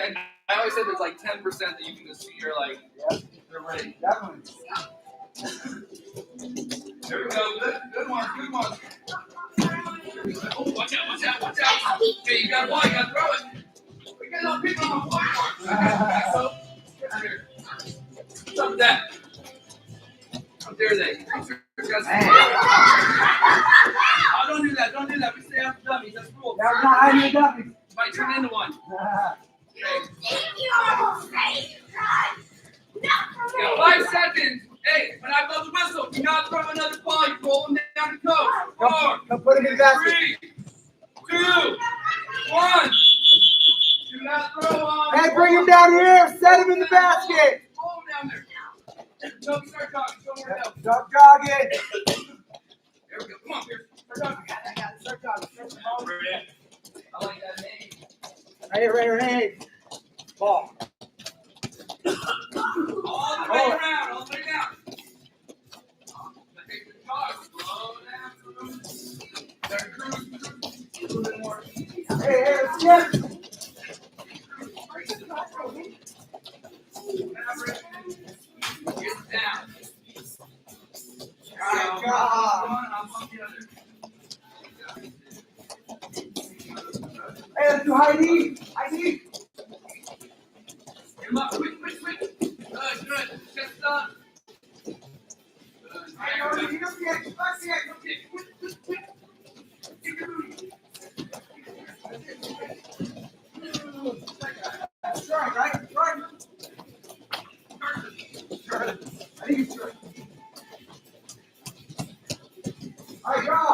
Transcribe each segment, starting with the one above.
I always said there's like 10% that you can just see. You're like, they're ready. Definitely. There we go. Good one. Oh, watch out. Okay, you got a ball. You got to throw it. We got no people on the platform. So, get out here. What's up with that? How dare they? Oh, don't do that. We stay after dummies. That's cool. That's not how you dummies. Might turn into one. Okay. You got 5 seconds. Hey, when I blow the whistle, do not throw another ball. You roll them down the coach. 4, Come put him in the basket. 3, 2, 1. Do not throw on. Hey, bring him down here. Set him in the basket. Roll him down there. Don't start talking. Don't worry about it. Stop jogging. There we go. Come on, Pierce. Start talking. I got it. Start jogging. I like that name. Right here. Ball. All the way around. All the way down. Take the jog. Slow down. Better cruise. A little bit more. Hey, let's get it. Get down. God. Hey, let's do high knee. Come up, quick. Good. Chest up. Good. Quick. Get your booty. That's right, right? Sure. I think it's sure. All right, draw.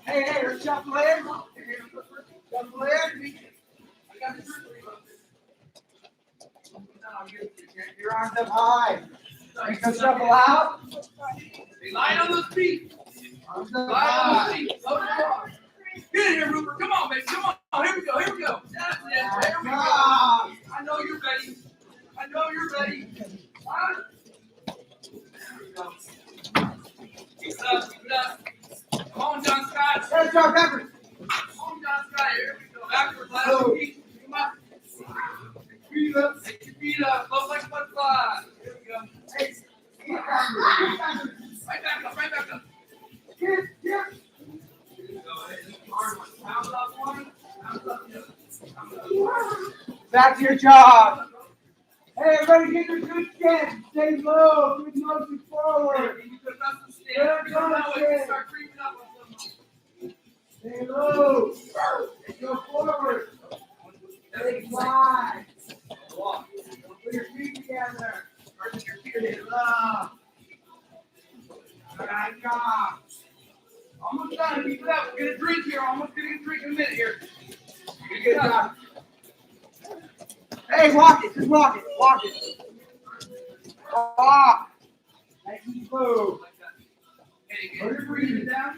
Hey, let's shuffle in. Shuffle in. I got the shirt for you. Your arms up high. You can shuffle out. Hey, line on those feet. Arms up Line on high. those feet. Load it up. Get in here, Rupert. Come on, baby. Come on. Here we go. That's it. There we go. I know you're ready. There we go. Keep it up. Come on, John Scott. Let's go, Pepper. Come on, John Scott. Here we go. Backwards. Line on the feet. Come on. Take your feet up. Float like a butterfly. Here we go. Hey, Right back up. Get. Back to your job. Hey, everybody, get your good stance. Stay low. Good motion forward. Stay low. Go forward. Stay wide. Put your feet together. Stay low. Good job. Almost done. Keep it up. We're gonna drink here. Almost getting a drink in a minute here. Good job. Hey, walk it. Just walk it. Walk. Nice and smooth. Okay, get your breathing down.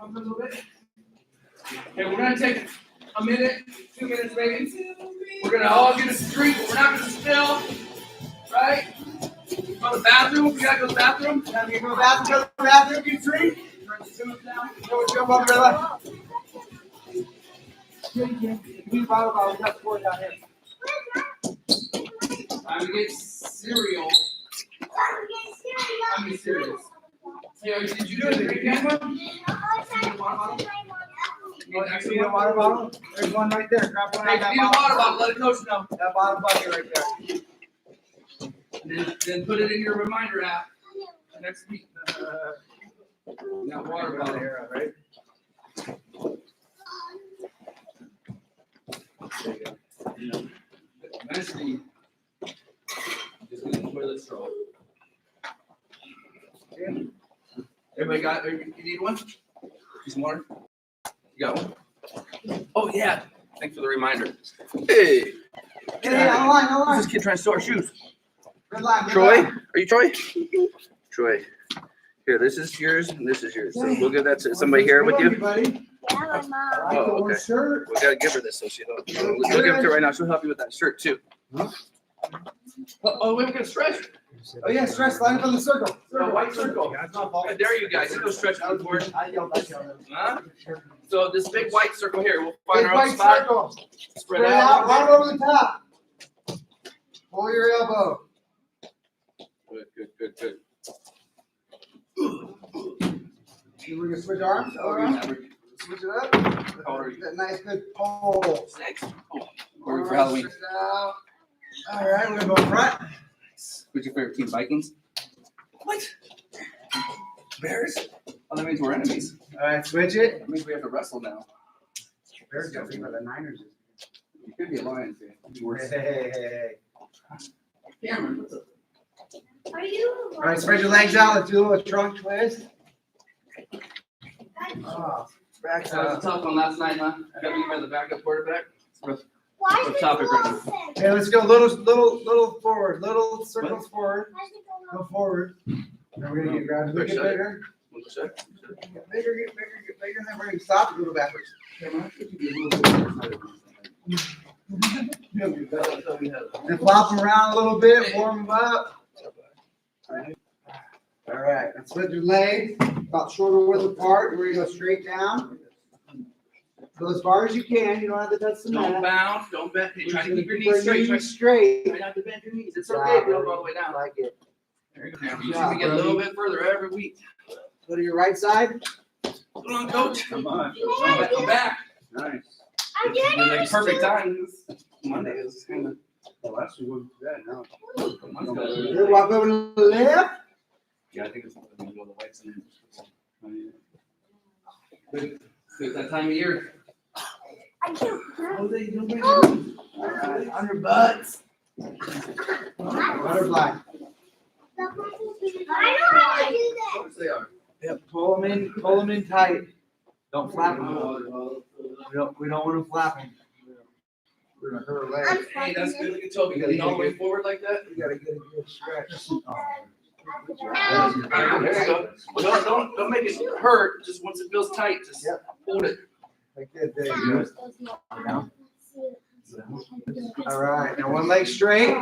A little bit. Okay, we're gonna take a minute, 2 minutes maybe. We're gonna all get us a drink, but we're not gonna spill. Right? Go to the bathroom. We gotta go to the bathroom. Go to the bathroom, get a drink. Go up your left. We bottle, we got 4 down here. Time to get cereal. I'm being serious. Hey, did you do it again? You need a water bottle? There's one right there. Grab one Hey, out of that if you need a water bottle, let the coach know. That bottom bucket right there. Then put it in your reminder app next week. That water bottle here, right? There you go. Eventually, just use the toilet straw. Everybody got? You need one? Need some water? You got one? Oh yeah. Thanks for the reminder. Hey. Hey, hold on. Who's this kid trying to steal our shoes? Good luck. Troy? Are you Troy? Troy. Here, this is yours and this is yours. So we'll give that to somebody here with you. Buddy. Yeah, my mom. Oh, okay. Shirt. We gotta give her this so she don't. We'll give it to her right now. She'll help you with that shirt too. Oh, wait, we got a stretch. Oh yeah, stretch. Line up in the circle. The white circle. I dare you guys. You go stretch out for it. Huh? So this big white circle here, we'll find Big our own white spot. circle. Spread Spread out. out. Right over the top. Pull your elbow. Good. We're gonna switch arms. Switch it up. That nice good pull. 6. We're ready for Halloween. Stretch it out. All right, we're gonna go front. Who's your favorite team? Vikings? What? Bears? Oh, that means we're enemies. All right, switch it. That means we have to wrestle now. Bears got me, but the Niners. You could be a Lions fan. Hey. Cameron, what's up? Are you? All right, spread your legs out. Let's do a little trunk twist. Oh, back That was a up. tough one last night, huh? I got me by the backup quarterback. Why What's is the topic right now? Okay, let's go little forward. Little circles forward. Go forward. Then we're gonna get gradually get bigger. What's that? Get bigger, and then we're gonna stop and go backwards. And flop them around a little bit, warm them up. All right, let's switch your legs about shoulder width apart. We're gonna go straight down. Go as far as you can. You don't have to touch the Don't mat. bounce, don't bend. Hey, We're try just to gonna keep your keep knees our straight. knees straight. Try not to bend your knees. It's okay if you don't go all the way down. Like it. There you go, Cameron. You just need to get a little bit further every week. Go to your right side. Come on, coach. Come on. I'm back. Nice. I did It's like it. perfect time. Monday is kind of. Well, last week wasn't too bad. Now. Good. Walk over to the left. Yeah, I think it's going to go the whites and good that time of year. I can't. On your butts. Butterfly. I know how to do Of course they are. Yep. Pull them in tight. Don't flap them. We don't want them flapping. We're gonna hurt her that. legs. Hey, that's good. Look at Toby. Lean all the way forward like that. We gotta get a good stretch. There you go. Don't make it hurt. Just once it feels tight, just hold it. Like that. There you go. All right. Now one leg straight.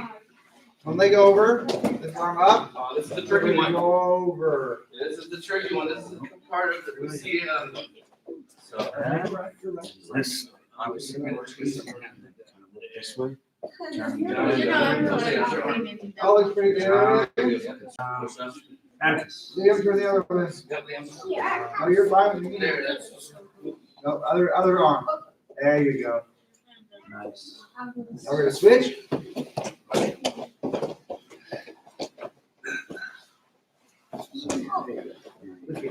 One leg over. This arm up. Oh, this is the tricky one. Go over. This is the tricky one. This is the part of the we see. This, Obviously, this way. Oh, looks pretty good. Alex. The other one. Oh, you're fine. There, that's. No, other arm. There you go. Nice. Now we're gonna switch.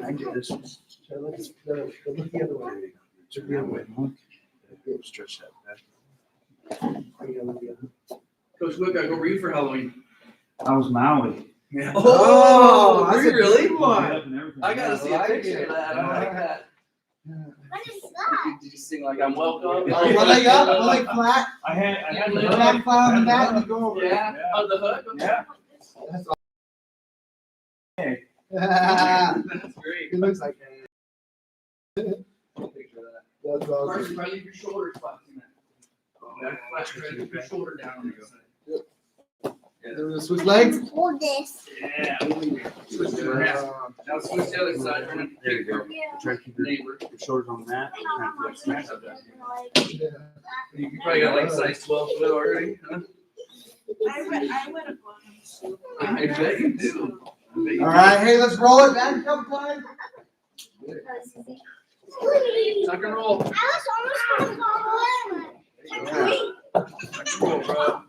I did this one. Look the other way. Took the other way. Stretch that back. Coach Wick, I go read for Halloween. That was Maui. Yeah. Oh, that's a really? good one. I gotta see a like picture it. of that. I like that. What is that? Did you sing like I'm welcome? One leg up, one leg flat. I had One leg flat on the mat and you go over. Yeah. Oh, the hook. Yeah. That's Hey. awesome. That's great. It looks like that. Picture of that. That's awesome. Carson, probably leave your shoulders flat in that. Back flat, try to keep your shoulder down on the side. Then we'll switch legs. Hold this. Yeah. Switch to the half. Now switch the other side. We're gonna There you take go. your Try to keep your neighbor. shoulders on that. Smash up there. You probably got like size 12 foot already, huh? I would have gone. I bet you do. All right, hey, let's roll it back a couple times. Tuck and roll. I was almost gonna fall in. Tuck and roll, bro.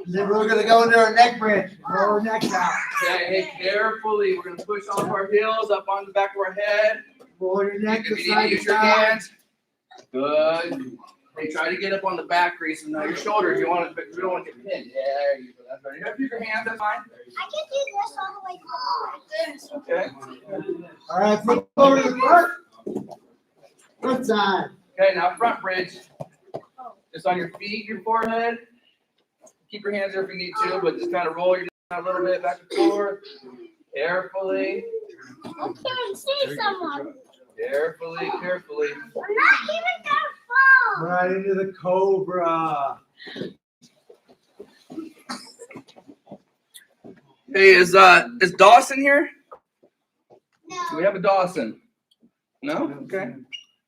Then we're gonna go into our neck bridge. Roll our necks out. Okay, hey, carefully. We're gonna push all of our heels up on the back of our head. Roll your neck If to you need to side to use your side. hands. Good. Hey, try to get up on the back crease and now your shoulders. You want to, we don't want to get pinned. Yeah, there you go. That's right. You have to use your hands. That's fine. I can do this all the way forward. Okay. All right, flip over to the front. Front side. Okay, now front bridge. Just on your feet, your forehead. Keep your hands there if you need to, but just kind of roll your down a little bit back and forth. Carefully. I can't see someone. Carefully. I'm not even gonna fall. Right into the cobra. Hey, is Dawson here? Do we No. have a Dawson? No? Okay.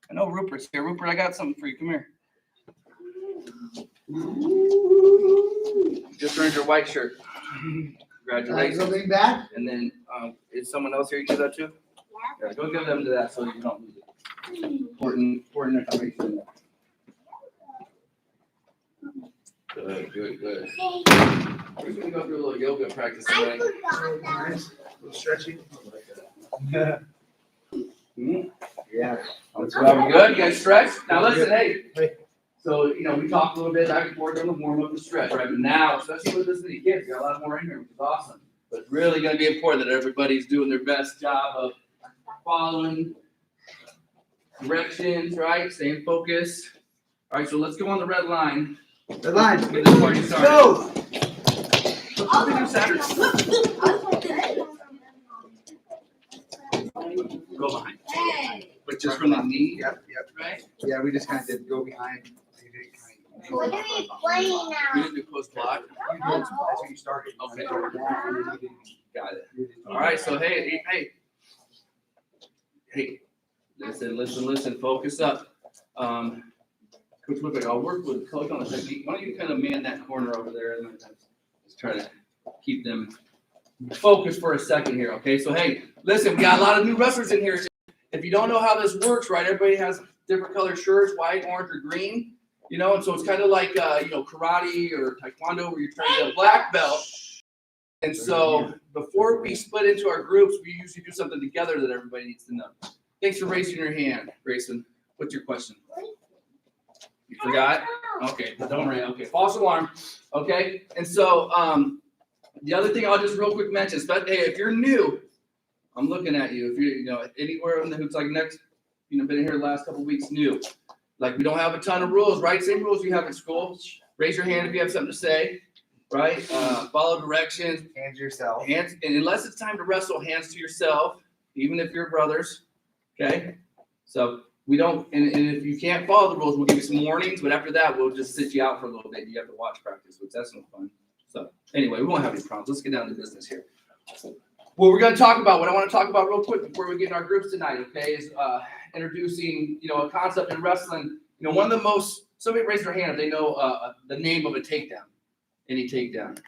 I know Rupert's here. Rupert, I got something for you. Come here. Just earned your white shirt. Congratulations. Something back? And then, is someone else here? You do that too? Yeah, go give them to that so you don't lose it. Important information. Good. We're gonna go through a little yoga practice I tonight. forgot that. Nice. A little stretchy. Yeah. That's why we're good. You guys stretch? Now listen, hey. So, we talked a little bit back and forth on the warm up and stretch, right? But now, especially with this many kids, we got a lot more in here, which is awesome. But it's really gonna be important that everybody's doing their best job of following directions, right? Staying focused. All right, so let's go on the red line. The line. Get this party started. Go! What do we do Saturday? Go behind. But just from the knee, Yep. right? Yeah, we just kind of did go behind. What are we playing We now? didn't do post block. That's what you started. Okay. Got it. All right, so hey. Listen, focus up. Coach Whitbeck, I'll work with Coach on the technique. Why don't you kind of man that corner over there and let's try to keep them focused for a second here, okay? So hey, listen, we got a lot of new wrestlers in here. If you don't know how this works, right, everybody has different colored shirts, white, orange, or green, and so it's kind of like, karate or taekwondo where you're trying to get a black belt. And so before we split into our groups, we usually do something together that everybody needs to know. Thanks for raising your hand, Grayson. What's your question? You forgot? Okay, don't worry. Okay, false alarm. Okay, and so the other thing I'll just real quick mention is, but hey, if you're new, I'm looking at you. If you're anywhere in the hoops like next, been in here the last couple weeks, new. Like we don't have a ton of rules, right? Same rules you have in school. Raise your hand if you have something to say, right? Follow directions. Hands yourself. Hands, and unless it's time to wrestle, hands to yourself, even if you're brothers. Okay, so. We don't, and if you can't follow the rules, we'll give you some warnings, but after that, we'll just sit you out for a little bit. You have to watch practice, which that's no fun. So anyway, we won't have any problems. Let's get down to business here. What we're going to talk about, what I want to talk about real quick before we get in our groups tonight, okay, is introducing, a concept in wrestling. One of the most, somebody raise their hand if they know the name of a takedown. Any takedown.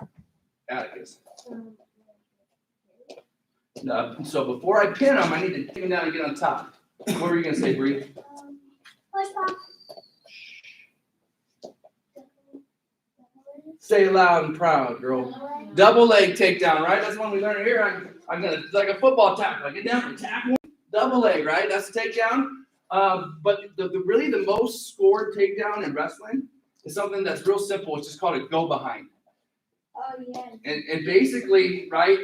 Atticus. So before I pin them, I need to take them down and get on top. What were you going to say, Bree? Push back. Say it loud and proud, girl. Double leg takedown, right? That's one we learned here. I'm gonna, it's like a football tackle. I get down and tackle, double leg, right? That's the takedown. But really the most scored takedown in wrestling is something that's real simple. It's just called a go behind. Oh, yeah. And basically, right?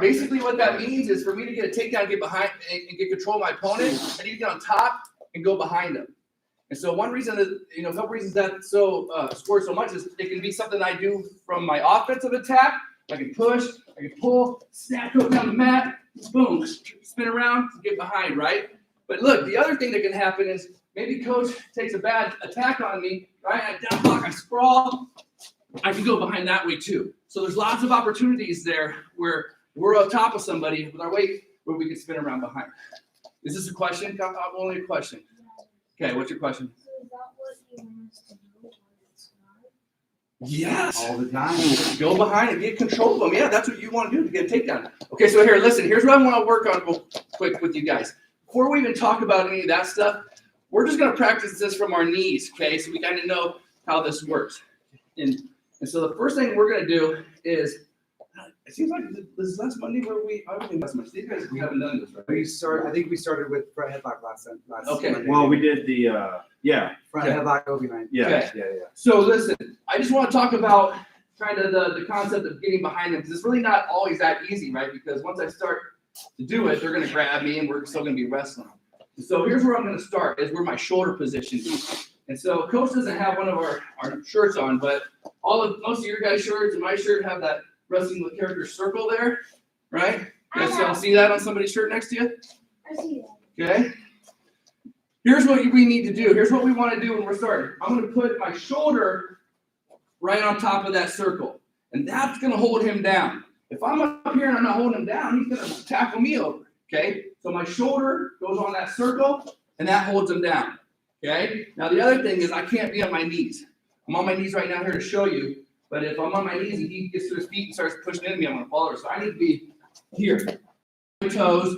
Basically, what that means is for me to get a takedown, get behind, and get control of my opponent, I need to get on top and go behind them. And so one reason that, a couple reasons that scores so much is it can be something I do from my offensive attack. I can push, I can pull, snap, go down the mat, boom, spin around, get behind, right? But look, the other thing that can happen is maybe coach takes a bad attack on me, right? I down block, I sprawl, I can go behind that way too. So there's lots of opportunities there where we're on top of somebody with our weight where we can spin around behind. Is this a question? Only a question. Okay, what's your question? So is that what you want us to do? Yes. All the time. Go behind and get control of them. Yeah, that's what you want to do to get a takedown. Okay, so here, listen. Here's what I want to work on real quick with you guys. Before we even talk about any of that stuff, we're just going to practice this from our knees, okay? So we kind of know how this works. And so the first thing we're going to do is, it seems like this is last Monday where I don't think last Monday. You guys haven't done this, right? I think we started with front headlock last Okay. Monday. Well, we did the, Front headlock, go behind. Okay. yeah. So listen, I just want to talk about kind of the concept of getting behind them, because it's really not always that easy, right? Because once I start to do it, they're going to grab me and we're still going to be wrestling. So here's where I'm going to start, is where my shoulder position is. And so coach doesn't have one of our shirts on, but most of your guys' shirts and my shirt have that wrestling with character circle there, right? You guys all see that on somebody's shirt next to you? I see that. Okay. Here's what we need to do. Here's what we want to do when we're starting. I'm going to put my shoulder right on top of that circle. And that's going to hold him down. If I'm up here and I'm not holding him down, he's going to tackle me over. Okay? So my shoulder goes on that circle, and that holds him down. Okay? Now, the other thing is I can't be on my knees. I'm on my knees right now here to show you. But if I'm on my knees and he gets to his feet and starts pushing into me, I'm going to fall over. So I need to be here. My toes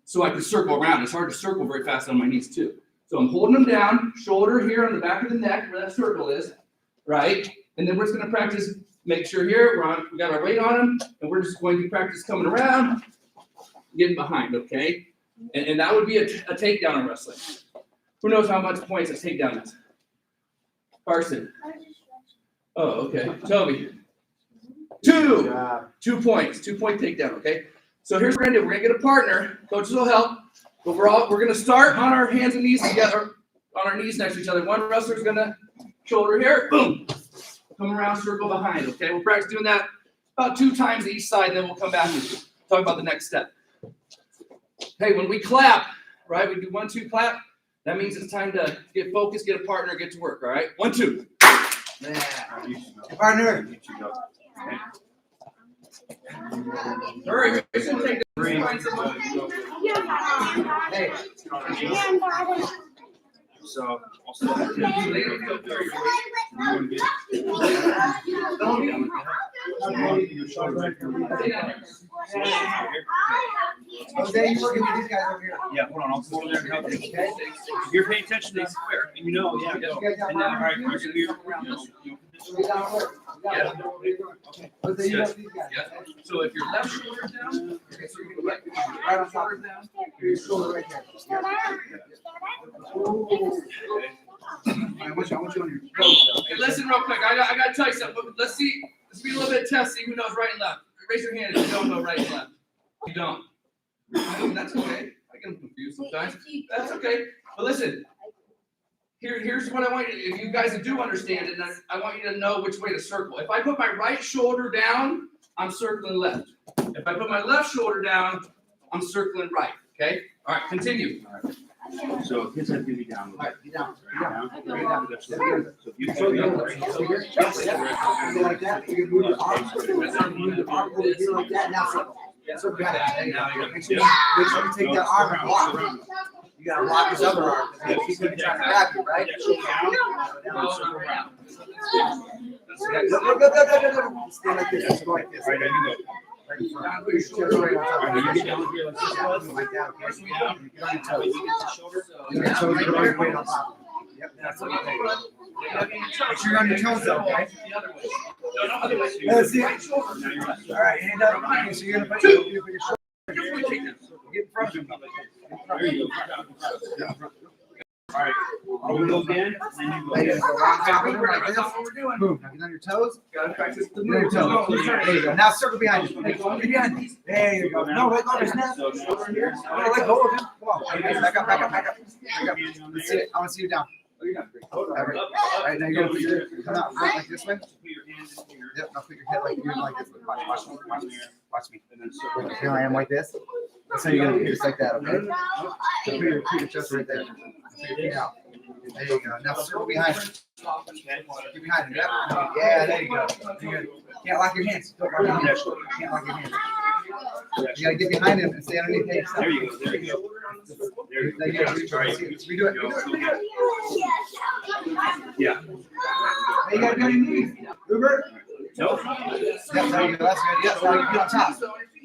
so I can circle around. It's hard to circle very fast on my knees, too. So I'm holding him down, shoulder here on the back of the neck where that circle is, right? And then we're just going to practice, make sure here we got our weight on him, and we're just going to practice coming around, getting behind, okay? And that would be a takedown in wrestling. Who knows how much points a takedown is? Carson. Oh, okay. Toby. 2 points. 2-point takedown, okay? So here's what we're going to do. We're going to get a partner. Coaches will help. But we're going to start on our hands and knees together, on our knees next to each other. One wrestler's going to shoulder here, boom, come around, circle behind, okay? We'll practice doing that about 2 times each side, and then we'll come back and talk about the next step. Hey, when we clap, right, we do 1, 2, clap. That means it's time to get focused, get a partner, get to work, all right? 1, 2. Yeah. Partner. Hurry, we should take the Hey. So I'll start with Jose, you working with these guys over here? Yeah, hold on. I'll go over there and help you. Okay? If you're paying attention, they swear. And you know, yeah, go. And then, all right, you're gonna be around this. Yeah. Jose, you help these guys. Yeah. So if your left shoulder down, okay, so you're going to Right on top. shoulder down. Your shoulder right there. I want you on your toes. Hey, listen real quick. I got to tell you something. Let's be a little bit testy. Who knows right and left? Raise your hand if you don't know right and left. You don't. That's okay. I get confused sometimes. That's okay. But listen, here's what I want you to, if you guys do understand it, I want you to know which way to circle. If I put my right shoulder down, I'm circling left. If I put my left shoulder down, I'm circling right. Okay? All right, continue. So his head can be down. All right, get down. So if you can be up, right? Go like that. You can move your arms. Move your arm over here like that. Now circle. Circle behind. Make sure you take that arm and block. You gotta block his other arm. He's gonna be trying to grab you, right? Go. Stand like this. Go like this. All right, there you go. Right in front. Put your shoulder right on top. Like that, okay? Get on your toes. Get on your toes. Get your weight on top. Yep, that's what you think. Make sure you're on your toes, though, okay? Let's see it. All right, hand up. Okay, so you're gonna put your shoulder. Get in front of him. There you go. All right, I'll go again, then you go. Lay it around top of him like That's this. what we're doing. Boom. Now get on your toes. Gotta practice the Get on your toes. move. There you go. Now circle behind you. Get behind you. There you go. No, let go of his neck. So now, Let go of him. Come on. Back up. Let's see it. I want to see you down. All right, now you're gonna put your come out front like this way. Yep. Now put your head like you're like this. Watch me. and then circle. Here I am like this. That's how you're gonna do just like that, okay? So put your chest right there. Put your feet out. There you go. Now circle behind him. Get behind him. Yep. Yeah, there you go. You're good. Can't lock your hands. Don't lock your hands. Can't lock your hands. You gotta get behind him and stay underneath him. There you go. There you go. There you There you go. Redo it. Yeah. Hey, you gotta go on your knees. Uber. Nope. Yep, there you go. That's good. Yes, now you get on top.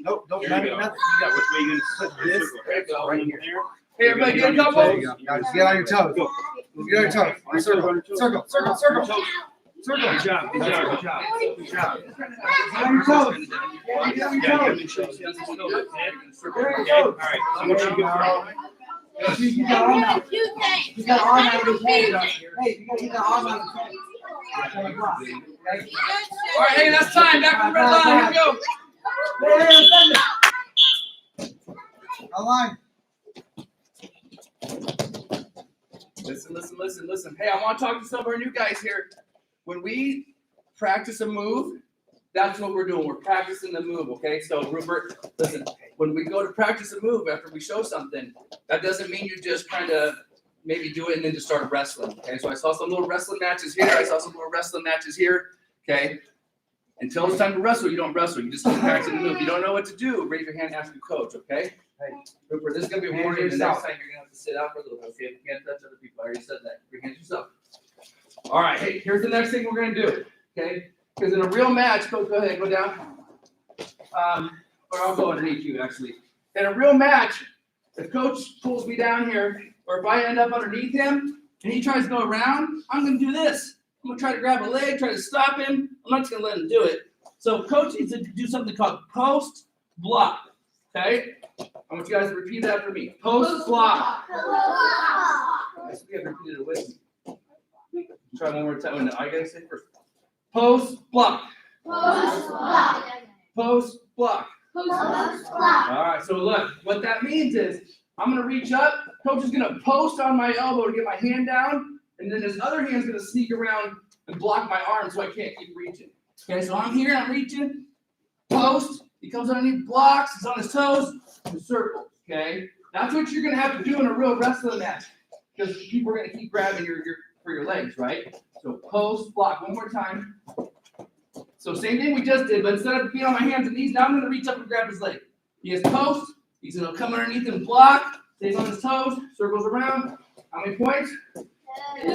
Nope, don't There you bend go. nothing. Yeah, which way you gonna put this? Right here. Hey, everybody, get a There couple. you go. Now just get on your toes. Go. Get on your toes. Circle. Circle. Circle. Good job. Good job. Good job. Good job. Get on your toes. Get on your toes. There you go. All right. So what you got? You got arm out. You got arm out of his head. Hey, you gotta get that arm out of his head. Okay, block. Okay? All right, hey, that's time. Back to the red line. Here we go. Hey, send it. Align. Listen. Hey, I want to talk to some of our new guys here. When we practice a move, that's what we're doing. We're practicing the move, okay? So, Rupert, listen, when we go to practice a move after we show something, that doesn't mean you just kind of maybe do it and then just start wrestling, okay? So I saw some little wrestling matches here. I saw some little wrestling matches here, okay? Until it's time to wrestle, you don't wrestle. You just keep practicing the move. If you don't know what to do, raise your hand, ask your coach, okay? Hey. Cooper, this is going to be a Hands warning. The yourself. next time you're going to have to sit out for a little bit, okay? You can't touch other people. I already said that. Your hands yourself. All right, hey, here's the next thing we're going to do, okay? Because in a real match, coach, go ahead, go down. Or I'll go underneath you, actually. In a real match, if coach pulls me down here, or if I end up underneath him, and he tries to go around, I'm going to do this. I'm going to try to grab a leg, try to stop him. I'm not just going to let him do it. So coach needs to do something called post block, okay? I want you guys to repeat that for me. Post block. Yes, we have repeated it with me. Try one more time. No, I got to say first. Post block. Post block. Post block. Post block. All right, so look, what that means is I'm going to reach up. Coach is going to post on my elbow to get my hand down, and then his other hand's going to sneak around and block my arm so I can't keep reaching. Okay, so I'm here, I'm reaching, post, he comes underneath, blocks, he's on his toes, and circles, okay? That's what you're going to have to do in a real wrestling match, because people are going to keep grabbing for your legs, right? So post, block, one more time. So same thing we just did, but instead of being on my hands and knees, now I'm going to reach up and grab his leg. He has post, he's going to come underneath and block, stays on his toes, circles around. How many points?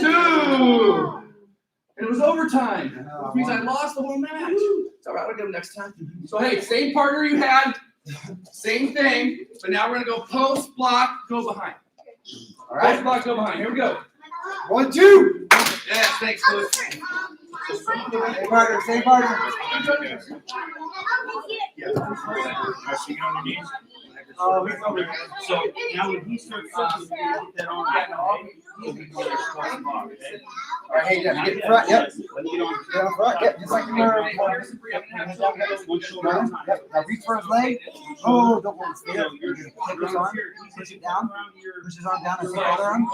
2! And it was overtime, which means I lost the whole match. It's all right, I'll get him next time. So, hey, same partner you had, same thing, but now we're going to go post, block, go behind. All right. Post, block, go behind. Here we go. 1, 2. Yes, thanks, Coach. Same partner, same partner. So now when he starts touching, get that on. All right, hey, get in front, yep. Get on front, yep, just like you were. One shoulder at a time. Yep, now reach for his leg. Oh, don't want to stay there. You're going to take his arm, push it down, push his arm down, and take the other arm.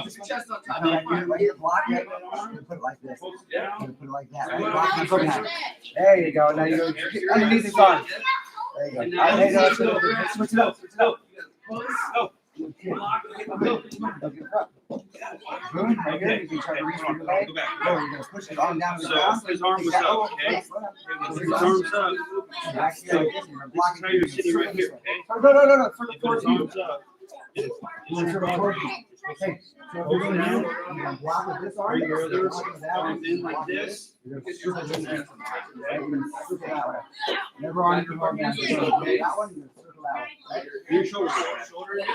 Push your chest on top. And then right here, block it. You're going to put it like this. You're going to put it like that. Right? Block and go behind. There you go. Now you're underneath his arm. There you go. There you go. Switch it up. Switch it up. Boom. Right here. You can try to reach for your leg. Oh, you're going to push his arm down to the ground. So his arm was up, okay? His arm's up. Back here. You're blocking. Now you're sitting right here, okay? No. Circle If towards his you. arm's up, Circle towards you. Okay. So if you're going to do, you're going to block with this arm. your other Arm arm in like this. You're going to circle in there. You're going to circle that way. Never on your arm down. That one, you're going to circle that way. Right? Your shoulder. Yeah.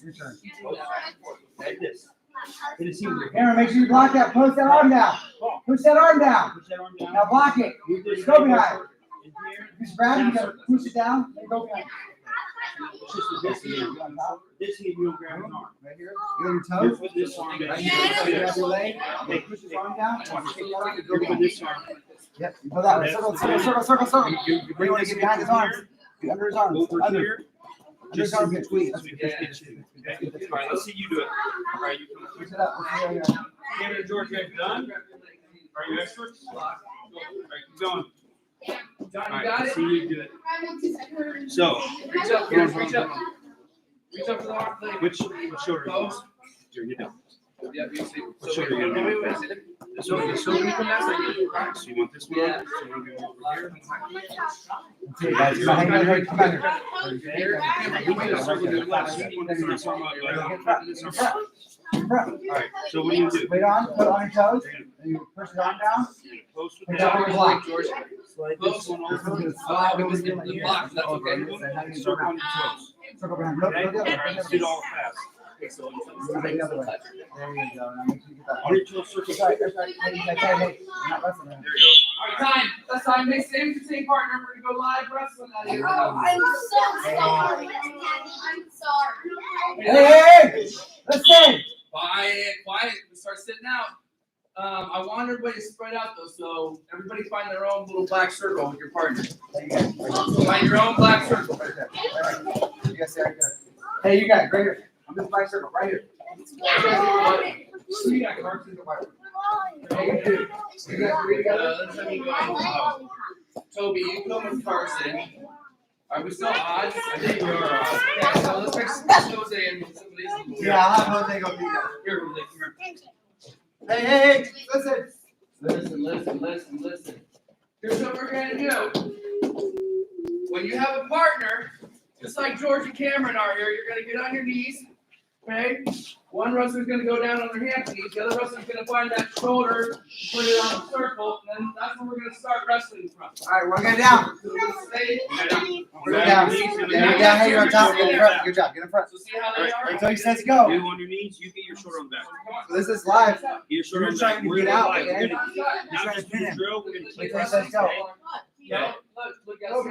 Your turn. Like this. Cameron, make sure you block that. Push that arm down. Push that arm down. Push that arm down. Now block it. Go behind. Just grab it. You gotta push it down. And go behind. This hand, you don't grab his arm. Right here. You on your toes. Put this arm down. Right here. Grab your leg. Okay, push his arm down. Take that arm. Go Put behind. this arm. Yep. You go that way. Circle. Where you want to get behind his arms? Get under his arms. Over Under. here. Under his armpit. Squeeze. All right, let's see you do it. All right, you come. Push it up. Cameron and George, you guys done? Are you experts? All right, keep going. John, All you got right, it? see you do it. So, Reach up, guys, reach up. Reach up for the arm, leg. which shoulder? Toes. Here, you do. Yeah, you see. What So shoulder wait, you wait, got? wait, wait. This one, this shoulder. From that side. All right, so you want this one? Yeah. So you want to go over here? Okay, guys. Come on, hang on, come on here. Here. You want to circle to the left. So you want to put this arm up, right? This arm up. All right, so what do you do? Wait on, put it on your toes, and you push the arm down. Post with Pick that. up your block. George. Slide this one over. We missed the block, that's okay. Circle on your toes. Circle behind. Look, Okay? look All the other right, way. let's do it all fast. Look the other way. There you go. Now make sure you get that. On your toes, circle. That's right, that's right. Hey, you're not wrestling him. There you All right, time. That's time. Next same partner. We're gonna go live wrestling out here. I'm so sorry. I'm sorry. Hey! Let's say. Quiet. We start sitting out. I want everybody to spread out though, so everybody find their own little black circle with your partner. There you go. Find your own black circle. Right there. You guys stay right there. Hey, you got it right here. I'm this black circle right here. You got Carson the white. Hey, you guys three together. Let's have you go. Toby, you come with Carson. Are we still odds? I think we are odds. Okay, so let's pick Jose and somebody's. Yeah, I'll have Jose go beat him. Here, Jose, come here. Hey, listen. Listen. Here's what we're gonna do. When you have a partner, just like George and Cameron are here, you're gonna get on your knees. Okay? One wrestler's gonna go down on their hands and knees. The other wrestler's gonna find that shoulder, put it on a circle, and then that's where we're gonna start wrestling from. All right, we're going down. So we're gonna stay We're going down. Yeah, you're down here on top. Get in front. Good job. Get in front. So see how they are? Wait till he says go. You on your knees, you get your shoulder on the back. So this is live. Get your shoulder on the You're back. trying to We're get gonna out, live. okay? We're gonna You're now trying just to pin do the him. drill. We're gonna Wait keep till he says go. Yeah. Look, guys. All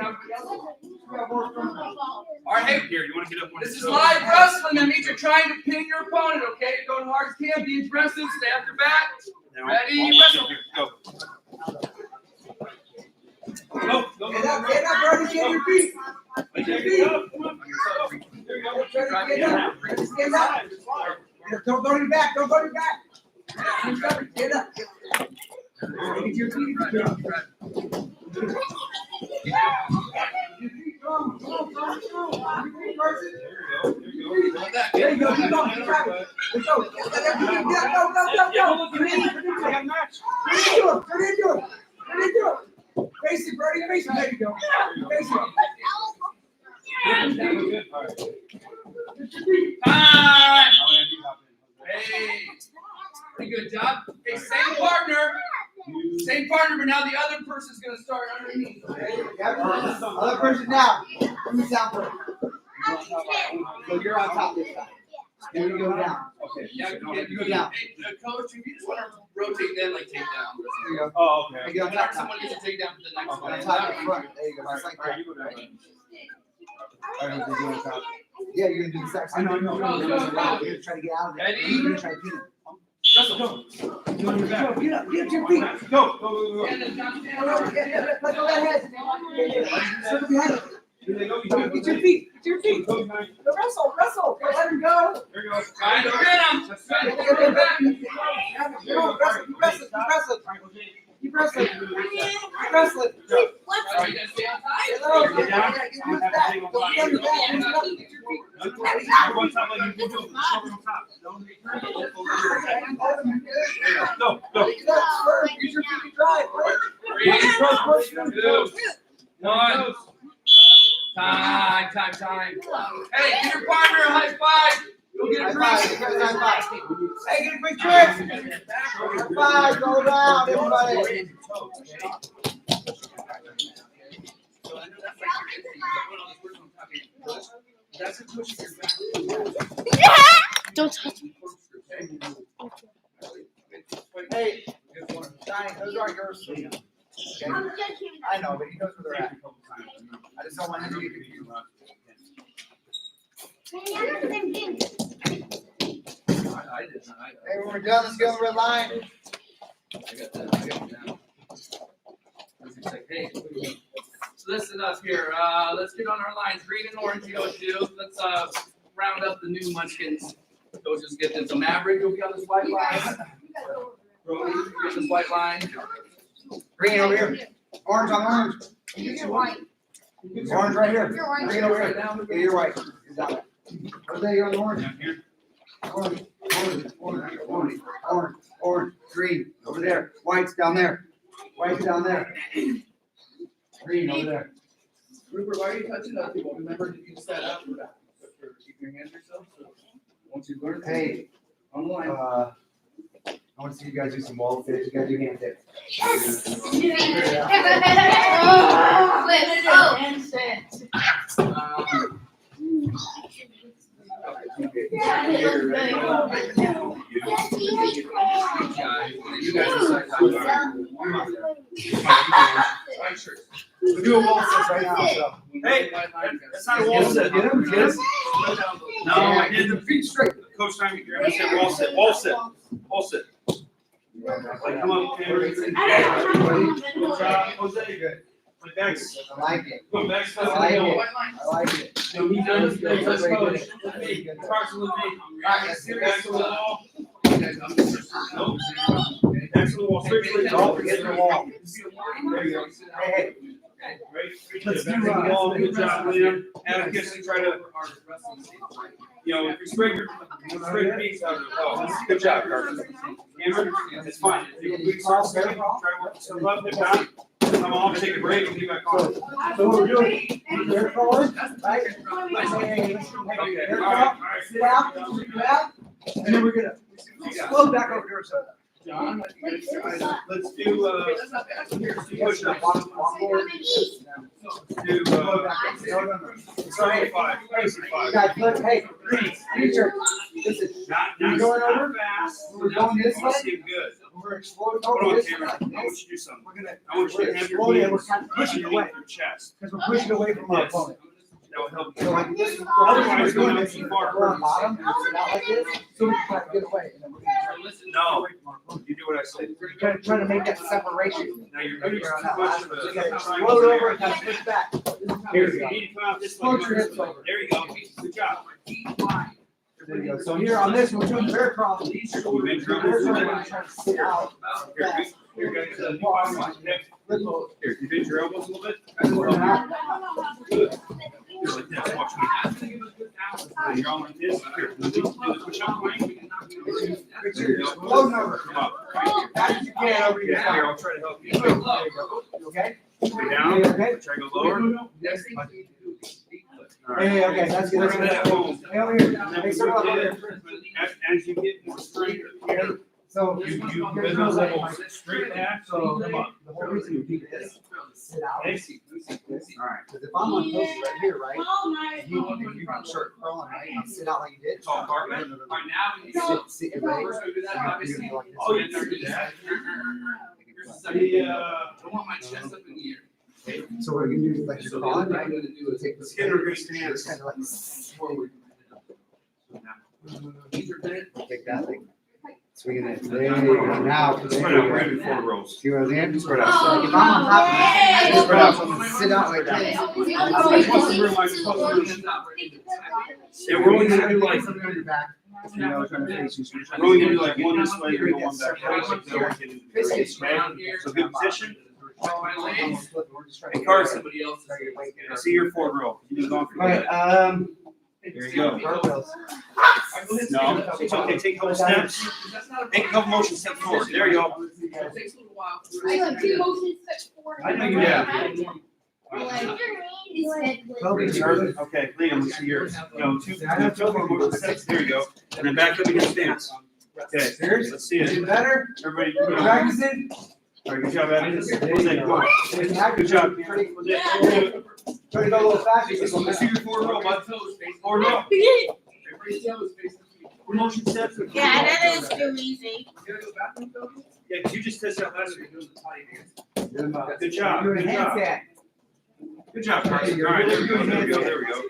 right, hey, here. You want to get up on this your is toes? live wrestling. That means you're trying to pin your opponent, okay? Go as hard as you can. Be aggressive. Stay off your back. Now, Ready, all wrestle. here. Go. Get up, Brody. Get your feet. Stand up. Don't go to your back. Don't go to your back. Get up. Get your feet. There you go. Keep going. Keep driving. Let's go. Go. Turn into it. Face it, Brody. Face it. There you go. Face it. Time. Hey, pretty good job. Hey, same partner, but now the other person's gonna start underneath. Okay? Other person now. Who's down first? So you're on top this time. Then you go down. Okay. Yeah, You go down. Hey, coach, if you just want to rotate them like take down. There you go. Oh, okay. You get on Whenever top. someone gets a takedown for the next one. On top and front. There you go. Just like that. Yeah, you're gonna do the exact same thing. You're gonna try to get out of there. You're gonna try to pin him. Wrestle. Get up. Get to your feet. Go. And then down. Let go of that head. Circle behind it. Get your feet. Go wrestle. Let him go. There you go. Trying to pin him. Trying to get him back. Keep wrestling. Sorry, you guys stay on top. Get down. You have to take on top. Everyone top like you do. Shoulder on top. Go. Use your feet to drive. 3, 2, 1. Time. Hey, give your partner a high five. Go get a drink. Hey, get a quick trick. High five. Go down, everybody. Don't touch me. Hey, Johnny, those aren't yours. Okay? I know, but he knows where they're at. I just don't want him to get confused. Hey, when we're done, let's go on the red line. I got that now. Hey, so listen up here. Let's get on our lines. Green and orange, you know what to do. Let's round up the new munchkins. Coaches get them. So Maverick will be on this white line. Brody, you get this white line. Green over here. Orange on orange. Orange right here. Green over here. Yeah, you're white. Exactly. Over there, you're on the orange. Orange. Green. Over there. White's down there. Green over there. Rupert, why are you touching other people? Remember, did you set up for that? For keeping your hands yourself? So once you learn, Hey, on the line. I want to see you guys do some wall fits. You gotta do hand fits. You guys We're doing wall sits right now, so. Hey, that's not a wall sit. Get him. No, I Get the didn't. feet straight. Coach time, you're gonna say wall sit. Like, come on, Cameron. Good job, Jose. Good. Like, that's. I like it. Go back. I like it. No, he does. He does. Very Coach. good. Hey, starts with me. Alright, Back to the wall. Nope. Back to the wall. Straight to the Don't wall. forget the wall. There you go. Hey, Let's do ball. Good job, Liam. Atticus, try to, you know, if you spread your knees out of the ball. Good job, Carson. Cameron, it's fine. If we start second, try to work yourself up, get down. Come on, take a break and be back on. So what we're doing, they're forward, right? Okay, They're all right, up, sit out, and then we're gonna float back over to our side. John, Let's do push-ups. Walk forward. Do, start with 5. Guys, look, hey, teacher, listen, Not You're going over? fast. We're going this way? Let's see it good. we're exploding Hold over on, this Cameron. way. I want you to do something. We're gonna, I want you to have your exploding, and hands we're kind of pushing away, underneath your chest. because we're pushing away from our opponent. That will help So you. like this, Otherwise, we're going doing up this, too far. we're on bottom, and sit out like this, so we can try to get away, and then we're gonna No, you do what I say. try to make that separation. Now you're doing Here on too that much last of one. a. So you gotta explode over and kind of push back. Here, you need to come out this way. Float your hips over. There you go. Good job. There you go. So here on this, we're doing bear crawl. You been We're dribbles? trying to sit out. Here, guys. Here, you bend your elbows a little bit. Good. Here, like this. Watch me. You're on like this. Here, do the push-up line. There you go. Low number. Come up. As you can over your Yeah, here, side. I'll try to help you. There you go. You okay? Way down. Try to go lower. All right. Hey, okay, that's good. Bring that home. Hey, over here. And then Hey, we circle up do over this. here. As you get more strength here, So you here's bend no those way. elbows straight back. So Come up. the whole reason you do this, sit out. Okay? All right. Because if I'm on post right here, right? All night. If you start crawling, right? And sit out like you did. It's all part of it. Right now, we need to Sit your legs. first we do that, obviously. Oh, you can do that. Here's the second. The, I want my chest up in the air. So what you're gonna do is like you're crawling, right? I'm gonna do is Take the Skinner skin, grease hands. kind of like forward. These are bent. take that thing. So we're gonna, there you go. Now, Spread there out, you right go. in 4 rows. See what I'm saying? Spread out. So like if I'm on top of it, I spread out, so I'm gonna sit out like that. Across the room, I'm supposed to. Yeah, we're only gonna do like, Something on your back. You know, trying to face you. So you're trying we're only gonna to- do like one this way and one back. Okay? So good position. We're just trying to- Hey, Carson. Somebody else. Try to get weight I there. see your 4th row. You just gone for All right, that. There you go. barbells. No, it's okay. Take a couple steps. Take a couple motion steps forward. There you go. It takes a little while. I have 2 motion steps forward. I know you have. Okay, Liam, let's see yours. No, two more motion steps. There you go. And then back up in your stance. Okay, let's see Is it. it better? Everybody, You're practicing? all right, good job, Atticus. Good job. Try to go a little faster. Let's see your 4 row, bud. 4 row. Four motion steps. Yeah, that is too easy. Yeah, 'cause you just tested out last week. Good You're job, good a job. handstand. Good job, Carson. All right, there we go, there we go, there we go.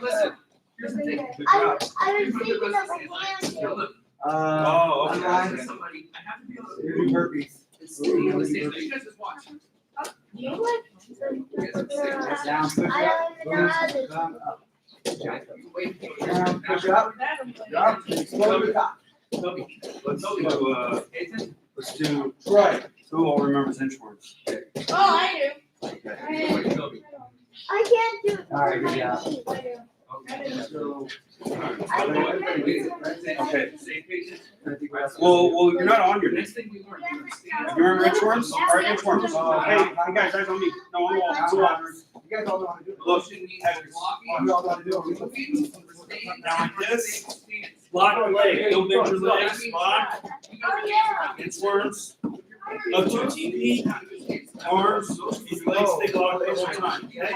Listen, here's the thing. Good job. I was thinking of a handstand. Look, Oh, okay. Online. somebody, I have to be able You're doing burpees. to stay on the stage. Now, you guys just watch. You would? Down, push I up. don't even know how to. Down, up. Wait. Down, push up. Up, explode to the top. Let's do, Right. who all remembers inchworms? Oh, I I can't do. All right, good job. Okay. Well, you're not on your Next thing we learn. You remember inchworms? All right, inchworms. Hey, guys, eyes on me. No, on the wall, on the wall. You guys all know how to do it. Look, You all know how to do it. now like this. Lock your leg. Don't bend your legs. Lock. Oh, yeah. Inchworms. Up to TP. Arms. Keep your legs stay locked the whole time. Okay?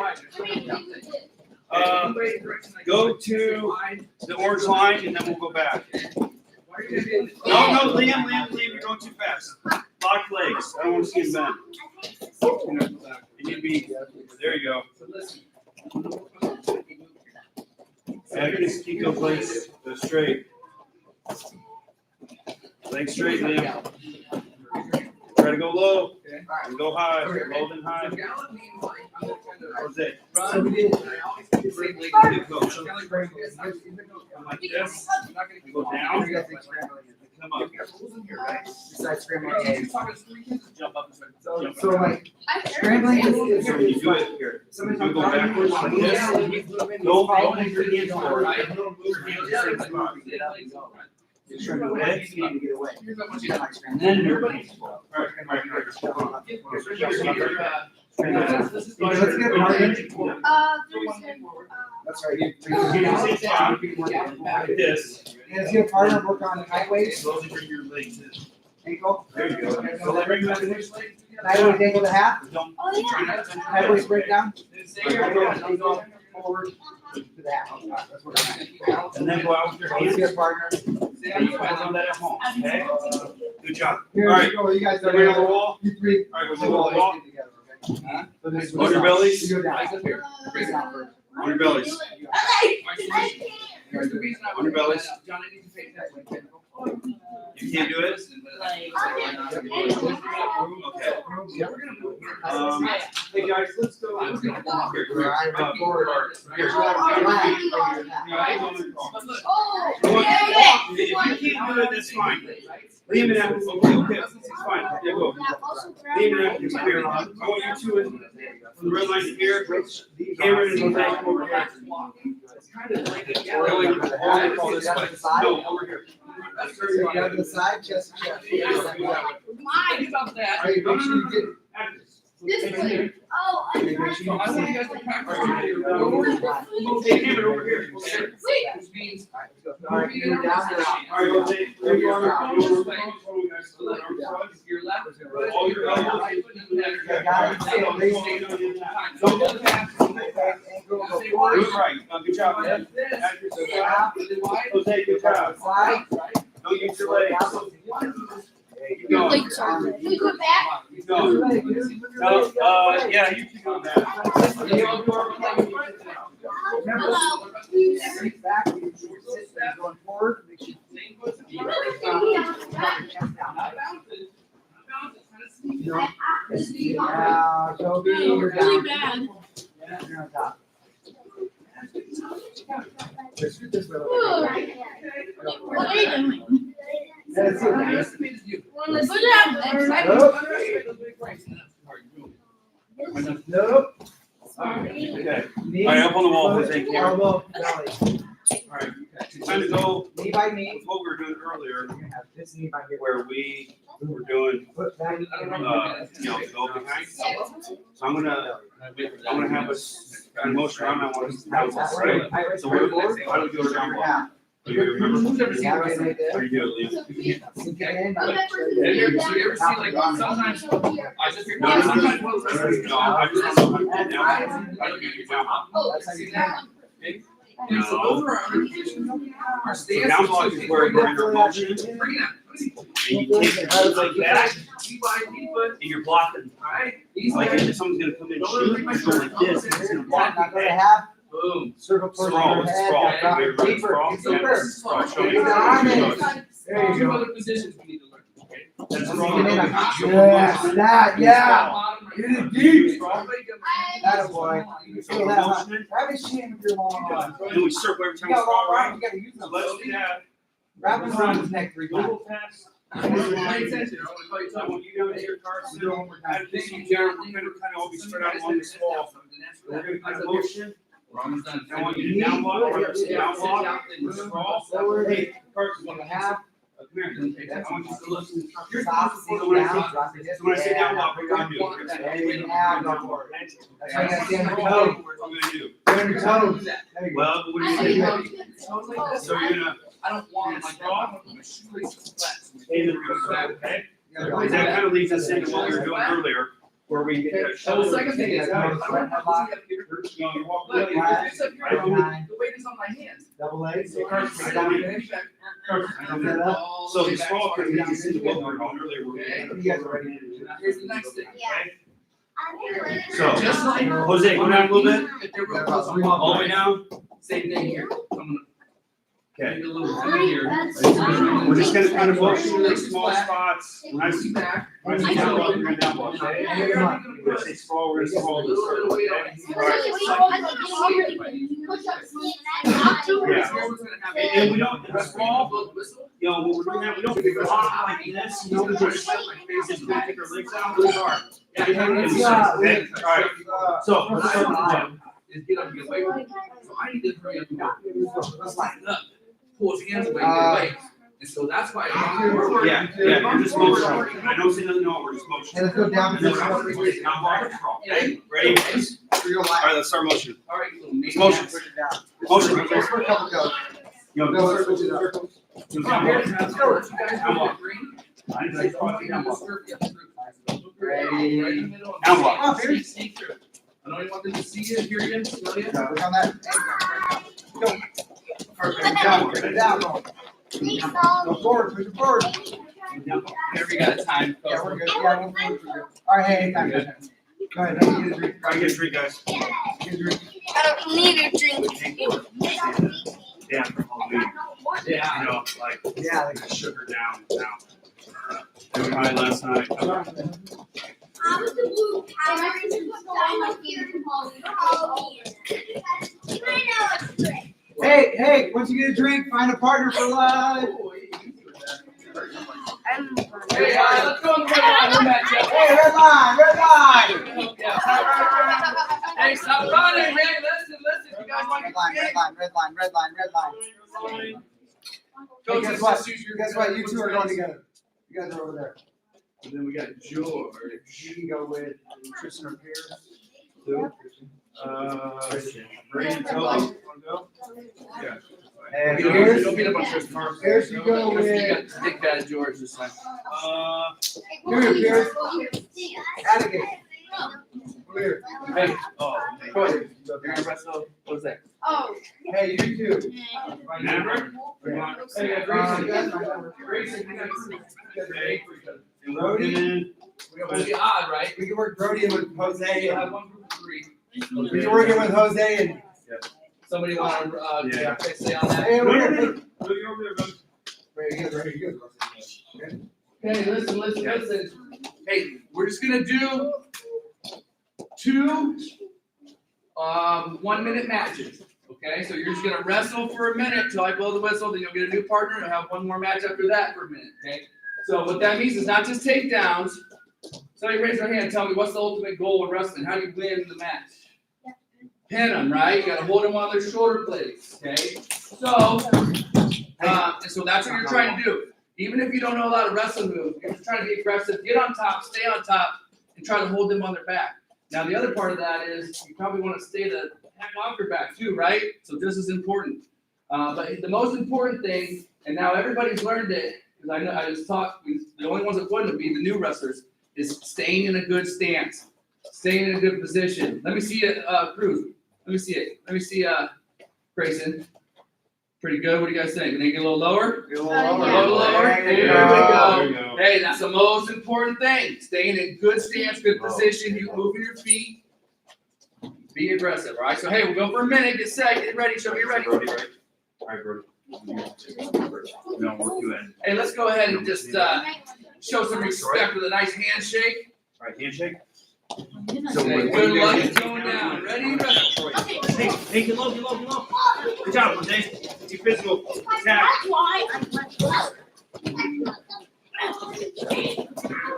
Go to the orange line and then we'll go back. No, Liam, you're going too fast. Lock legs. I don't want to see him bend. You need to be, there you go. Atticus, keep those legs straight. Legs straight, Liam. Try to go low and go high. Low and high. Jose. So we did. Like this. Go down. come up. Besides scrambling eggs. Jump up and start. So like scrambling is So when you do it here, so you go backwards like this. Don't move your hands forward. Don't move your hands the same spot. Okay? And then you're ready. Alright. Let's get Martin. That's right. Like this. Let's get a partner work on highways, Slowly bring your legs in. ankle. There you go. So then bring that in. Highways angle to half. Don't. Oh, yeah. Highways breakdown. Angle forward to the half. That's what I'm at. And then go out with your Let's hands. get a partner. And you guys on that at home, okay? Good job. Here Alright. you go. You guys Bring it on the wall. You three. Alright, we'll go on the wall. Huh? So this On your bellies. You go down. On your bellies. Here's the reason I On your bellies. John, I need to take that one. You can't do it? Okay. Hey guys, let's go. I was gonna walk. Here, come here. Forward. Here. Oh, If you can't do it, that's fine. Leave it at, okay, it's fine. Yeah, go. Leave it at, it's clear. I want you two in, from the red line to here. Cameron is on that over here. Really, all this way. No, over here. So you go to the side, chest, chest. Think about that. All right, make sure you get. This way. Oh, Make sure you I want you guys to practice your Hey, Cameron, over here. which means All right, you're down there. All right, Jose, there you are. your left foot, All your elbows. right foot in there. Don't go fast. Ankle, go Good, forward. right. Good job, man. Like this. Jose, good job. Slide. Don't use your legs. Keep going. We go back. Keep going. No, yeah, you keep going back. Remember, sit back, you sit back, going forward, make sure you Yeah, Toby, you're Really down. bad. You're on top. Just shoot this way. What are you doing? That's it. Put it out there. Nope. Okay. Knee, All right, up on the wall, foot, Jose, Cameron. elbow, belly. All right, it's time to go Knee by knee. with what we were doing earlier, You're gonna have this knee by here. where we were doing, Foot back. you know, go behind. So I'm gonna have us kind of motion around. I want us to have us straight. So why don't we do it around? Yeah. Do you remember? Who's ever seen Yeah, wrestling? right there. How do you do it, Lee? Sink it in. Have you ever seen like sometimes I just hear No, sometimes no, I just don't know how to put it down. I don't get it down. That's how you do it. And so those are our So stance. down block is where you're in your motion, and Bring it up. you take your toes like that, Knee by knee foot. and you're blocking. Alright. Like if someone's gonna come in and shoot, you go like this, and it's gonna block Not gonna that. have Boom. circle towards Sprawl, your it's head. sprawl. Got Wait, deeper. sprawl. Get Yeah, deeper. sprawl. Show me. Get on it. There you Two go. other positions we need to learn. Okay. That's Sink wrong. it in. Yes, that, yeah. Get it deep. That boy. You feel that, huh? Grab his shin with your long arm. And we circle every You time we got a long sprawl arm, around. you gotta use So them. let's do that. Wrap him around his neck 3 times. Little pass. I want you down to your car, sit over, kind of this, you down, we're gonna kind of all be spread out along this wall. We're gonna kind of motion. I want you to down block, or down block, and sprawl. Hey, Carson, One and a half. come here. I want you to listen. Stop, sink So when I down, say- drop your hips. so when I say down block, we're gonna do. There you have, go for it. That's why you gotta stay on your toes. What we're gonna do. Stay on your toes. There you go. Well, what do you do? So you're gonna I don't want my straw, I want my shoelaces flat. stay in the room, okay? You gotta go. Because that kind of leads us into what we were doing earlier, where we get that So the shoulder. second thing is, I don't want to You know, you walk Look, really if it's up here, the weight is on my hands. Double legs. So Carson, I don't need any back. So the sprawl kind of leads us into what we were doing earlier, where we Okay. You guys are ready. Here's the next thing. So, Just like. Jose, go down a little bit. If there were close on All the way down. Same thing here. I'm gonna. Okay. Make a little thing here. We're just gonna kind of motion like small spots. When I see back. when I see down block, we're gonna down block. Okay? We're gonna say sprawl, we're gonna sprawl this. Okay? Push ups. And we don't, the sprawl, you know, when we're doing that, we don't do hot like this, you know, we're just like faces, we take our legs out really hard. Okay? All right, so, let's start with the jump. Is get up and get away from it. So I need to hurry up and go. Let's line it up. Pull his hands away and get away. And so that's why. Yeah, you're just motion. I don't say nothing, no, we're just motion. And let's go down to this one. Now, bar control. Okay, ready? All right, let's start motion. All right, so maybe Motion. Push it down. Motion. Let's put a couple goes. Yo, No, let's switch it up. Let's go. You guys want to agree? I didn't say cross, down block. Ready. Down block. Oh, here. Sneak through. I don't even want them to see you, hear you, smell you. Look on that. Go. Perfect. Down, put it down. Go forward, push it forward. Whenever you got time. Yeah, we're good. Yeah, we're good. All right, hey, time. Go ahead, let me get a drink. All right, get a drink, guys. Get a drink. I don't need a drink. Yeah. Yeah. You know, like, Yeah, like sugar down now. They were high last night. I was the blue power Hey, once you get a drink, find a partner for life. Hey, let's go on the red line. Hey, red line. Hey, stop running, hey, listen, you guys want to Red line. Go, Hey, guess what? You two are going together. You guys are over there. And then we got George. You can go with Tristan or Pierce. Brady, Toby, wanna go? Yeah. And Don't here's, beat up on Tristan. here's you go You with. got Big Bad George this time. Come here, Pierce. Alligator. Come here. Hey, go ahead. You're gonna wrestle. What is that? Oh. Hey, you two. Remember? Hey, Grayson, you guys And Logan in. It'll be odd, right? We can work Brody in with Jose. You'll have one group of three. We can work in with Jose and. Somebody want to Yeah. say on that? Hey, No, we're no, gonna. no, no, you're over there, brother. Very good. Hey, listen. Hey, we're just gonna do two 1 minute matches. Okay, so you're just gonna wrestle for a minute till I blow the whistle, then you'll get a new partner and have one more match after that for a minute. Okay. So what that means is not just takedowns. Somebody raise their hand and tell me what's the ultimate goal in wrestling? How do you win the match? Pin them, right? You gotta hold them on their shoulder blades. Okay. So, and so that's what you're trying to do. Even if you don't know a lot of wrestling moves, you're just trying to be aggressive, get on top, stay on top, and try to hold them on their back. Now, the other part of that is you probably want to stay the heck off your back too, right? So this is important. But the most important thing, and now everybody's learned it, because I know I just taught, the only ones that wouldn't be the new wrestlers, is staying in a good stance, staying in a good position. Let me see it, Cruz. Let me see it. Let me see, Grayson. Pretty good. What do you guys think? Can they get a little lower? Get a A little lower. There we There we go. go. Hey, that's the most important thing. Staying in good stance, good position. You moving your feet. Be aggressive, all right? So, hey, we'll go for a minute. Get set. Get ready. Show me you're ready. Brody, right? All right, Brody. We don't work you in. Hey, let's go ahead and just show some respect with a nice handshake. All right, handshake. Hey, good luck. It's going down. Ready? Hey, get low. Good job, Jose. Be physical. Attack. That's why I'm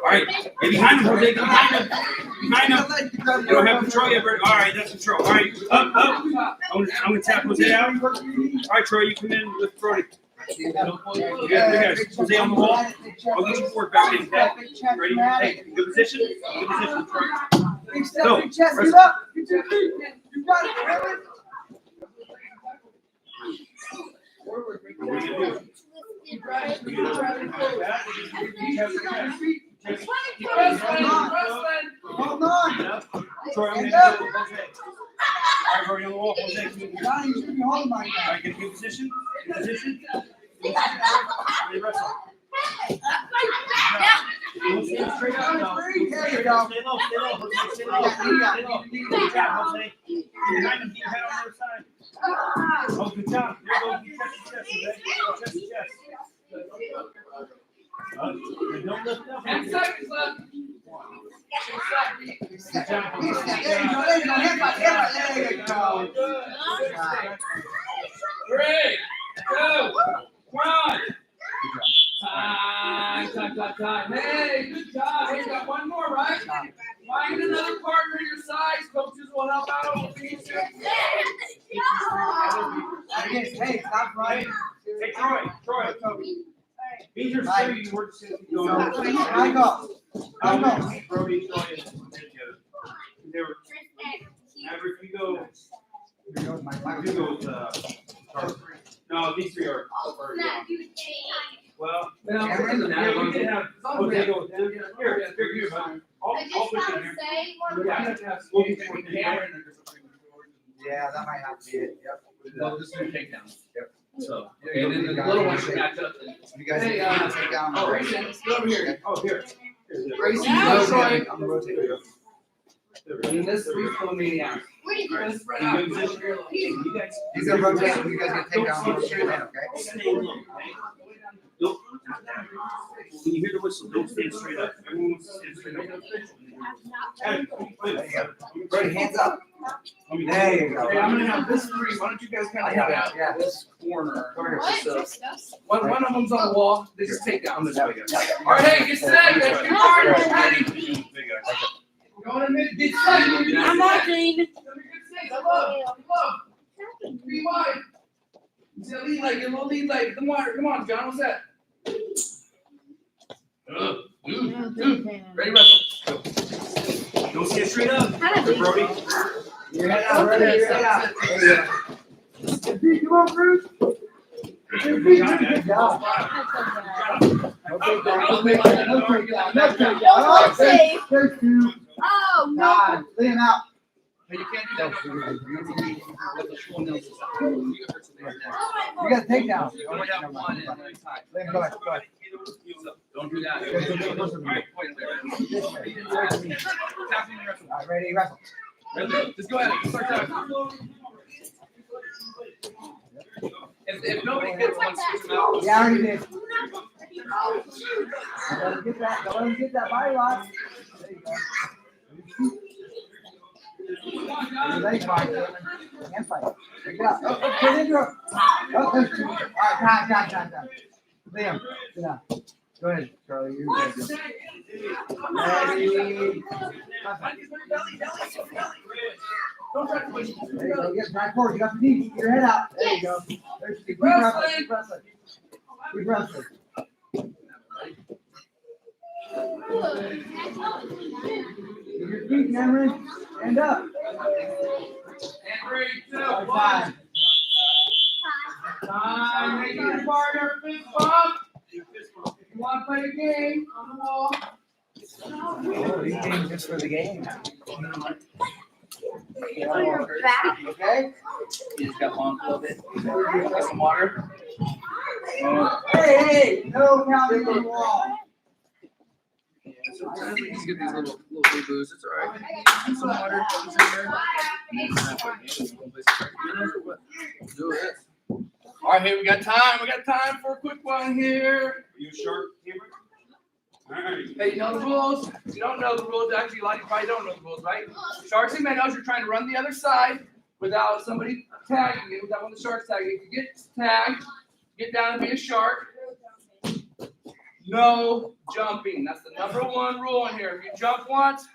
All right, get behind him, Jose. Get behind him. You don't have control yet, Brody. All right, that's control. All right, up. I'm gonna tap Jose out. All right, Troy, you come in with Brody. You guys. Jose on the wall. I'll get you forward back in. Okay? Ready? Hey, good position. Good position, Troy. Go. Big chest, get up. Get your feet. You got it, brother. Hold on. Troy, I'm Stand gonna up. go with Jose. All right, Brody on the wall. Jose, come in. Johnny, you should be holding my All guy. right, get a good position. Good position. Ready, wrestle. Don't stand straight up now. There you go. Stay low. Stay low. Good job, Jose. Get behind him, get your head on the other side. Oh, good job. There you go. You touch your chest, okay? Touch your chest. Don't lift up. 10 seconds left. Good job, There you go. Jose. There you go. Three, two, one. time. Hey, good job. Hey, you got one more, right? Find another partner your size. Coaches will help out with these. Hey, stop running. Hey, Troy. These are so you work since you go. Michael. Brody, Troy, and together. They were. Maverick, you go. You go. No, these three are. Well, Cameron, yeah, we can have. Okay, go with them. Here, bud. I'll put you here. Yeah, that might have to be it. Yep. No, this is your takedown. Yep. So, and then the little one should match up. You guys Hey, can take down. oh, Grayson, get over here. Oh, here. Grayson, I'm go, Troy. the rotator. And then this three full maniacs. Let's spread out. He's gonna rotate, and you guys can take down the rotator man, okay? Don't, when you hear the whistle, don't stand straight up. Everyone wants to stand straight up. There you go. Brody, hands up. There you go. Okay, I'm gonna have this three. Why don't you guys kind of have out Yeah. this corner? So, What? one of them's on the wall. They just take down this way. Yeah. All right, hey, get set. Get your partners ready. Going to mid. Get set. I'm watching. Come on. Be wide. It's a lead leg. Your little lead leg. Come on, John. What's that? Ready, wrestle. Don't stand straight up. How did we- Brody. Your head out, Brody, your head out. There you go. Come on, Bruce. Good job. No takedown. Oh, safe. There's two. Oh, no. God, lay him out. Hey, you can't do that. With the full nails. You got a takedown. You only have one at a time. Let him go ahead. Go ahead. Don't do that. All right, ready, wrestle. Just go ahead. Start time. If nobody gets one, switch them out. Yeah, I already did. Don't let him get that. Don't let him get that body lock. There you go. Your leg fight. Hand fight. There you go. Oh, put it in your. Oh, there's two. All right, time. Liam, sit down. Go ahead, Charlie. You're good. Ready. Don't try to push. There you go. Yes, right forward. You got the knees. Get your head out. There you go. There's two. Keep wrestling. Keep wrestling. Keep wrestling. Get your feet, Cameron. Stand up. And 3, 2, 1. Time. Time. Make your partner fist bump. If you want to play the game on the wall. Oh, these games just for the game. On your back. Okay? You just got long a little bit. Got some water. Hey, no counting on the wall. Yeah, sometimes we just get these little boo-boos. It's all right. Some water. Do it. All right, hey, we got time. We got time for a quick one here. Are you sharp, Cameron? All right. Hey, you know the rules? If you don't know the rules, actually, a lot of you probably don't know the rules, right? Sharks and minnows, you're trying to run the other side without somebody tagging you, without one of the sharks tagging you. If you get tagged, get down and be a shark. No jumping. That's the #1 rule in here. If you jump once,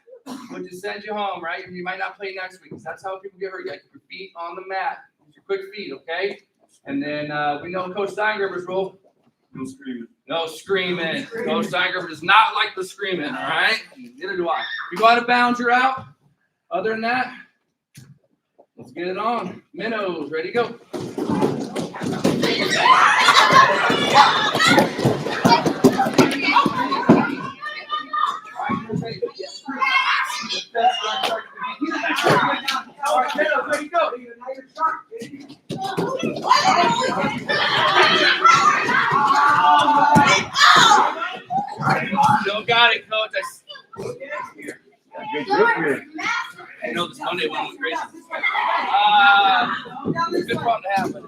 we'll just send you home, right? And you might not play next week. That's how people get hurt. You got your feet on the mat. Use your quick feet, okay? And then we know Coach Steingerber's rule. No screaming. No screaming. Coach Steingerber does not like the screaming, all right? Neither do I. If you go out of bounds, you're out. Other than that, let's get it on. Minnows, ready, go. All right, Minnows, ready, go. Still got it, Coach. I know this Monday one was crazy. Good fun to happen.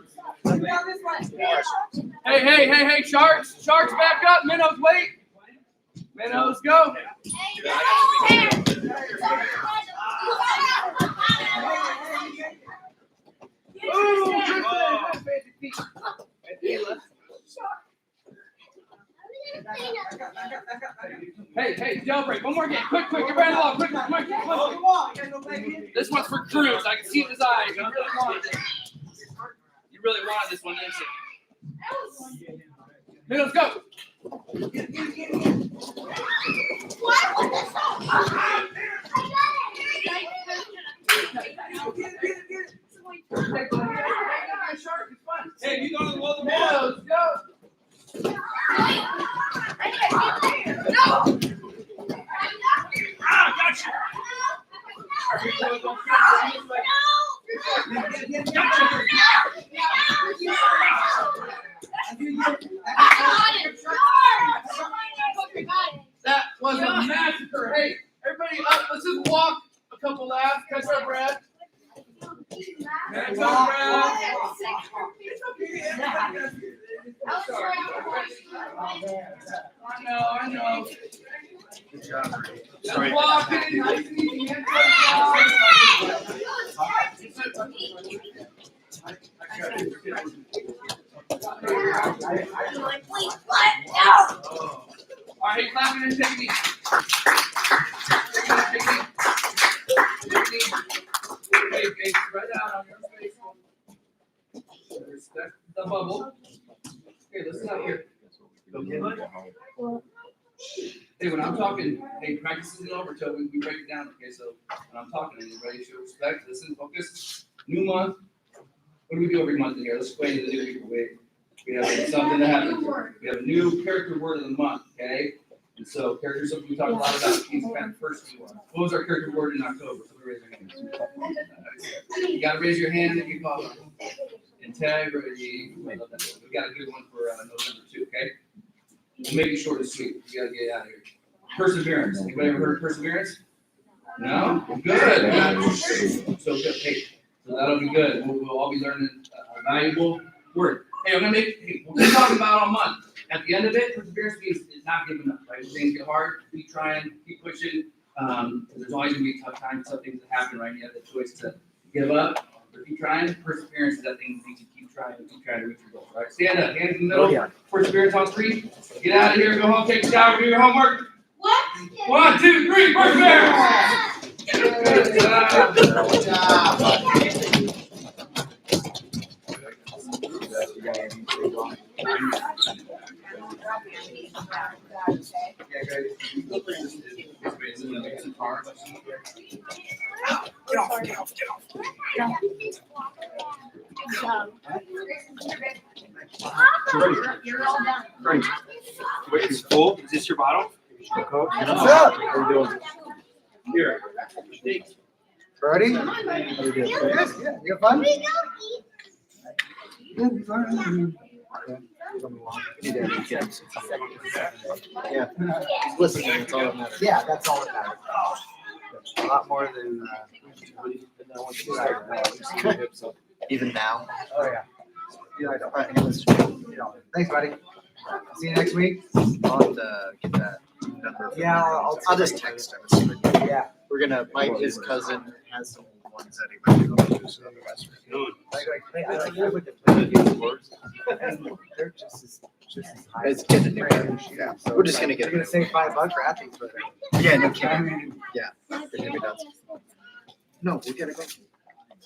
Hey, Sharks. Sharks back up. Minnows, wait. Minnows, go. Hey, jailbreak. One more game. Quick, get right along. Quick, come on. This one's for Cruz. I can see in his eyes. You really wanted it. You really wanted this one, didn't you? Hey, let's go. What was this? Hey, you go to the wall. Let's go. Gotcha. That was a massacre. Hey, everybody up. Let's just walk a couple laps, catch our breath. Catch our breath. I know. Good job. Just walking, nice and easy. Hands all right, clapping and technique. Okay, spread out on your face. Respect the bubble. Okay, listen up here. Hey, when I'm talking, hey, practice isn't over till we break it down. Okay, so when I'm talking, everybody show respect, listen, focus. New month. What do we do every month in here? Let's explain to the new people. We have something that happens. We have a new character word of the month, okay? And so character is something we talk a lot about. He's kind of first one. What was our character word in October? Somebody raise your hand. You gotta raise your hand if you call it. Integrity. We got a good one for November too, okay? We'll make it short and sweet. You gotta get out of here. Perseverance. Anybody ever heard of perseverance? No? Good. So good. Hey, so that'll be good. We'll all be learning a valuable word. Hey, we'll be talking about all month. At the end of it, perseverance means it's not giving up, right? When things get hard, keep trying, keep pushing. There's always gonna be tough times, tough things that happen, right? You have the choice to give up or keep trying. Perseverance is that thing that you keep trying to reach your goals, right? Stand up, hands in the middle. Perseverance on 3. Get out of here, go home, take a shower, do your homework. What? 1, 2, 3, perseverance! Good job. Good job. You're all done. Wait, it's full? Is this your bottle? What's up? Here. Ready? Yes, yeah. You have fun? Yeah. Listening, that's all that matters. Yeah, that's all that matters. A lot more than even now. Oh yeah. Yeah, I don't. Thanks, buddy. See you next week. I'll have to get that number. Yeah, I'll just text him. Yeah. We're gonna. His cousin has some ones that he might go to, so the rest are good. They're just as high. It's getting a new one. Yeah. So we're just gonna get. You're gonna save $5 for athletes for that. Yeah, no kidding. Yeah. They're gonna be nuts. No, we gotta go.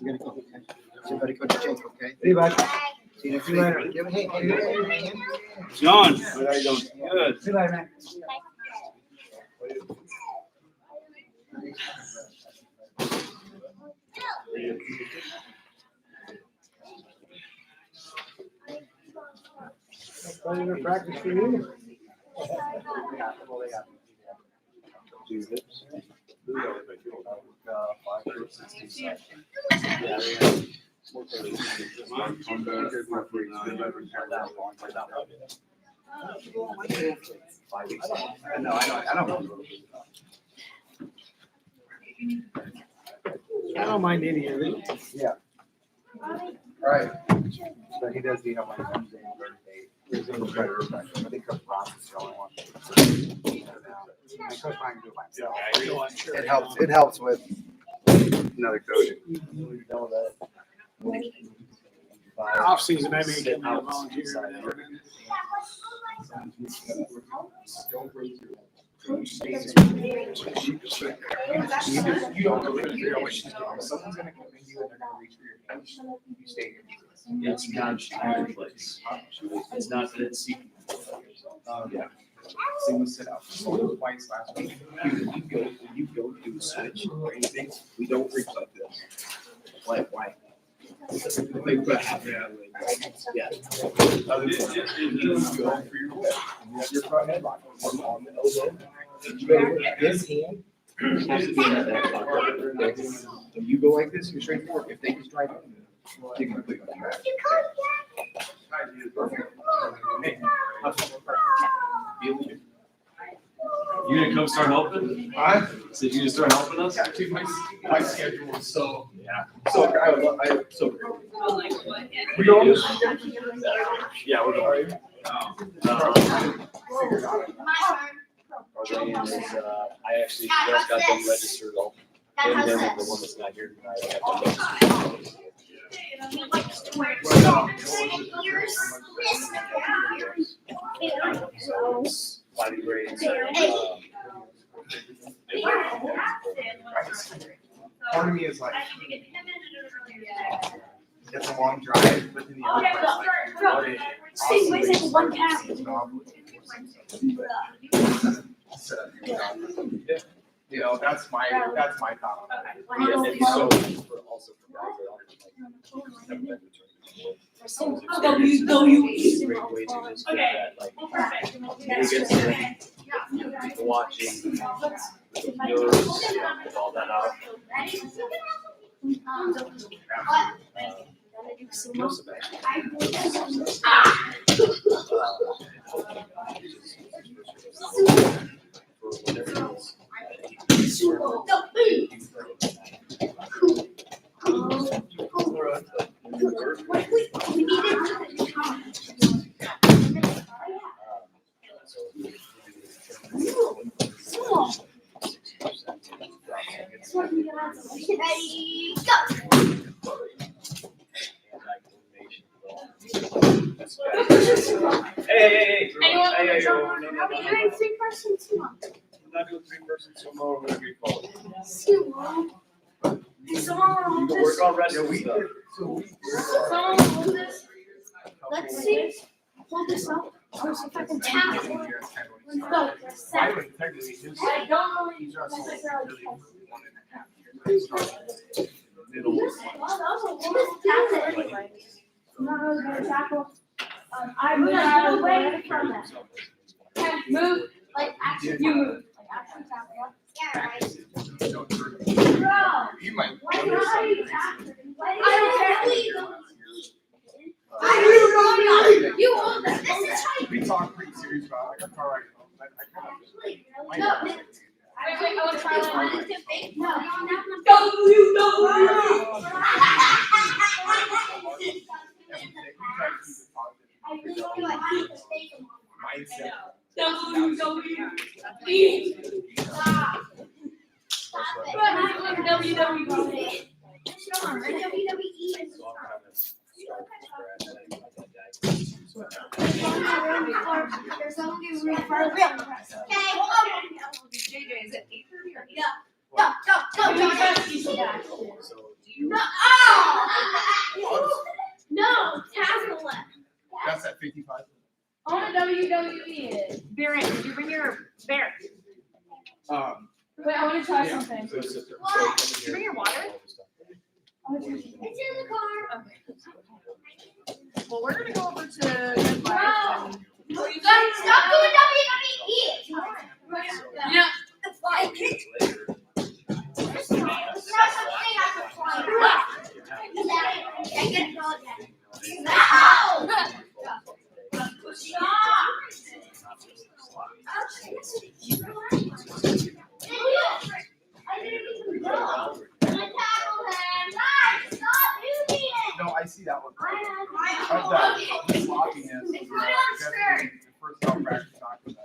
We gotta go. Everybody go to Jake, okay? See you, bud. See you next week. Hey, John, what are you doing? Good. see you later, man. Playing a practice for you. I don't mind any of it. Yeah. Right. But he does need on my Wednesday and Thursday. There's no better I think Coach Ross is the only one. Coach Ryan can do it myself. It helps with another coach. Off season, I may get a volunteer. You don't go in there, what she's doing. Someone's gonna come in you and they're gonna reach for your hand. You stay here. It's not place. It's not that it's secret. Yeah. Single sit out. So twice last week. When you go do a switch or anything, we don't reach like this. Why? Like, what happened? Yeah. Other than that, you go for your whip. You have your front headlock on the elbow. This hand has to be in that headlock. When you go like this, you're straight forward. If they just drive in, you can click on the back. Hey, how's it going? You gonna come start helping? Said you gonna start helping us? Dude, my schedule is so so we going? Yeah, we're going. Our plan is, I actually just got them registered all. And then the one that's not here tonight, I have to. Fighting grades. Part of me is like, it's a long drive, but then the other part is like, what a Steve, wait a second, one tap. You know, that's my thought. And so, also for guys that aren't like, haven't been to tournaments before, it's a great way to just get that, like, you get to watching yours, all that out. Hey. Anyone? Hey, How many are 3-person sumo? I'm not doing 3-person sumo, we're gonna be following. Sumo. Someone You can work on wrestling stuff. Someone hold this. Let's see. Hold this up. Or see if I can tap it. Let's go. I would technically just. I don't know what you necessarily can. I'm not really gonna tackle. I'm gonna away from that. Okay, move. Like action, you move. Like action tackle. Yeah, right. Bro. You might. Why not you tackle? I don't care. You own that. This is how you. We talk pretty serious about it. Like, I'm alright. I No. kind of. Wait, I want to try one. No. Mindset. No, tackle left. That's at 55. I want a WWE. Baron, did you bring your bear? Wait, I want to try something. So, sister, What? so Did you bring your water? It's in the car. Well, we're gonna go over to Good Life. You guys stop doing WWE. Yeah. It's like there's no such thing as a flying. I get it all again. No! Stop! I didn't even go. I tackled him. Guys, stop doing it. No, I see that one. I But know. the sloppiness is Put on skirt. the first time practice not gonna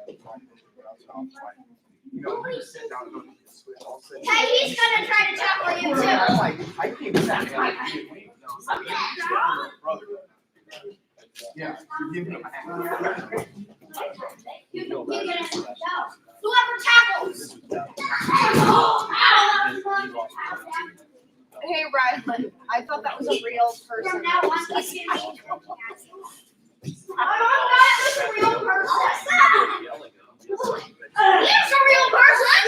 you know, you just sit down and don't switch all sit. Hey, he's gonna try to tackle you too. I'm like, I can't do that. Yeah, you give him a hand. You get it. Whoever tackles Hey, Riley, I thought that was a real person. Here's a real person.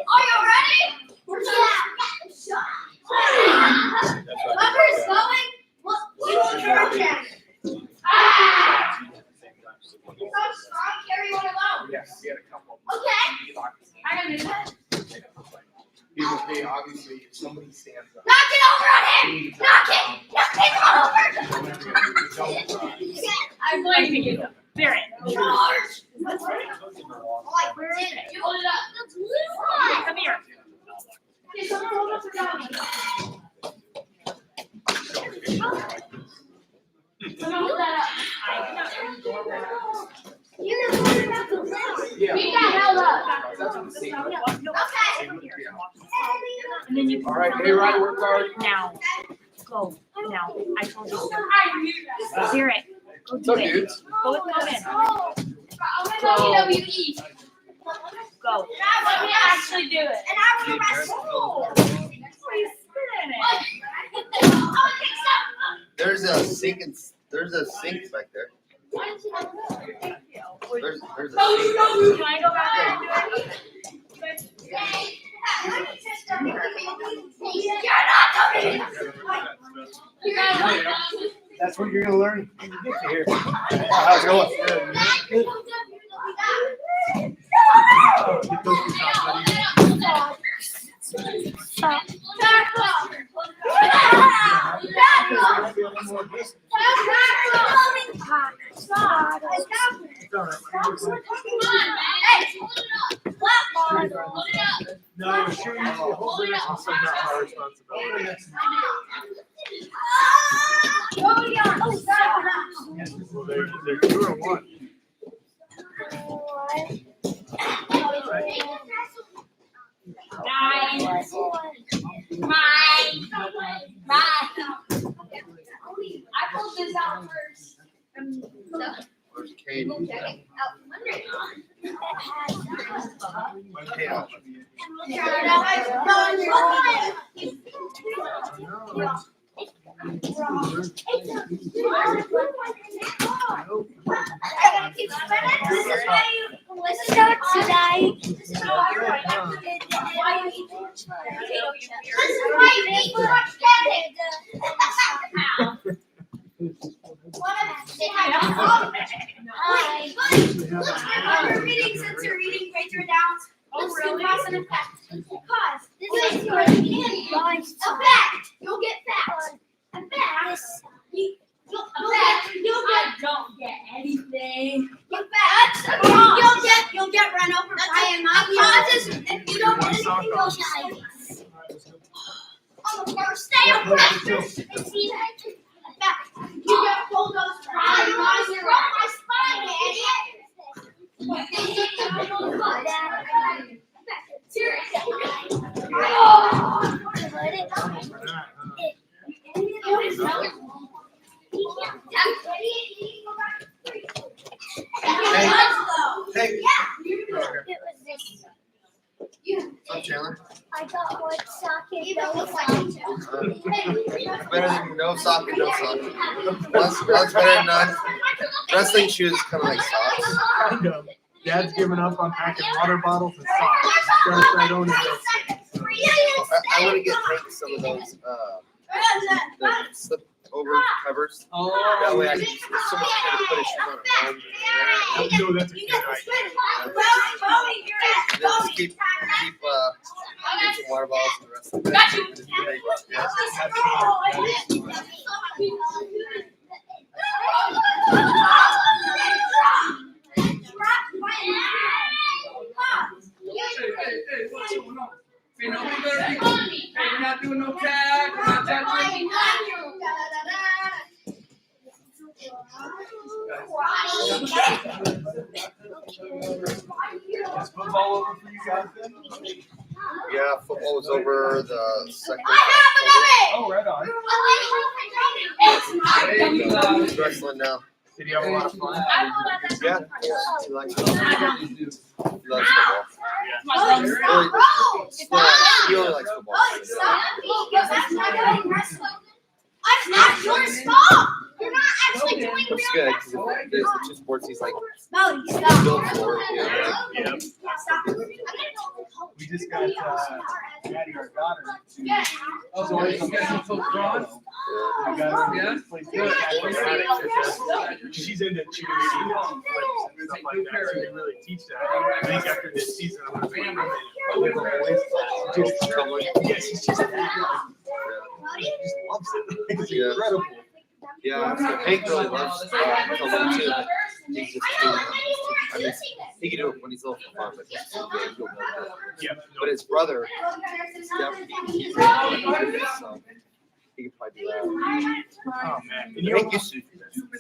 Are you ready? Lover's going. We will charge him. Carry one alone. Yes, he had a couple. Okay. I gotta do that. He obviously, if somebody stands up. Knock it over on him. Knock it. Knock it over. I'm going to get them. There it. Charge. Like, where is it? You hold it up. That's little one. Come here. Okay, someone hold up the dog. Someone hold that up. You just hold it up the little. Yeah. We got held up. That's what the scene was. Okay. And then you. All right, hey, Ryan, work hard. Now. Go. Now. I told you so. Hear it. Go do So, it. dudes. Go in. WWE. Go. Let me actually do it. And I will wrestle. There's a sink and there's a sink back there. There's a sink. Can I go back there and do it? You're not doing it. That's what you're gonna learn when you get here. How's it going? Get those two shots ready. No, sure, you hold it up and say not my responsibility. Well, they're 2 or 1. I pulled this out first. Where's Katie? We're reading since you're reading grades are down. Oh, really? Cause this is your effect. You'll get fat. Effect. You'll I don't get anything. You'll get run over by a causes if you don't get anything goes nice. On the first day of practice, it's easy. You get bulldozed on my spine, Hey, Yeah. up, Chandler. I got one socket. Better than no sock and no sock. One's better than none. Wrestling shoes kind of like socks. Kind of. Dad's giving up on packing water bottles and socks. Starts right on it. I want to get Hank some of those the slip over covers. That way I can so much better to put his shoes on at home. No, that's a good idea. And then just keep some water bottles and the rest of it. Hey, what's going on? Hey, no, we better be, hey, we're not doing no tag, we're not tagging. Is football over for you guys then? Yeah, football was over the second. Oh, right on. He's wrestling now. Did you have a lot of fun? Yeah, he likes football. He loves football. Oh, Really? stop, bro. Well, he only likes football. Oh, stop. Yo, that's not going wrestling. That's not your stop. You're not actually doing real It's good because wrestling. if there's the two sports he's like No, you stop. built for. Yeah. Yeah. Stop. We just got Maddie, our daughter, to Oh, so you guys are so strong? we got Yeah? her to play field acrobatics. She's into cheerleading and flips and stuff like that. So they really teach that. I think after this season, I'm gonna put her in a boys class. Yeah, she's just she just loves it. It's Yeah. incredible. Yeah. So Hank really loves football too. But he's just too. I mean, he can do it when he's little for fun, but he's too big. He'll never do it. Yeah. But his brother, definitely, so he could probably do that. Oh man. And you Hank used to do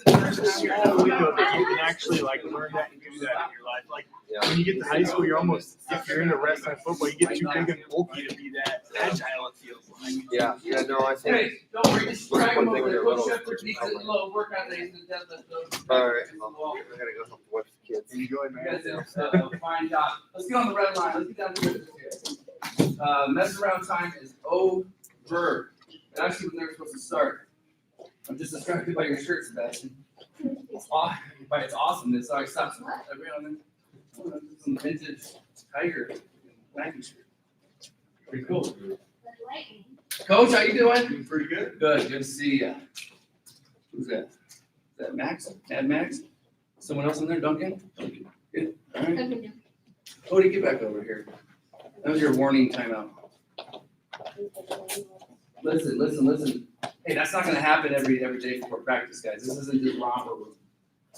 there's a small window that you can actually like learn that and do that in your life. Like Yeah. when you get to high school, you're almost, if you're into wrestling and football, you get too big and bulky to be that agile, it feels like. Yeah. Yeah. No, I think. Hey, don't worry, just drag One them thing over when there. you're Coach little, Shepherd needs a little workout days and does those. All right. Well, I gotta go help the wife and kids. Enjoy, You man. guys did a fine job. Let's get on the red line. Let's get down to this here. Mess around time is over. It actually was never supposed to start. I'm just distracted by your shirt, Sebastian. By its awesomeness, so I stopped. Some vintage tiger Nike shirt. Pretty cool. Coach, how you doing? Doing pretty good. Good. Good to see you. Who's that? Is that Max? Mad Max? Someone else in there, Duncan? Good. All right. Cody, get back over here. That was your warning timeout. Listen. Hey, that's not gonna happen every day before practice, guys. This isn't just romper room.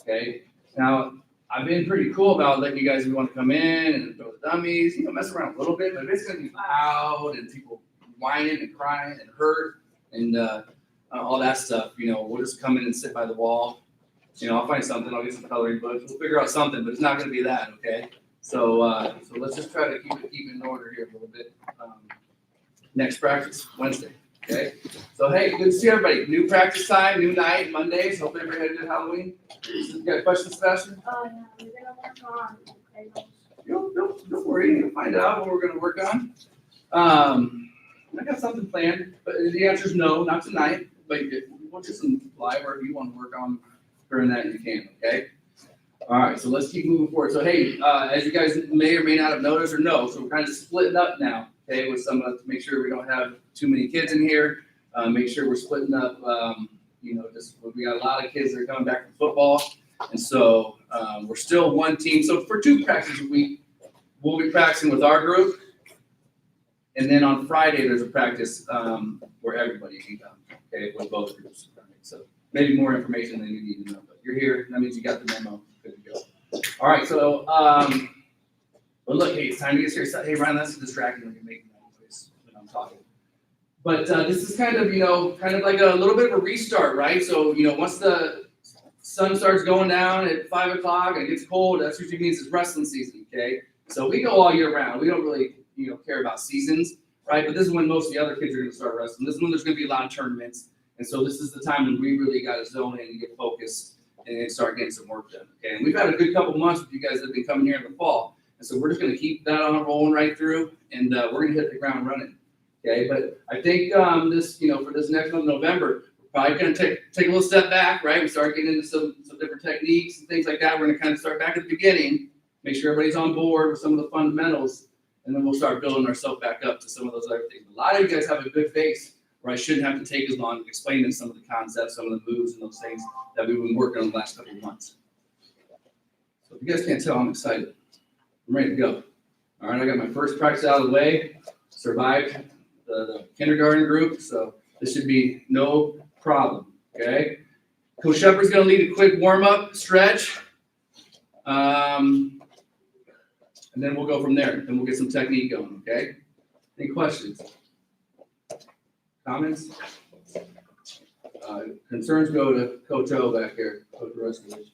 Okay? Now, I've been pretty cool about letting you guys, if you want to come in and throw the dummies, mess around a little bit, but if it's gonna be loud and people whining and crying and hurt and all that stuff, we'll just come in and sit by the wall. I'll find something, I'll get some coloring books, we'll figure out something, but it's not gonna be that, okay? So let's just try to keep it in order here a little bit. Next practice, Wednesday, okay? So hey, good to see everybody. New practice time, new night, Mondays. Hope everybody had a good Halloween. You got a question, Sebastian? Oh, no, we're gonna work on. Don't worry, you'll find out what we're gonna work on. I got something planned, but the answer is no, not tonight. But we'll just some live or if you want to work on during that, you can, okay? All right, so let's keep moving forward. So hey, as you guys may or may not have noticed or know, so we're kind of splitting up now, okay, with some to make sure we don't have too many kids in here. Make sure we're splitting up, just we got a lot of kids that are coming back from football. And so we're still one team. So for 2 practices a week, we'll be practicing with our group. And then on Friday, there's a practice where everybody can come, okay, with both groups. So maybe more information than you need to know, but you're here. That means you got the memo. Good to go. All right, so, but look, hey, it's time to get serious. Hey, Ryan, that's distracting when you're making that noise when I'm talking. But this is kind of like a little bit of a restart, right? So, once the sun starts going down at 5 o'clock and it gets cold, that usually means it's wrestling season, okay? So we go all year round. We don't really, care about seasons, right? But this is when most of the other kids are going to start wrestling. This is when there's going to be a lot of tournaments. And so this is the time when we really got to zone in and get focused and start getting some work done, okay? And we've had a good couple months with you guys that have been coming here in the fall. And so we're just going to keep that on rolling right through, and we're going to hit the ground running, okay? But I think this, for this next month, November, we're probably going to take a little step back, right? We start getting into some different techniques and things like that. We're going to kind of start back at the beginning, make sure everybody's on board with some of the fundamentals, and then we'll start building ourselves back up to some of those other things. A lot of you guys have a good base where I shouldn't have to take as long to explain them some of the concepts, some of the moves, and those things that we've been working on the last couple of months. So if you guys can't tell, I'm excited. I'm ready to go. All right, I got my first practice out of the way. Survived the kindergarten group, so this should be no problem, okay? Coach Shepard's gonna lead a quick warm-up stretch. And then we'll go from there. Then we'll get some technique going, okay? Any questions? Comments? Concerns go to Coach O back here, Coach Restoration.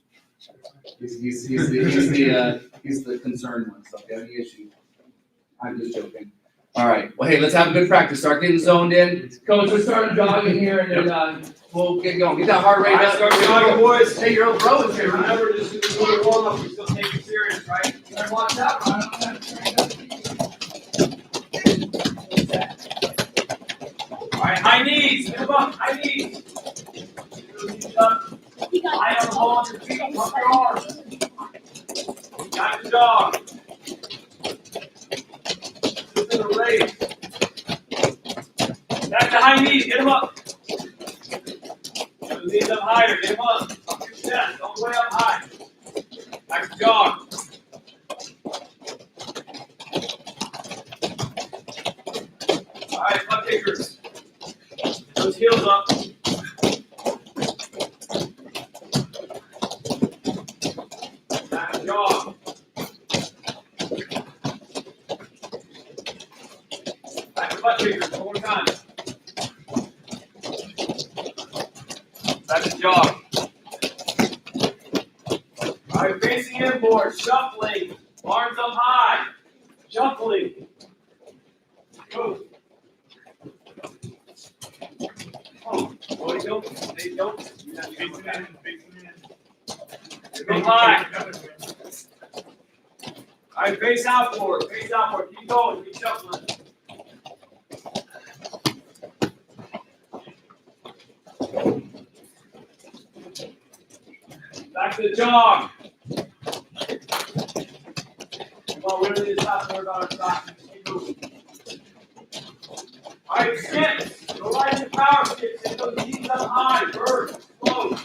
He's the concerned one, so if you have any issues, I'm just joking. All right, well, hey, let's have a good practice. Start getting zoned in. Coach, let's start jogging here, and then we'll get going. Get that heart rate up. Start jogging, boys. Hey, your old bro is here. Remember, just do a warm up. We still take it serious. right? You better watch out, Ryan. All right, high knees, get them up, high knees. Eye on the ball on your feet, pump your arms. Got the dog. Just in a raise. Back to high knees, get them up. Knees up higher, get them up. Up your chest, all the way up high. Back to jog. All right, butt kickers. Those heels up. Back to jog. Back to butt kickers, one more time. Back to jog. All right, facing inboard, shuffling, arms up high, shuffling. Go. Oh, what do you do? They don't. Go high. All right, face outboard, face outboard. Keep going, keep shuffling. Back to the jog. Come on, we don't need to stop and worry about our socks. Keep moving. All right, skips. Go right into power skips. Get those knees up high. Bird. Slow.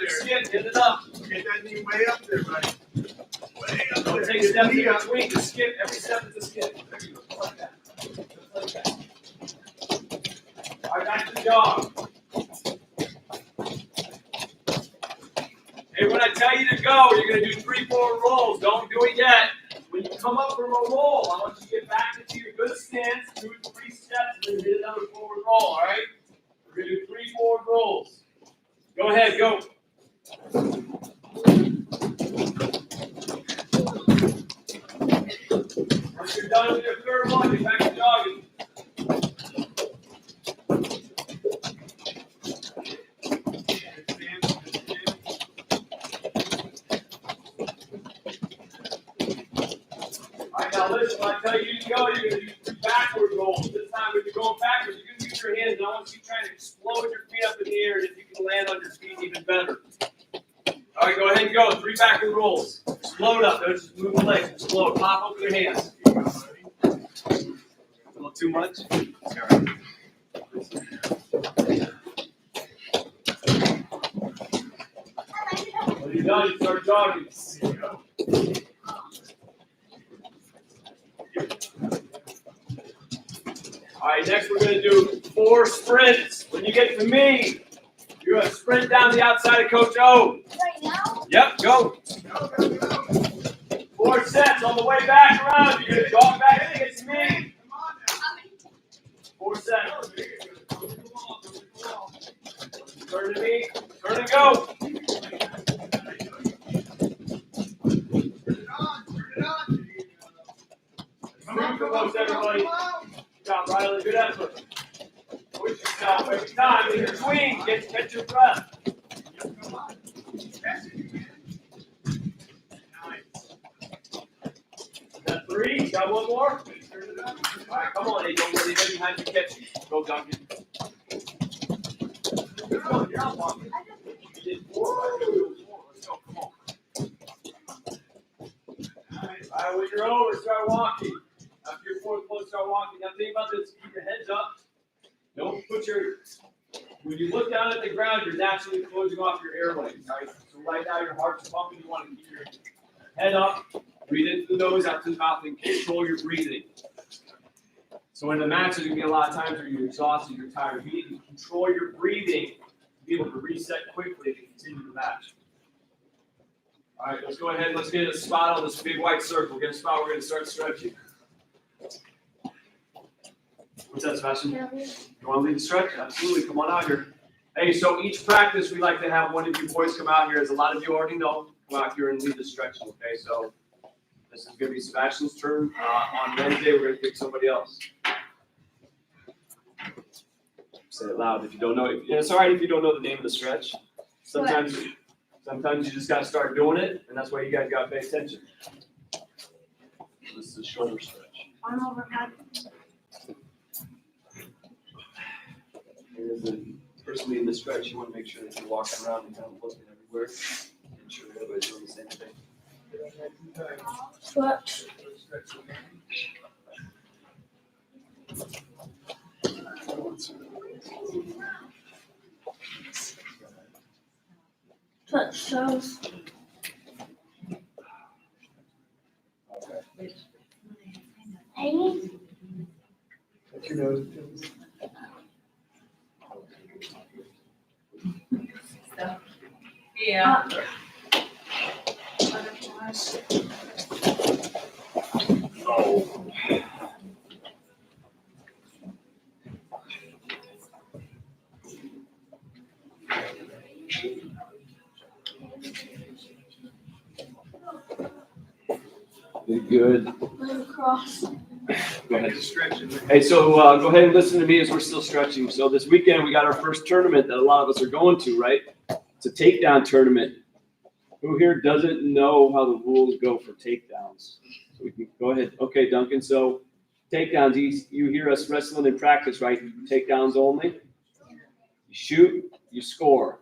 Skip, get it up. Get that knee way up there, buddy. Way up Don't there. take a step in between. Just skip. Every step is a skip. There you go. Just like that. Just like that. All right, back to the jog. Hey, when I tell you to go, you're going to do 3 forward rolls. Don't do it yet. When you come up from a roll, I want you to get back into your good stance, do 3 steps, and then hit another forward roll, all right? We're going to do 3 forward rolls. Go ahead, go. Once you're done with your third one, get back to jogging. All right, now listen, when I tell you to go, you're going to do 3 backward rolls. This time, when you're going backwards, you're going to use your hands, and I want you trying to explode your feet up in the air, and if you can land on your feet, even better. All right, go ahead and go. 3 backward rolls. Explode up. Don't just move the legs. Explode. Pop open your hands. A little too much? All right. When you're done, you start jogging. There you go. All right, next we're going to do 4 sprints. When you get to me, you're going to sprint down the outside of Coach O. Right now? Yep, go. 4 sets on the way back around. You're going to jog back and get to me. 4 sets. Turn to me. Turn and go. Move the most, everybody. Good job, Riley. Good effort. Push yourself every time. In between, get your breath. Got 3. Got 1 more. All right, come on. Hey, don't let anybody behind you catch you. Go, Duncan. Good one. You're not walking. You did 4. Let's go. Come on. All right, when you're over, start walking. After your 4th flow, start walking. Now think about this. Keep your heads up. Don't put your, when you look down at the ground, you're naturally closing off your airways, right? So right now your heart's pumping. You want to keep your head up. Breathe into the nose, out to the mouth, and control your breathing. So in the match, there's going to be a lot of times where you're exhausted, you're tired. You need to control your breathing to be able to reset quickly to continue the match. All right, let's go ahead. Let's get a spot on this big white circle. Get a spot. We're going to start stretching. What's that, Sebastian? You want to lead the stretch? Absolutely. Come on out here. Hey, so each practice, we like to have one of you boys come out here. As a lot of you already know, come out here and lead the stretching, okay? So this is going to be Sebastian's turn. On Wednesday, we're going to pick somebody else. Say it loud if you don't know. It's all right if you don't know the name of the stretch. Sometimes you just got to start doing it, And that's why you guys gotta pay attention. This is a shoulder stretch. I'm overhead. And as the person leading the stretch, you wanna make sure that you're walking around and kind of looking everywhere. Make sure that everybody's doing the same thing. Switch. Switch shows. Amy? What's your nose? Yeah. Good. Cross. Go ahead. Hey, so go ahead and listen to me as we're still stretching. So this weekend we got our first tournament that a lot of us are going to, right? It's a takedown tournament. Who here doesn't know how the rules go for takedowns? So we can go ahead. Okay, Duncan. So takedowns, you hear us wrestling in practice, right? Takedowns only. You shoot, you score.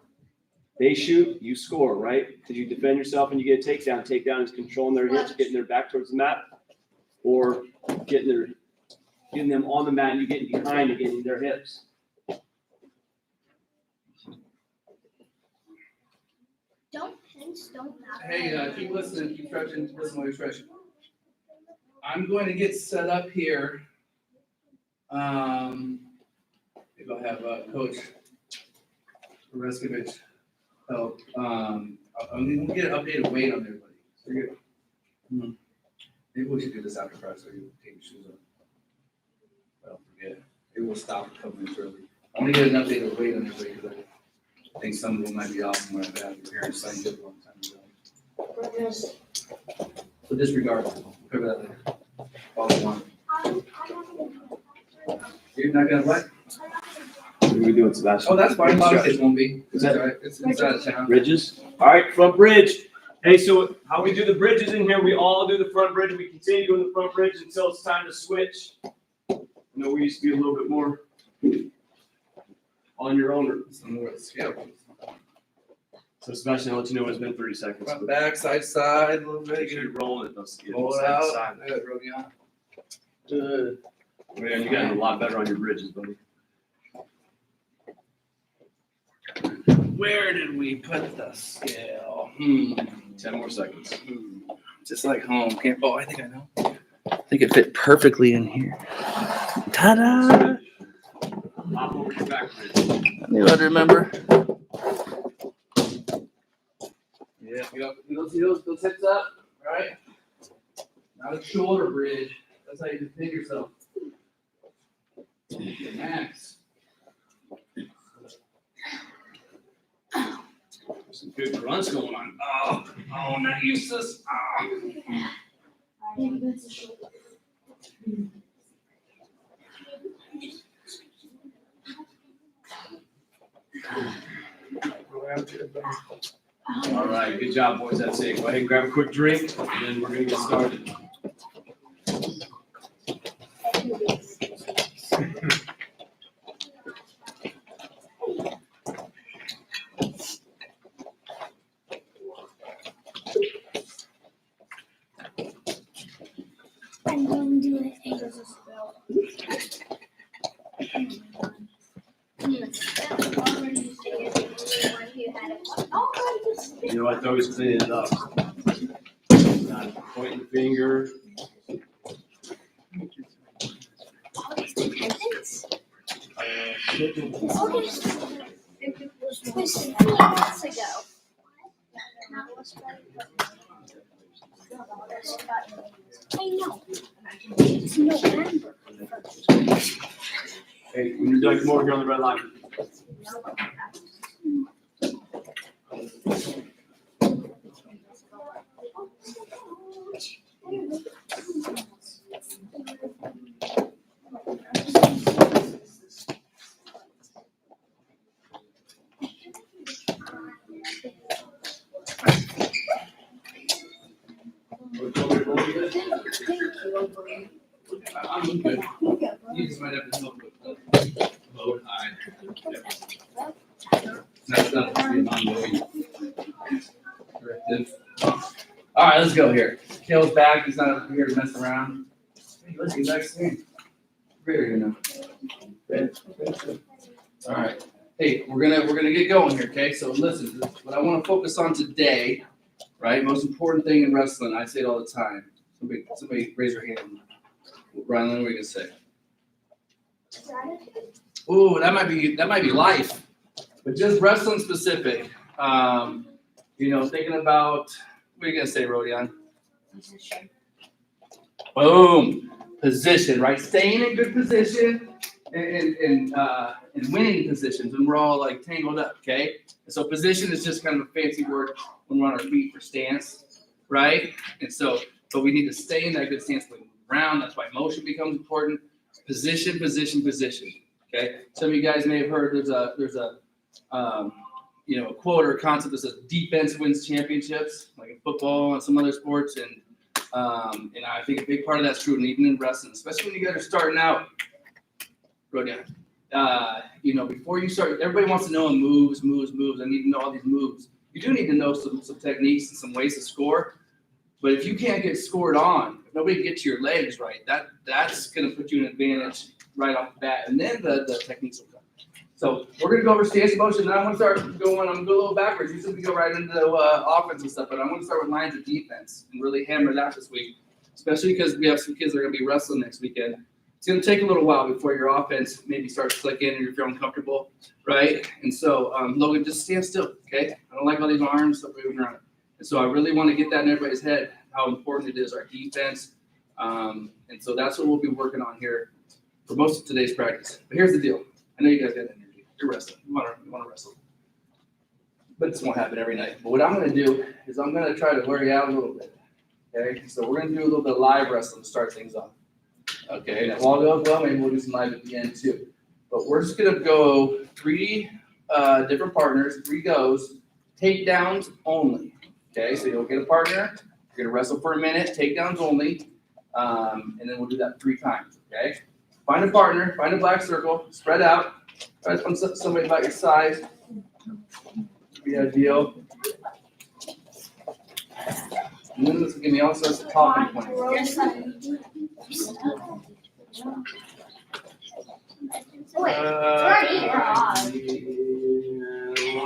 They shoot, you score, right? Because you defend yourself and you get a takedown. Takedown is controlling their hips, getting their back towards the mat, or getting them on the mat and you getting behind and getting their hips. Don't pinch, don't knock. Hey, keep listening, keep stretching, listen while you're stretching. I'm going to get set up here. Maybe I'll have Coach Reskovich help. I'm going to get an updated weight on everybody. So you're good. Maybe we should do this after practice, so you take your shoes off. Well, forget it. Maybe we'll stop a couple minutes early. I'm gonna get an updated weight on everybody, because I think some of them might be off from what I've had. Your parents signed it a long time ago. So disregard it. Cover that later. Follow on. You're not gonna what? What are we doing, Sebastian? Oh, that's fine. A lot of kids won't be. Is that- It's all right. It's inside of town. Bridges. All right, front bridge. Hey, so how we do the bridges in here, we all do the front bridge. We continue doing the front bridge until it's time to switch. You know, we used to be a little bit more on your own. Some more scale. So Sebastian, I'll let you know it's been 30 seconds. Front, back, side, side, a little Make bit. sure you're rolling it, though. Roll it out. Good, Robion. Good. Man, you got a lot better on your bridges, buddy. Where did we put the scale? 10 more seconds. Just like home. I think I know. I think it fit perfectly in here. Ta-da! Hop over your back bridge. I knew I'd remember. Yeah, get up, those hips up, right? Not a shoulder bridge. That's how you defend yourself. Max. Some good grunts going on. Oh, not useless. Oh. All right, good job, boys. That's it. Go ahead and grab a quick drink, and then we're gonna get started. I'm going to do it. You know what? Always clean it up. Not pointing the finger. It was 3 months ago. I know. It's November. Hey, when you're done, come over here on the red line. I'm good. You just might have to help with the bow tie. That's not to be non-voting. Corrective. All right, let's go here. Kale's back. He's not here to mess around. Hey, look, he's actually great now. All right. Hey, we're gonna get going here, okay? So listen, what I want to focus on today, right? Most important thing in wrestling, I say it all the time. Somebody raise your hand. Ryan, what are we gonna say? Ooh, that might be life, but just wrestling specific. Thinking about what are you gonna say, Rodion? Boom, position, right? Staying in good position and winning positions when we're all like tangled up, okay? And so position is just kind of a fancy word when we're on our feet for stance, right? And so, but we need to stay in that good stance when we move around. That's why motion becomes important. Position. Okay. Some of you guys may have heard there's a quote or a concept that says defense wins championships, like in football and some other sports, and I think a big part of that's true, and even in wrestling, especially when you guys are starting out. Rodion. Before you start, everybody wants to know moves. I need to know all these moves. You do need to know some techniques and some ways to score. But if you can't get scored on, if nobody gets your legs right, that's going to put you in an advantage right off the bat, and then the techniques will come. So we're going to go over stance motion, and I'm going to start going. I'm going to go a little backwards. Usually we go right into offense and stuff, but I'm going to start with lines of defense and really hammer that this week, especially because we have some kids that are going to be wrestling next weekend. It's going to take a little while before your offense maybe starts clicking and you're feeling comfortable, right? And so, Logan, just stand still, okay? I don't like all these arms stuff moving around. And so I really want to get that in everybody's head, how important it is, our defense. And so that's what we'll be working on here for most of today's practice. But here's the deal. I know you guys got energy. You're wrestling. You want to wrestle. But this won't happen every night. But what I'm going to do is I'm going to try to wear you out a little bit, okay? So we're going to do a little bit of live wrestling to start things off. Okay, and if all goes well, maybe we'll do some live at the end too. But we're just going to go 3 different partners, 3 goes, takedowns only. Okay, so you'll get a partner, you're going to wrestle for a minute, takedowns only, and then we'll do that 3 times. Okay, find a partner, find a black circle, spread out, try to find somebody about your size. Be ideal. And then this will give me all sorts of talking points. Wait,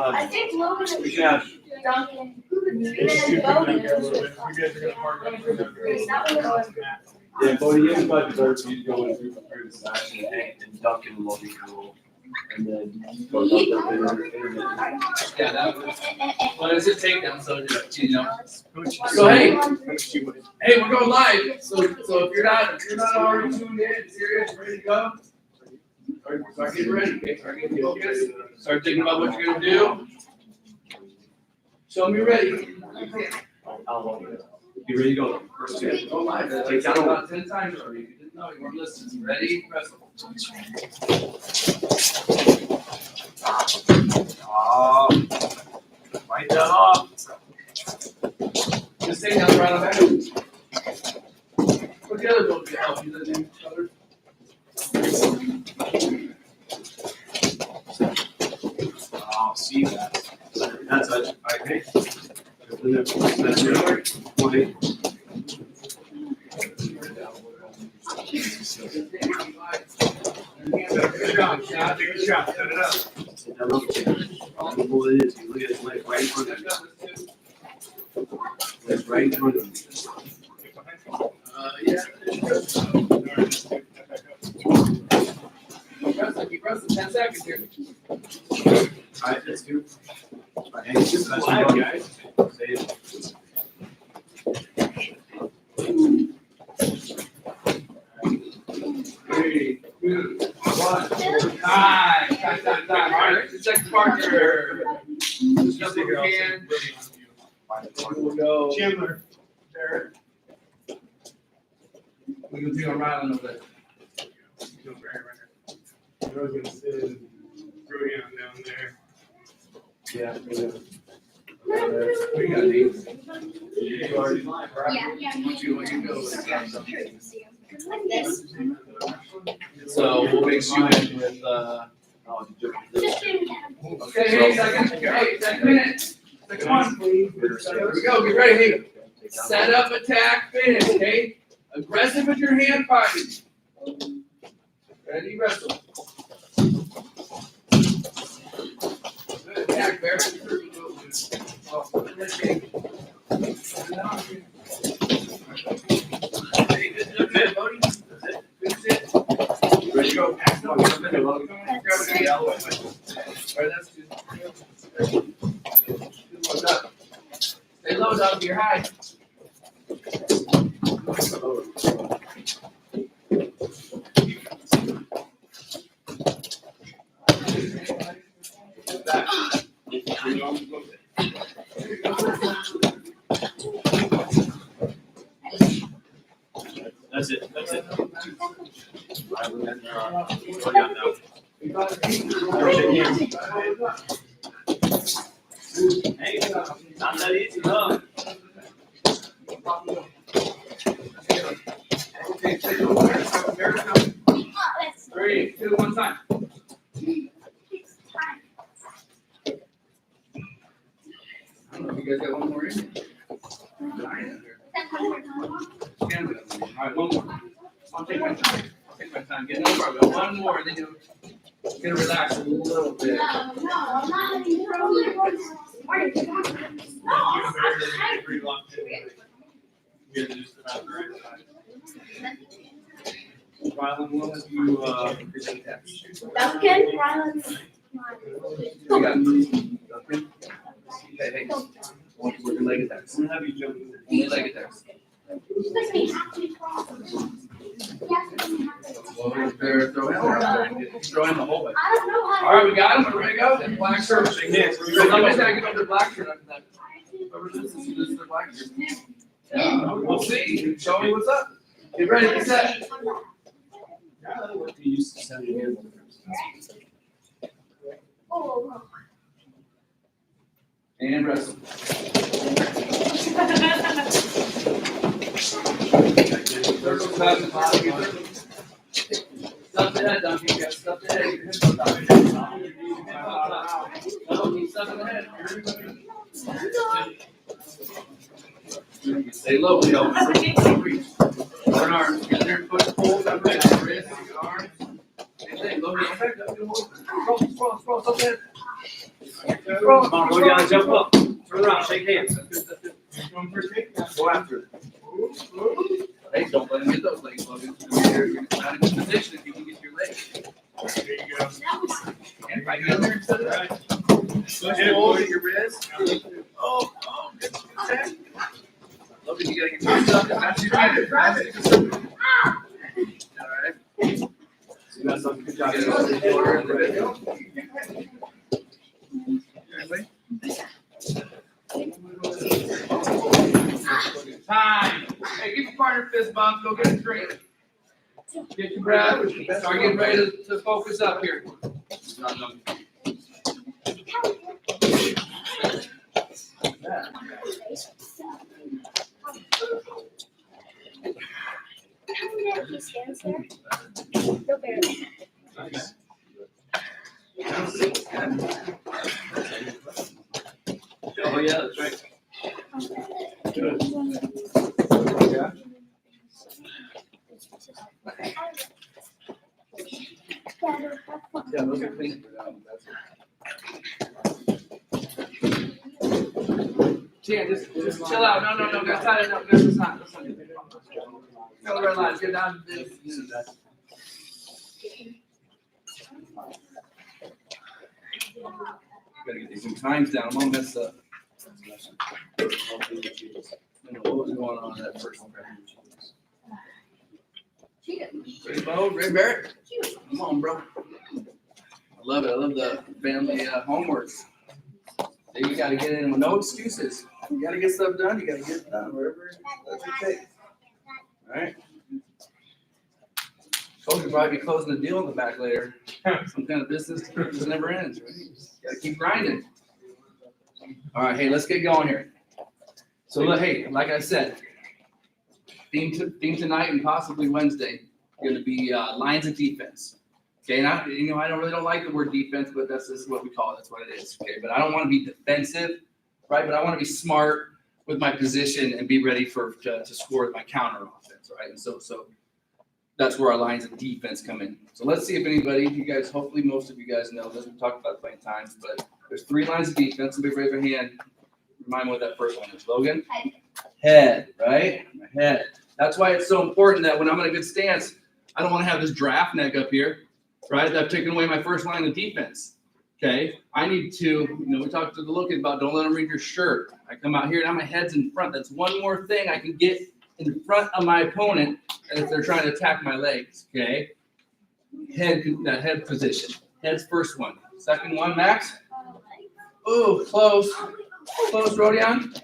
I think Logan is Duncan. Yeah, Bodie, it's about deserves you to go in through the session and Duncan will be cool. And then goes up there. Yeah, that was. Well, it's a takedown, so So hey, we're going live. So if you're not already tuned in, serious, ready to go, start getting ready. Okay, start getting focused. Start thinking about what you're gonna do. Show me ready. You ready to go? First 2. Go live. Take down about 10 times already. If you didn't know, you weren't listening. Ready? Wrestle. Fight that off. Just take down right on back. What the other ones to help you? The each other. Oh, see that. That's it. Okay. That's it. Good job. Take a shot. Set it up. I love it. All it is, you look at his leg right in front of him. That's right in front of him. Yeah. Keep wrestling. 10 seconds here. All right, let's do. Hey, this is live, guys. Say it. Three, 2, 1. Time. All right, the second partner. Just up your hand. We'll go. Chandler. There. We can do a round a little bit. Rogan's down there. Yeah. We got these. Yeah. Like this. So we'll mix you in with, Just give me that. okay, hey, second minute. Second one. Here we go, get ready, hey. Set up, attack, finish, okay? Aggressive with your hand fighting. Ready, wrestle. Good attack, Bear. Ready to go. What's up? Stay low, dog, you're high. That's it. Hey, not that easy, though. Okay, take it over. Oh, that's 3, 2, 1 time. it's time. I don't know if you guys got one more in. All right, one more. I'll take my time. Get no problem. One more, then you're gonna relax a little bit. No, I'm not in Rylan, what have you, Duncan, Rylan's. You got it. Hey. Work your leg attacks. I'm gonna have you jump. Only leg attacks. Throw in the whole way. I don't know how. All right, we got him. We're ready to go. Then black shirt. Somebody's gotta get over the black shirt after that. Whoever this is the black shirt. Yeah, we'll see. Show me what's up. Get ready, get set. And wrestle. Circle back and bottom. Stuff the head, Duncan. You got stuff the head. Your hips up. No, keep stuff in the head. Stay low, Leo. Reach. One arm. Get your foot pulled up. Wrist, arms. Same thing. Low knee. Scroll, stuff the head. Come on, go down, jump up. Turn around, shake hands. Go after it. Hey, don't let him get those legs, Logan. You're not in good position if you can get your legs. There you go. And right in there instead of that. Push forward at your wrist. Oh, good attack. Logan, you gotta get your stuff. That's your All right. That's a good job. Get it over the shoulder in the video. Time. Hey, give your partner fist bump. Go get a drink. Get your breath. Start getting ready to focus up here. He stands there. He'll barely. Oh, yeah, that's right. Yeah. Yeah, those are clean. Yeah, just chill out. No. That's not enough. This is not. Tell the red lines. Get down to this. Gotta get these times down. I'm gonna mess up. I don't know what was going on in that first one. Ready, Bo? Ray Barrett? Come on, bro. I love it. I love the family homework. You gotta get in with no excuses. You gotta get stuff done. You gotta get it done wherever it takes. All right. Coach will probably be closing the deal in the back later. Some kind of business that never ends, right? You gotta keep grinding. All right, hey, let's get going here. So, hey, like I said, theme tonight and possibly Wednesday going to be lines of defense. Okay, and I don't like the word defense, but this is what we call it. That's what it is. Okay, but I don't want to be defensive, right? But I want to be smart with my position and be ready to score with my counter offense, right? And so that's where our lines of defense come in. So let's see if anybody, you guys, hopefully most of you guys know this. We've talked about it plenty of times, but there's 3 lines of defense. Somebody raise their hand. Remind me what that first one is. Logan? Head, right? My head. That's why it's so important that when I'm in a good stance, I don't want to have this draft neck up here, right? I've taken away my first line of defense. Okay? I need to, we talked to the look about don't let them read your shirt. I come out here, now my head's in front. That's one more thing I can get in front of my opponent if they're trying to attack my legs. Okay? That head position. Head's first one. Second one, Max. Ooh, close. Close, Rodion.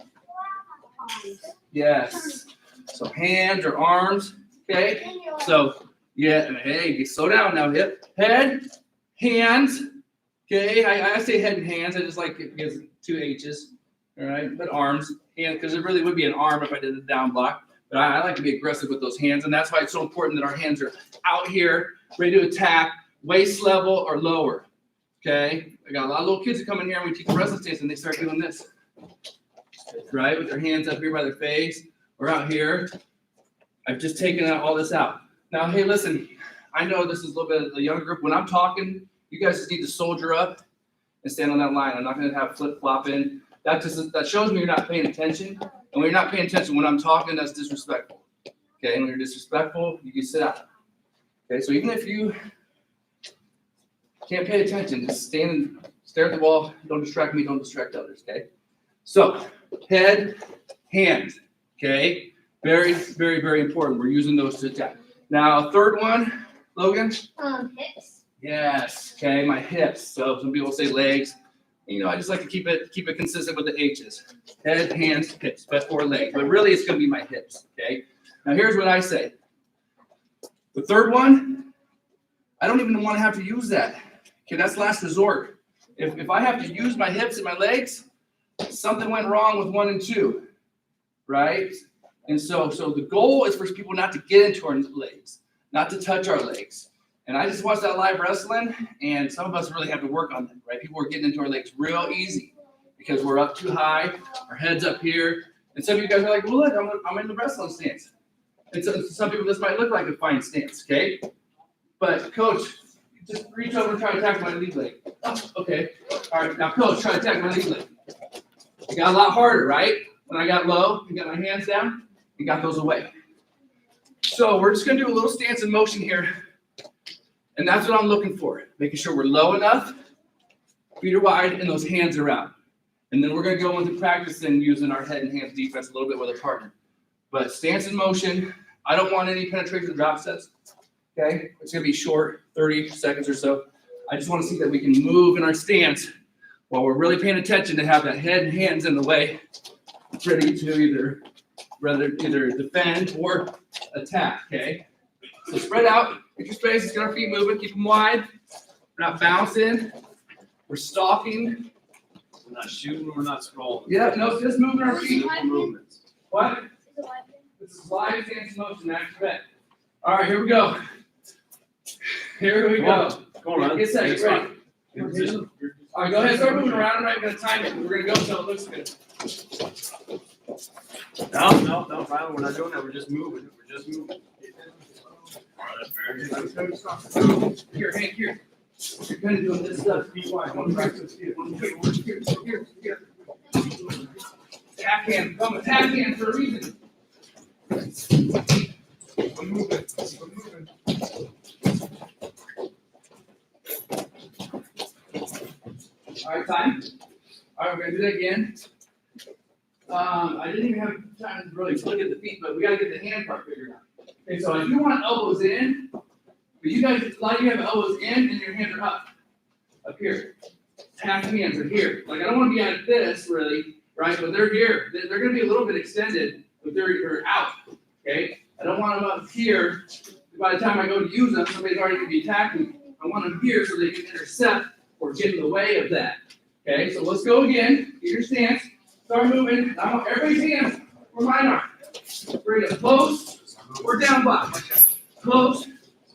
Yes. So hands or arms. Okay? So, yeah, hey, slow down now. Hip, head, hands. Okay? I say head and hands. I just like it gives 2 H's. All right? But arms. Hand, because it really would be an arm if I did a down block. But I like to be aggressive with those hands. And that's why it's so important that our hands are out here, ready to attack, waist level or lower. Okay? I got a lot of little kids that come in here and we teach wrestling stance and they start doing this. Right? With their hands up here by their face or out here. I've just taken all this out. Now, hey, listen, I know this is a little bit of the younger group. When I'm talking, you guys just need to soldier up and stand on that line. I'm not going to have flip-flop in. That shows me you're not paying attention. And when you're not paying attention, when I'm talking, that's disrespectful. Okay? And when you're disrespectful, you can sit out. Okay? So even if you can't pay attention, just stand and stare at the wall. Don't distract me. Don't distract others. Okay? So, head, hands. Okay? Very, very, very important. We're using those to attack. Now, third one, Logan? Hips. Yes. Okay, my hips. So some people say legs. I just like to keep it consistent with the H's. Head, hands, hips, but 4 legs. But really, it's going to be my hips. Okay? Now, here's what I say. The third one, I don't even want to have to use that. Okay, that's last resort. If I have to use my hips and my legs, something went wrong with 1 and 2, right? And so the goal is for people not to get into our legs, not to touch our legs. And I just watched that live wrestling, and some of us really have to work on that, right? People are getting into our legs real easy because we're up too high, our head's up here. And some of you guys are like, well, look, I'm in the wrestling stance. And so some people, this might look like a fine stance, okay? But, Coach, just reach over and try to attack my lead leg. Oh, okay. All right, now, Coach, try to attack my lead leg. It got a lot harder, right? When I got low and got my hands down, and got those away. So we're just going to do a little stance in motion here. And that's what I'm looking for. Making sure we're low enough, feet are wide, and those hands are out. And then we're going to go into practicing using our head and hands defense a little bit with a partner. But stance in motion. I don't want any penetration drop sets. Okay? It's going to be short, 30 seconds or so. I just want to see that we can move in our stance while we're really paying attention to have that head and hands in the way, ready to either defend or attack, okay? So spread out, get your space, let's get our feet moving, keep them wide. We're not bouncing, we're stalking. We're not shooting, we're not scrolling. Yeah, no, just moving our feet. Simple movements. What? This is live stance motion, that's correct. All right, here we go. Here we go. Go on, Get set, get ready. In position. All right, go ahead, start moving around. I'm not going to time it. We're going to go until it looks good. No, Brian, we're not doing that. We're just moving. Here, Hank, here. You're kind of doing this stuff. Feet wide. One practice here. Here. Attack hand. Come attack hand for a reason. I'm moving. All right, time. All right, we're going to do that again. I didn't even have time to really look at the feet, but we got to get the hand part figured out. Okay, so I do want elbows in, but you guys, a lot of you have elbows in and your hands are up here. Half hands are here. Like, I don't want to be at this, really, right? But they're here. They're going to be a little bit extended, but they're out, okay? I don't want them up here. By the time I go to use them, somebody's already going to be attacking. I want them here so they can intercept or get in the way of that. Okay, so let's go again. Get your stance. Start moving. I want everybody's hands where mine are. We're gonna close or down block. Close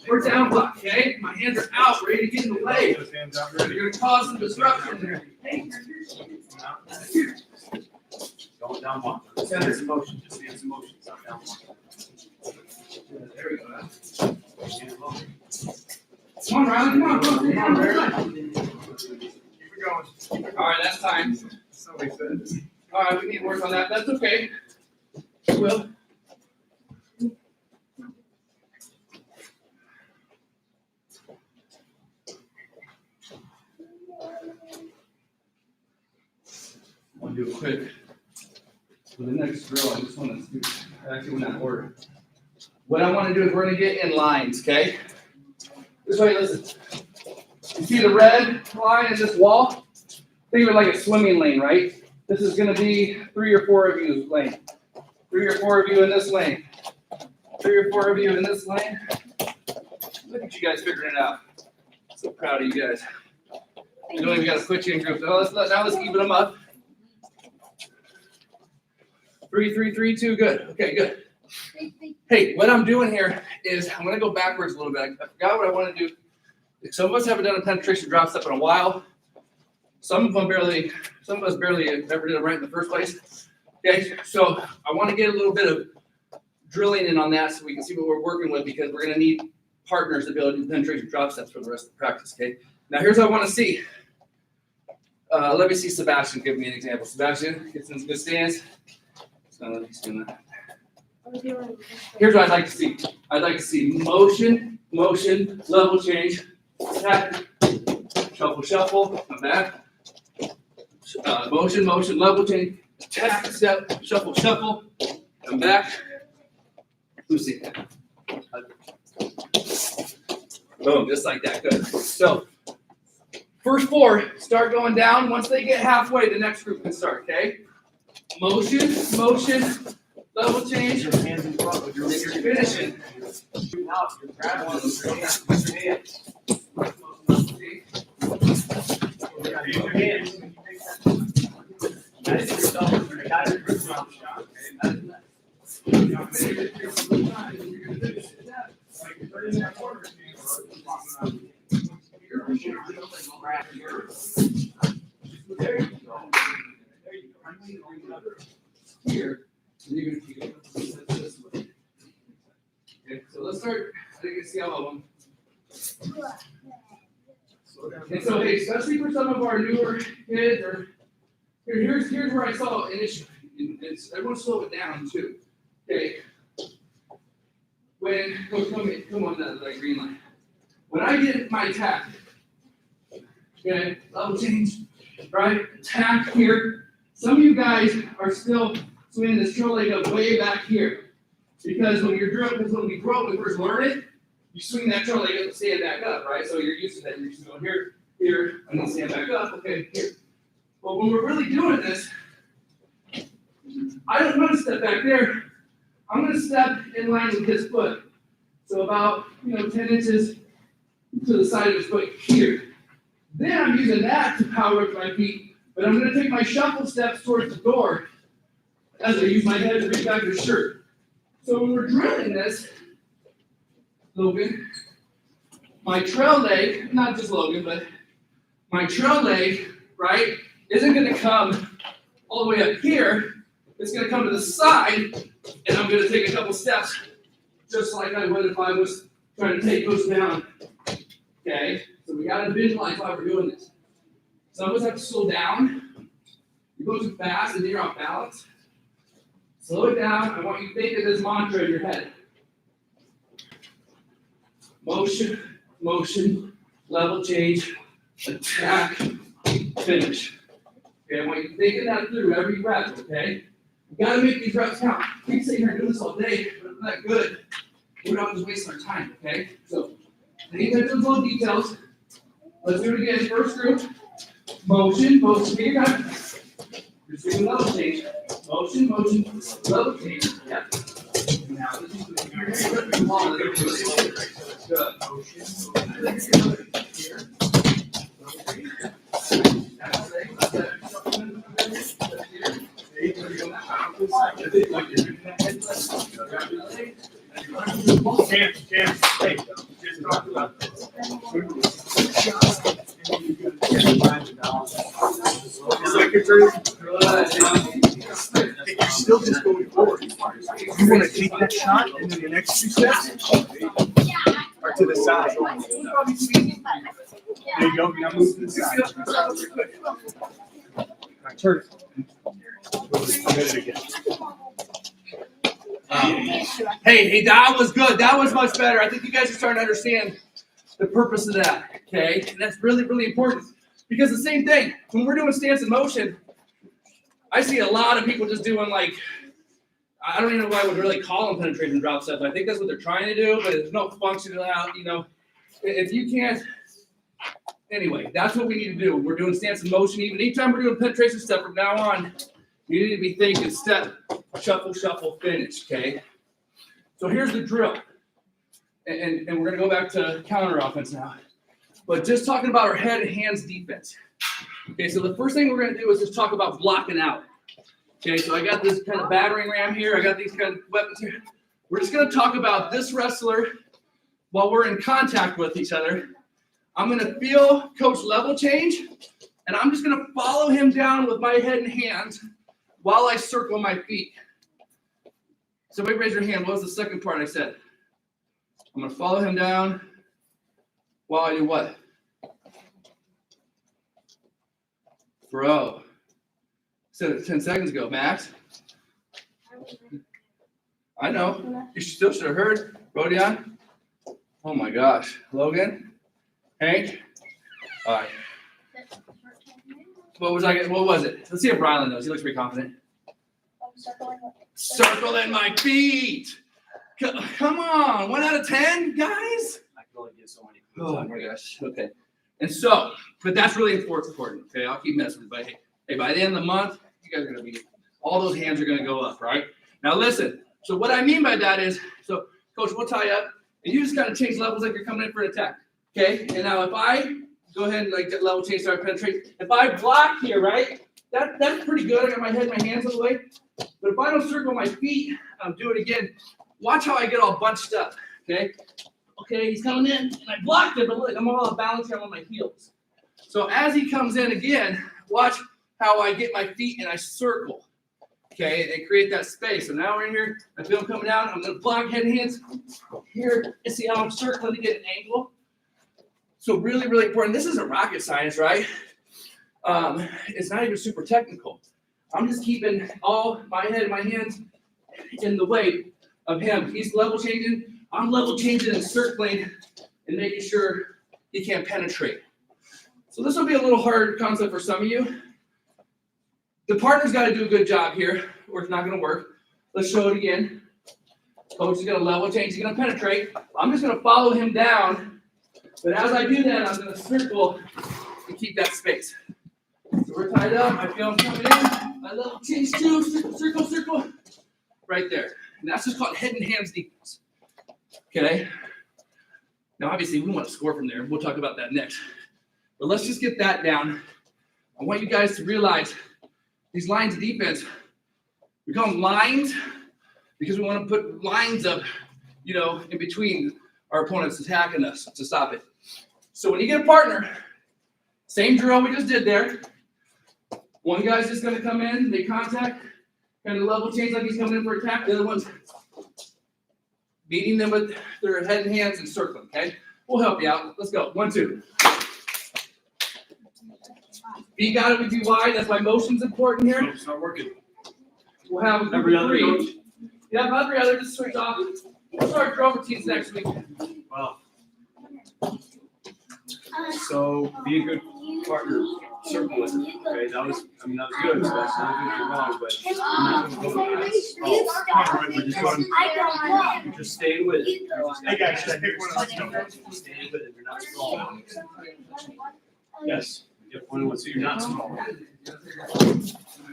or down block. Okay, my hands are out, ready to get in the way. You're gonna cause some disruption there. Hey, here. Going down one. Center some motion. Just stand some motion. Stop down one. There we go. Come on, Riley. Come on. Come on. All right, that's time. All right, we need to work on that. That's okay. Will. I'll do it quick. For the next drill, I just want to do actually in that order. What I want to do is we're going to get in lines, okay? This way, listen. You see the red line in this wall? Think of it like a swimming lane, right? This is going to be 3 or 4 of you lane. 3 or 4 of you in this lane. 3 or 4 of you in this lane. Look at you guys figuring it out. So proud of you guys. You don't even got to put you in groups. Now let's even them up. 3, 3, 3, 2. Good. Okay, good. Hey, what I'm doing here is I'm going to go backwards a little bit. I forgot what I want to do. Some of us haven't done a penetration drop step in a while. Some of us barely ever did it right in the first place. Okay, so I want to get a little bit of drilling in on that so we can see what we're working with, because we're going to need partners to be able to do penetration drop steps for the rest of the practice. Okay, now here's what I want to see. Let me see Sebastian give me an example. Sebastian, get some good stance. So here's what I'd like to see. I'd like to see motion, level change, tap, shuffle, come back. Motion, level change, tap, step, shuffle, come back. Lucy. Boom, just like that. Good. So, first 4 start going down. Once they get halfway, the next group can start, okay? Motion, level change. Your hands in front with your You're finishing. out. You're grabbing one of those hands with your hands. Use your hands. Imagine yourself as a guy that moves around the shot. There you go. Here, and you're gonna keep it this way. Okay, so let's start. I think it's the yellow one. And so, hey, especially for some of our newer kids, or here's where I saw an issue. Everyone slow it down too. Okay. Come on that green line. When I get my tap, okay, level change, right? Tap here. Some of you guys are still swinging this trail leg up way back here, because when we first learn it, you swing that trail leg up and stand back up, right? So you're used to that. You're just going here, and then stand back up. Okay, here. But when we're really doing this, I don't want to step back there. I'm going to step in line with his foot. So about 10 inches to the side of his foot here. Then I'm using that to power up my feet, but I'm going to take my shuffle steps towards the door as I use my head to reach back to the shirt. So when we're drilling this, Logan, my trail leg, not just Logan, but my trail leg, right, isn't going to come all the way up here. It's going to come to the side, and I'm going to take a couple steps, just like I would if I was trying to take those down. Okay, so we got to visualize why we're doing this. Some of us have to slow down. You go too fast, and then you're off balance. Slow it down. I want you to think of this mantra in your head. Motion, level change, attack, finish. Okay, I want you to think of that through every rep, okay? You gotta make these reps count. Keep sitting here and doing this all day, but it's not good. We're not just wasting our time, okay? So, pay attention to those little details. Let's do it again. First group, motion, take your time. You're doing level change. Motion, level change. Yeah. Now, this is long. Good. Motion. You're still just going forward. You want to take that shot and then the next 2 steps are to the side. There you go. Now move to the side. Now turn it. Hit it again. Hey, that was good. That was much better. I think you guys are starting to understand the purpose of that, okay? And that's really, really important. Because the same thing, when we're doing stance and motion, I see a lot of people just doing like, I don't even know why I would really call them penetration drop steps. I think that's what they're trying to do, but there's no function out, you know. If you can't, anyway, that's what we need to do. We're doing stance and motion. Even anytime we're doing penetration step from now on, you need to be thinking step, shuffle, shuffle, finish, okay? So here's the drill. And we're going to go back to counter offense now. But just talking about our head and hands defense. Okay, so the first thing we're going to do is just talk about blocking out. Okay, so I got this kind of battering ram here. I got these kind of weapons here. We're just going to talk about this wrestler while we're in contact with each other. I'm going to feel coach level change, and I'm just going to follow him down with my head and hands while I circle my feet. Somebody raise your hand. What was the second part I said? I'm going to follow him down while I do what? Bro. Said it 10 seconds ago, Max. I know. You still should have heard. Rodion. Oh my gosh. Logan. Hank. All right. What was it? Let's see if Rylan knows. He looks pretty confident. Circling my feet. Come on. 1 out of 10, guys? I can only get so many. Oh my gosh. Okay. And so, but that's really important. Okay. I'll keep messing with it. But hey, by the end of the month, you guys are going to be, all those hands are going to go up, right? Now listen. So what I mean by that is, so coach, we'll tie up and you just kind of change levels like you're coming in for an attack. Okay. And now if I go ahead and like get level change, start penetrate. If I block here, right? That's pretty good. I got my head, my hands out of the way. But if I don't circle my feet, do it again. Watch how I get all bunched up. Okay. Okay, he's coming in, and I blocked him, but look, I'm all balanced here on my heels. So as he comes in again, watch how I get my feet and I circle. Okay, and create that space. So now we're in here. I feel him coming down. I'm going to block head and hands here. And see how I'm circling to get an angle. So really, really important. This isn't rocket science, right? It's not even super technical. I'm just keeping all my head and my hands in the way of him. He's level changing. I'm level changing and circling and making sure he can't penetrate. So this will be a little hard concept for some of you. The partner's got to do a good job here, or it's not going to work. Let's show it again. Coach is going to level change. He's going to penetrate. I'm just going to follow him down. But as I do that, I'm going to circle and keep that space. So we're tied up. I feel him coming in. I level change too. Circle, circle. Right there. And that's just called head and hands defense. Okay. Now, obviously, we want to score from there. We'll talk about that next. But let's just get that down. I want you guys to realize these lines of defense, we call them lines because we want to put lines up, in between our opponents attacking us to stop it. So when you get a partner, same drill we just did there. One guy's just going to come in, make contact, kind of level change like he's coming in for attack. The other one's beating them with their head and hands and circling, okay? We'll help you out. Let's go. 1, 2. Feet got to be wide. That's why motion's important here. It's not working. We'll have Every other coach? Yeah, every other. Just switch off. We'll start drill routines next week. Wow. So be a good partner. Circle with it. Okay, that was good. So that's not good or wrong, but I'm not going to go. Just stay with it. Hey guys, should I pick one of those? Stay with it. You're not strong. Yes. Get one of those, so you're not small.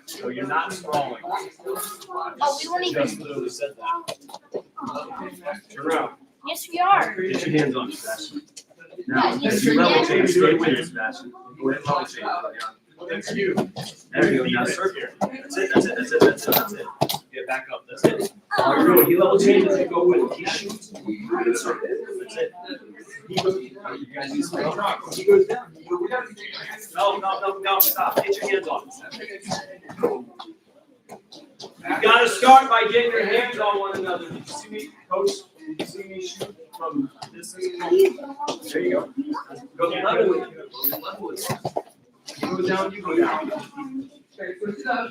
So you're not sprawling. Oh, we don't even. Just literally said that. Turn around. Yes, we are. Get your hands on it, Sebastian. Now, Yes, if you level change, yes. stay with it, Sebastian. Go ahead and level change. That's you. There you go. Now circle. That's it. That's it. That's it. That's it. That's it. Get back up. That's it. All you're doing, he level changes. You go with it. He shoots. Good circle. That's it. He goes. You guys need some help. He goes down. No. Stop. Get your hands on. You gotta start by getting your hands on one another. Did you see me, coach? Did you see me shoot from this? There you go. Go level with it. Go level with it. You go down, you go down. Okay, switch it up.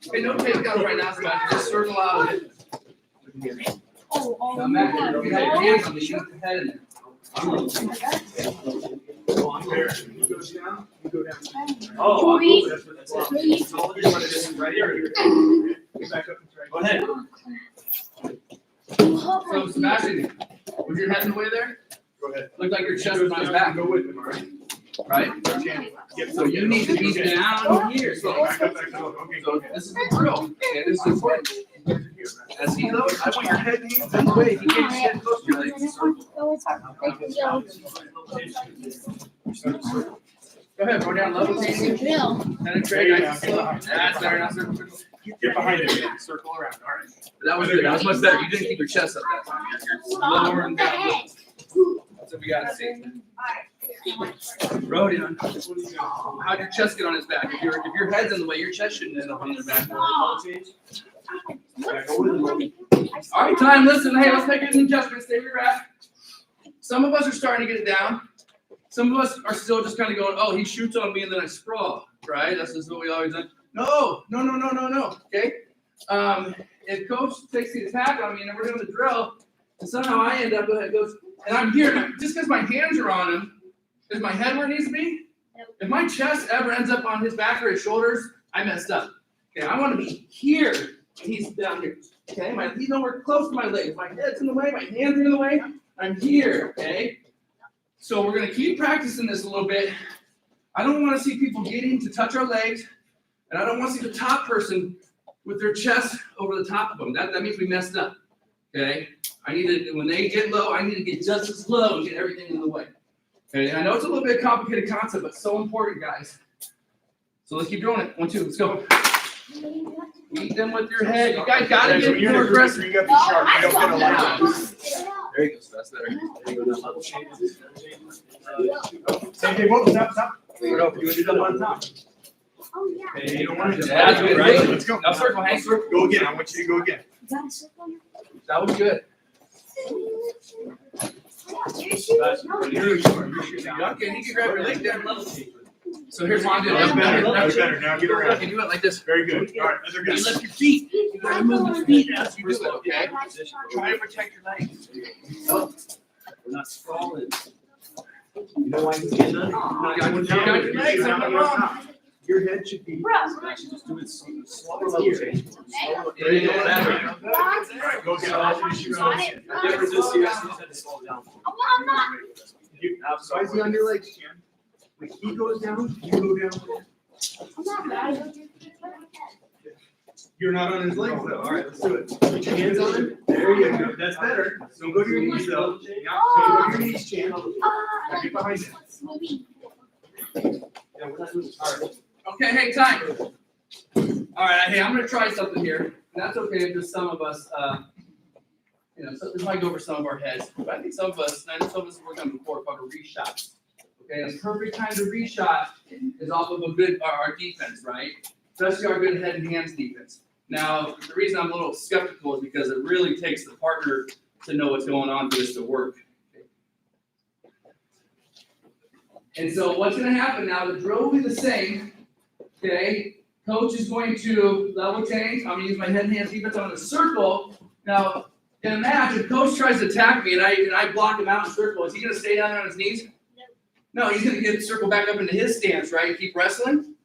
Okay, no takedown right now, Sebastian. Just circle out of it. Now, Matt, you have your hands on the shoot the head in there. He goes down, you go down. Oh, that's what that's it. So all this one is right here. Get back up and try. Go ahead. So, Sebastian, was your head in the way there? Go ahead. Looked like your chest was on his back, Go with him, all right? right? So you need to be down here. So, Back up. Okay, go ahead. this is the drill. Okay, this is important. As he loads, I want your head and hands in the way. He can't stand close to your legs. Go ahead, go down level. Penetrate. Nice and slow. That's better. Now circle. Get behind him, man. Circle around, all right. But that was good. That was much better. You didn't keep your chest up that time. You're lower and down. That's what we gotta see. Rodion, how'd your chest get on his back? If your head's in the way, your chest shouldn't end up on your back. All right, time. Listen, hey, let's make an adjustment. Stay where you're at. Some of us are starting to get it down. Some of us are still just kind of going, oh, he shoots on me and then I sprawl, right? That's just what we always do. No. Okay. If coach takes the attack on me and we're doing the drill, and somehow I end up goes, and I'm here just because my hands are on him. Is my head where it needs to be? If my chest ever ends up on his back or his shoulders, I messed up. Okay, I want to be here, and he's down here. Okay, he's nowhere close to my legs. My head's in the way, my hands are in the way. I'm here. Okay, so we're gonna keep practicing this a little bit. I don't want to see people getting to touch our legs, and I don't want to see the top person with their chest over the top of them. That means we messed up. Okay, when they get low, I need to get just as low and get everything in the way. Okay, I know it's a little bit of a complicated concept, but so important, guys. So let's keep doing it. 1, 2, let's go. Beat them with your head. You guys gotta get more aggressive. You got the sharp. You don't get a lot of There you go. So that's better. There you go. Now level changes. Same thing. Whoa, stop. You do that one time. Oh, yeah. Hey, you don't want to just. That's good, right? Let's go. Now circle, hang circle. Go again. I want you to go again. That was good. Your shoes. Okay, you can grab your leg down level. So here's what I'm doing. That's better. Now get around. Okay, do it like this. Very good. All right, other You guys. lift your feet. You gotta move your feet as you do it, okay? Try to protect your legs. We're not sprawling. You know why he's getting under? You got your legs, I'm wrong. Your head should be. Just do it slower level change. There you go. That's right. All right, go again. The difference is you guys had to slow down. I'm not. Why is he on your legs, Jim? When he goes down, you go down. I'm not. You're not on his legs though. All right, let's do it. Put your hands on him. There you go. That's better. Don't go to your knees though. Yeah, don't go to your knees, Jim. Now get behind him. Yeah, we're not moving. All right. Okay, hey, time. All right, hey, I'm gonna try something here. And that's okay if just some of us, so this might go over some of our heads. But I think some of us worked on before called a reshot. Okay, and a perfect time to reshot is off of our defense, right? Especially our good head and hands defense. Now, the reason I'm a little skeptical is because it really takes the partner to know what's going on for this to work. And so what's going to happen now, the drill will be the same, okay? Coach is going to level change. I'm going to use my head and hands defense. I'm going to circle. Now, in a match, if coach tries to attack me and I block him out in circle, is he going to stay down there on his knees? No, he's going to get circle back up into his stance, right? Keep wrestling.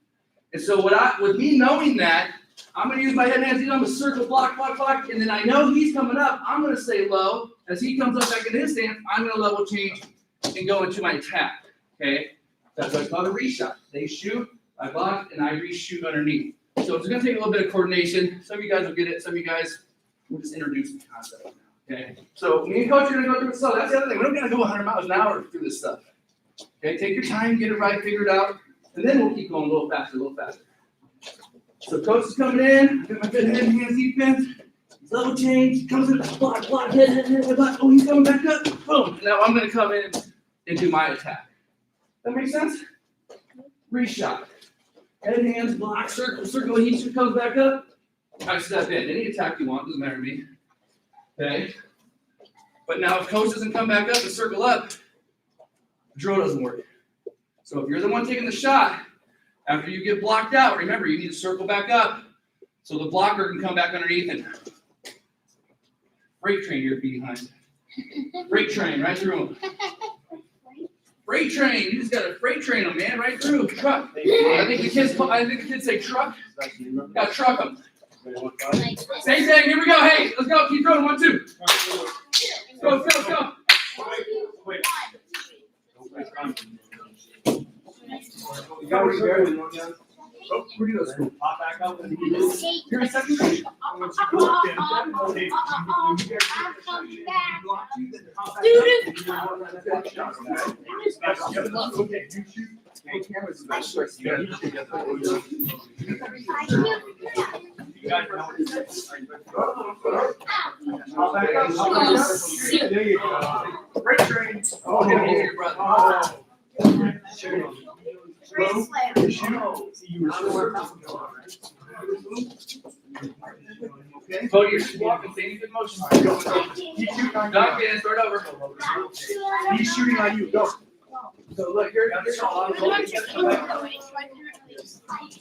And so with me knowing that, I'm going to use my head and hands. I'm going to circle, block, and then I know he's coming up. I'm going to stay low. As he comes up back into his stance, I'm going to level change and go into my attack. Okay, that's what's called a reshot. They shoot, I block, and I reshoot underneath. So it's going to take a little bit of coordination. Some of you guys will get it. Some of you guys will just introduce the concept now. Okay, so me and coach are going to go through it slow. That's the other thing. We're not going to go 100 miles an hour through this stuff. Okay, take your time, get it right, figure it out, and then we'll keep going a little faster, a little faster. So coach is coming in, I got my good head and hands defense, level change, comes in, block, head, block, oh, he's coming back up, boom. Now I'm gonna come in and do my attack. That makes sense? Reshot. Head, hands, block, circle, he comes back up. I step in. Any attack you want, doesn't matter to me. Okay? But now if coach doesn't come back up and circle up, the drill doesn't work. So if you're the one taking the shot, after you get blocked out, remember you need to circle back up so the blocker can come back underneath and freight train your behind. Freight train right through them. Freight train, you just gotta freight train them, man, right through. Truck. I think the kids say truck. Got truck them. Same thing. Here we go. Hey, let's go. Keep going. 1, 2. Let's go. Wait. You got it. Oh, where do you go? Pop back up. You're in second grade. There you go. Great train. Oh, your brother. Cody, you're just walking, same good motion. Duncan, start over. He's shooting on you. Go. So look, you're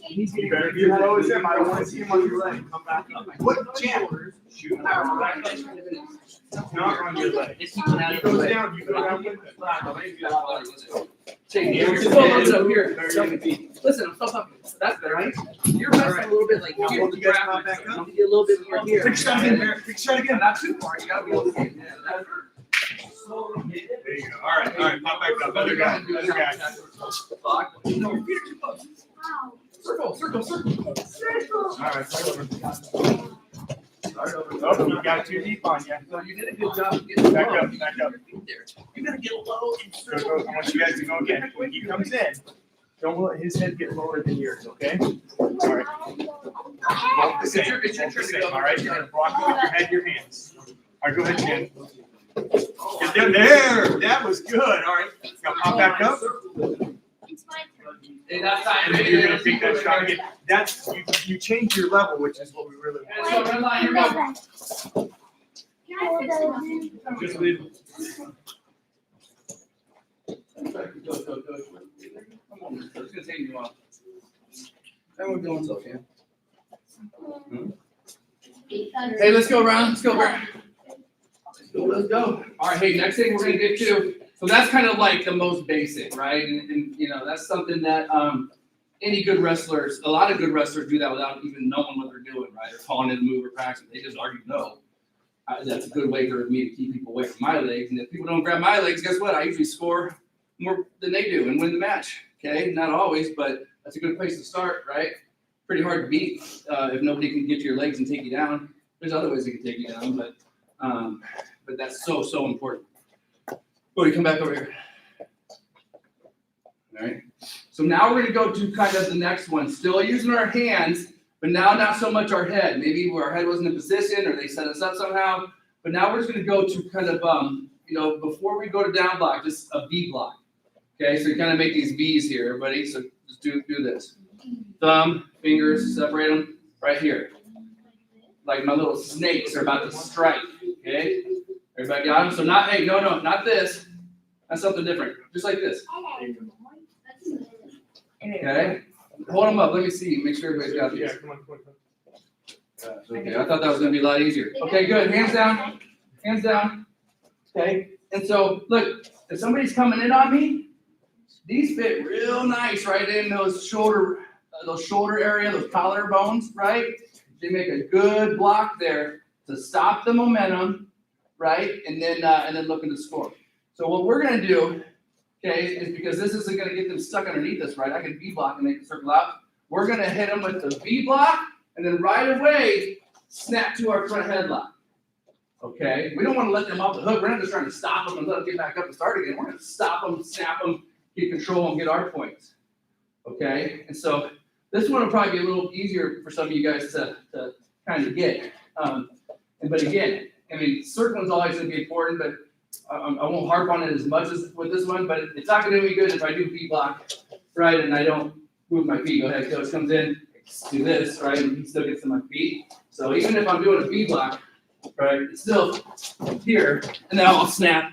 You better be as low as him. I don't want to see him on your leg. Come back up. What jab? Shoot. Not on your leg. He goes down. You go down with him. up here. Listen, I'm still talking. That's better, right? You're resting a little bit like here. You guys pop back up. You get a little bit more here. Big shot again, Barrett. Big shot again. Not too far. You gotta be able to get there. There you go. All right. Pop back up. Other guy. Circle. All right. Oh, you got too deep on you. So you did a good job of getting Back low. up. You gotta get low and Go. circle. I want you guys to go again. When he comes in, don't let his head get lower than yours, okay? All right. Both the same. It's your Both the turn to same. go. All right. You're gonna block it with your head, your hands. All right. Go ahead, Jen. Get down there. That was good. All right. Now pop back up. Hey, that's time. And then you're gonna take that shot again. That's you change your level, which is what we really want. So red line, here we go. Just leave. Go. Come on, it's gonna take you a while. And we're doing so, yeah. Hey, let's go around. Let's go. Let's go. All right. Hey, next thing we're gonna get to. So that's kind of like the most basic, right? And you know, that's something that any good wrestlers, a lot of good wrestlers do that without even knowing what they're doing, right? Or calling it a move or practice. They just already know. That's a good way for me to keep people away from my legs. And if people don't grab my legs, guess what? I usually score more than they do and win the match. Okay, not always, but that's a good place to start, right? Pretty hard to beat if nobody can get to your legs and take you down. There's other ways they can take you down, but that's so important. Cody, come back over here. All right. So now we're going to go to kind of the next one. Still using our hands, but now not so much our head. Maybe our head wasn't in position or they set us up somehow. But now we're just going to go to kind of, before we go to down block, just a V block. Okay, so you kind of make these V's here, everybody. So just do this. Thumb, fingers, separate them right here. Like my little snakes are about to strike. Okay. Everybody got them? So not, hey, no, not this. That's something different. Just like this. Okay. Hold them up. Let me see. Make sure everybody's got these. Yeah, come on. Okay. I thought that was going to be a lot easier. Okay, good. Hands down. Okay. And so, look, if somebody's coming in on me, these fit real nice right in those shoulder area, those collar bones, right? They make a good block there to stop the momentum. Right, and then looking to score. So what we're gonna do, okay, is because this isn't gonna get them stuck underneath us, right? I can V block and they can circle out. We're gonna hit them with the V block, and then right away snap to our front headlock. Okay, we don't want to let them off the hook. We're not just trying to stop them and let them get back up and start again. We're gonna stop them, snap them, get control and get our points. Okay, and so this one will probably be a little easier for some of you guys to kind of get. But again, I mean, circling is always going to be important, but I won't harp on it as much as with this one. But it's not going to do me good if I do feet block, right, and I don't move my feet. Go ahead, coach comes in, do this, right, and he still gets to my feet. So even if I'm doing a feet block, right, it's still here, and then I'll snap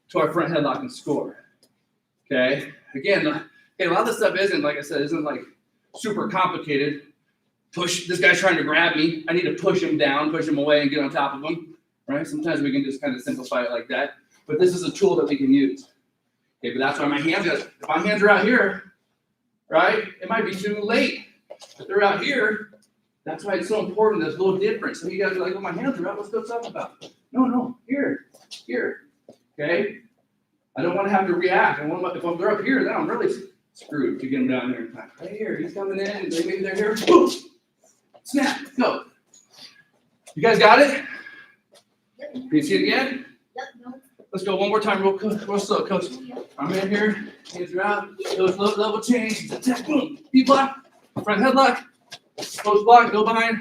to our front headlock and score. Okay, again, a lot of this stuff isn't, like I said, isn't like super complicated. Push, this guy's trying to grab me. I need to push him down, push him away, and get on top of him, right? Sometimes we can just kind of simplify it like that. But this is a tool that we can use. Okay, but that's why my hands, if my hands are out here, right, it might be too late. If they're out here, that's why it's so important. There's a little difference. Some of you guys are like, well, my hands are out. What's go talk about? No, here. Okay? I don't want to have to react. If they're up here, then I'm really screwed to get them down there. Right here, he's coming in, and maybe they're here. Boom! Snap, go. You guys got it? Can you see it again? Let's go one more time real slow, coach. I'm in here, hands are out, those level change, attack, boom, V-block, front headlock, post block, go behind.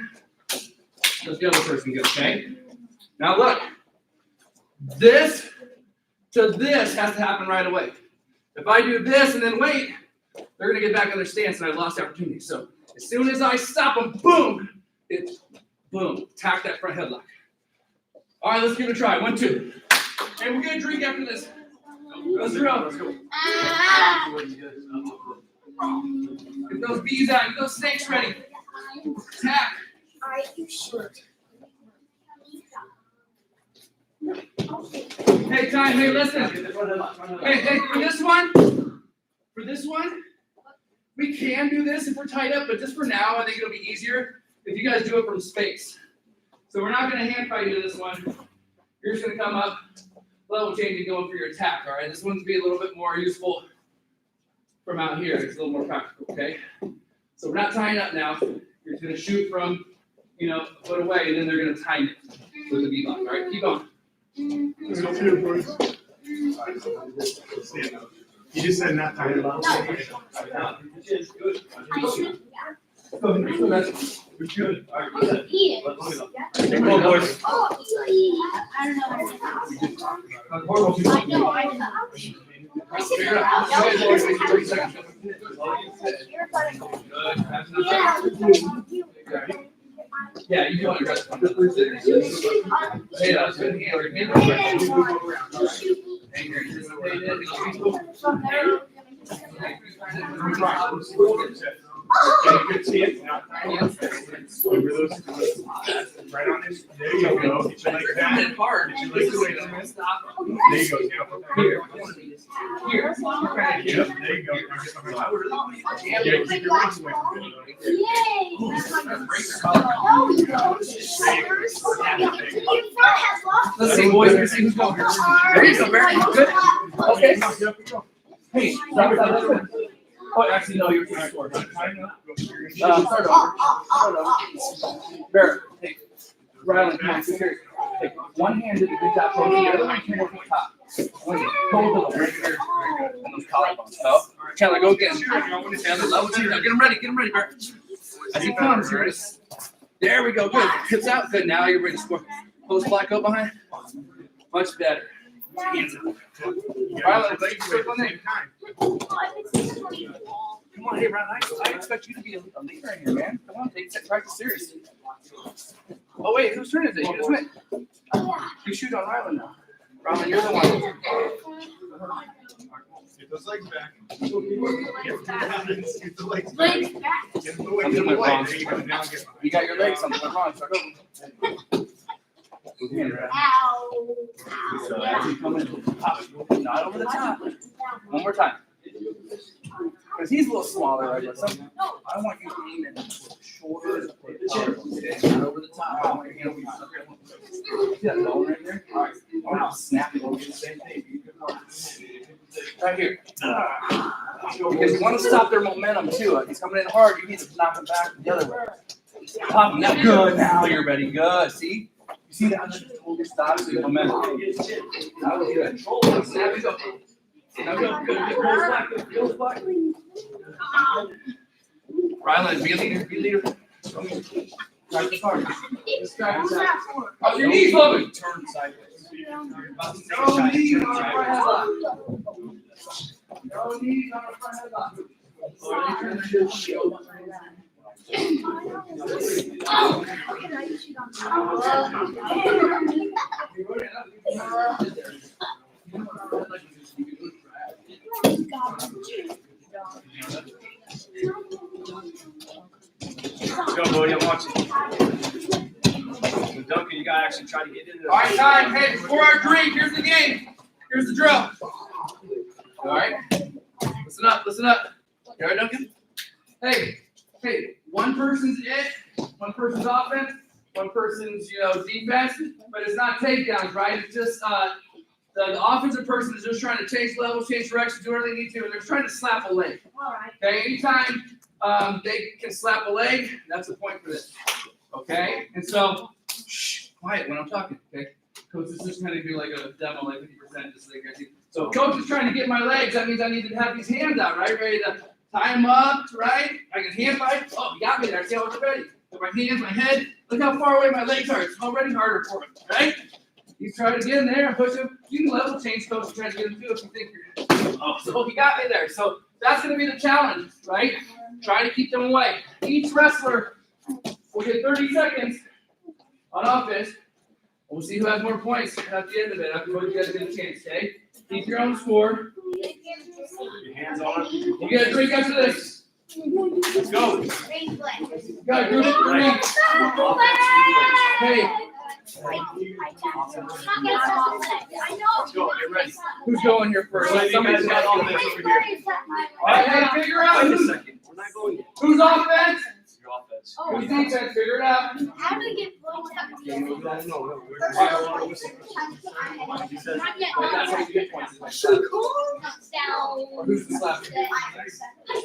Let's the other person go, okay? Now look, this to this has to happen right away. If I do this and then wait, they're gonna get back on their stance and I lost the opportunity. So as soon as I stop them, boom, it's boom, attack that front headlock. All right, let's give it a try. 1, 2. Hey, we're gonna drink after this. Let's go. Get those bees out, get those snakes ready. Attack. Hey, time, hey, listen. Hey, for this one, we can do this if we're tied up, but just for now, I think it'll be easier if you guys do it from space. So we're not gonna hand fight you this one. You're just gonna come up, level change and go for your attack, all right? This one's be a little bit more useful from out here. It's a little more practical, okay? So we're not tying up now. You're just gonna shoot from, a foot away, and then they're gonna time it with the V-block, all right? Keep going. You just said not tired about Good. Good. All right, good. Come on, boys. Figure it out. Yeah, you want to rest. Hey, that's good. Good see it. Right on this. There you go. Get your legs back. Hard. Get your legs away. There you go. Here. Yep, there you go. Yeah, keep your legs away from it. Let's see, boys. Let's see who's going. There you go, Barry. Good. Okay. Hey, stop. Oh, actually, no, you're too short. Start over. Barrett, hey, Rylan, come on, here. Take one hand to the top, hold the other one came over the top. Hold them right here on those collarbones. Oh, Chandler, go again. Chandler, level 2 now. Get him ready, Barrett. As he comes, you're ready. There we go, good. Hips out, good. Now you're ready to score. Post block, go behind. Much better. Hands up. Rylan, let you circle in. Come on, hey, Ryan, I expect you to be a leader in here, man. Come on, practice seriously. Oh, wait, whose turn is it? You just went. You shoot on Rylan now. Rylan, you're the one. Get those legs back. Get the legs back. Get the legs Something went wrong. There you go. Now get You got your legs, something went wrong. Start over. So as you come into the top, not over the top. One more time. Because he's a little smaller, right? I want you to aim at the shoulders of the chin, not over the top. I want your hand up here. See that bone right there? All right. I want to snap it over the same thing. Right here. Because you want to stop their momentum too. If he's coming in hard, you need to knock him back the other way. Pop him. Now, good. Now you're ready. Good. See? You see that? Hold your stop so your momentum. Now you control it. Snap it up. Now go, good, good, rolls back, good, rolls back. Rylan, be a leader, be a leader. Practice hard. Just practice hard. Oh, your knees moving. Turn sideways. About to take a No shot, knees turn on the front sideways. headlock. No knees on the front headlock. Let's go, Bodie, I'm watching. So Duncan, you gotta actually try to get into All right, time. Hey, before our drink, here's the game. Here's the drill. All right. Listen up. Listen up. You all right, Duncan? Hey, one person's it, one person's offense, one person's defense, but it's not takedowns, right? It's just the offensive person is just trying to change levels, change direction, do whatever they need to, and they're trying to slap a leg. Okay, anytime they can slap a leg, that's the point for this. Okay, and so quiet when I'm talking. Okay, coach is just kind of do like a demo, like 50%, just so they can see. So coach is trying to get my legs. That means I need to have these hands out, right, ready to tie them up, right? I can hand by. Oh, you got me there. See how it's ready? With my hands, my head. Look how far away my legs are. It's already harder for him, right? He's trying to get in there and push him. You can level change coach and try to get him too if you think you're. Oh, so he got me there. So that's going to be the challenge, right? Try to keep them away. Each wrestler will get 30 seconds on offense. We'll see who has more points at the end of it. After both you guys get a chance, okay? Keep your own score. your hands on it. You get a drink after this. Let's go. You got a group of three. Hey, Let's go, get ready. who's going here first? Well, you Somebody's guys got got all this over here. All right, hey, figure out Wait a who's second, we're not going yet. offense, Your offense. who's defense. Figure it out. How do we get blown up? No, Not yet. That's how you get points. Down. Or who's the slapper?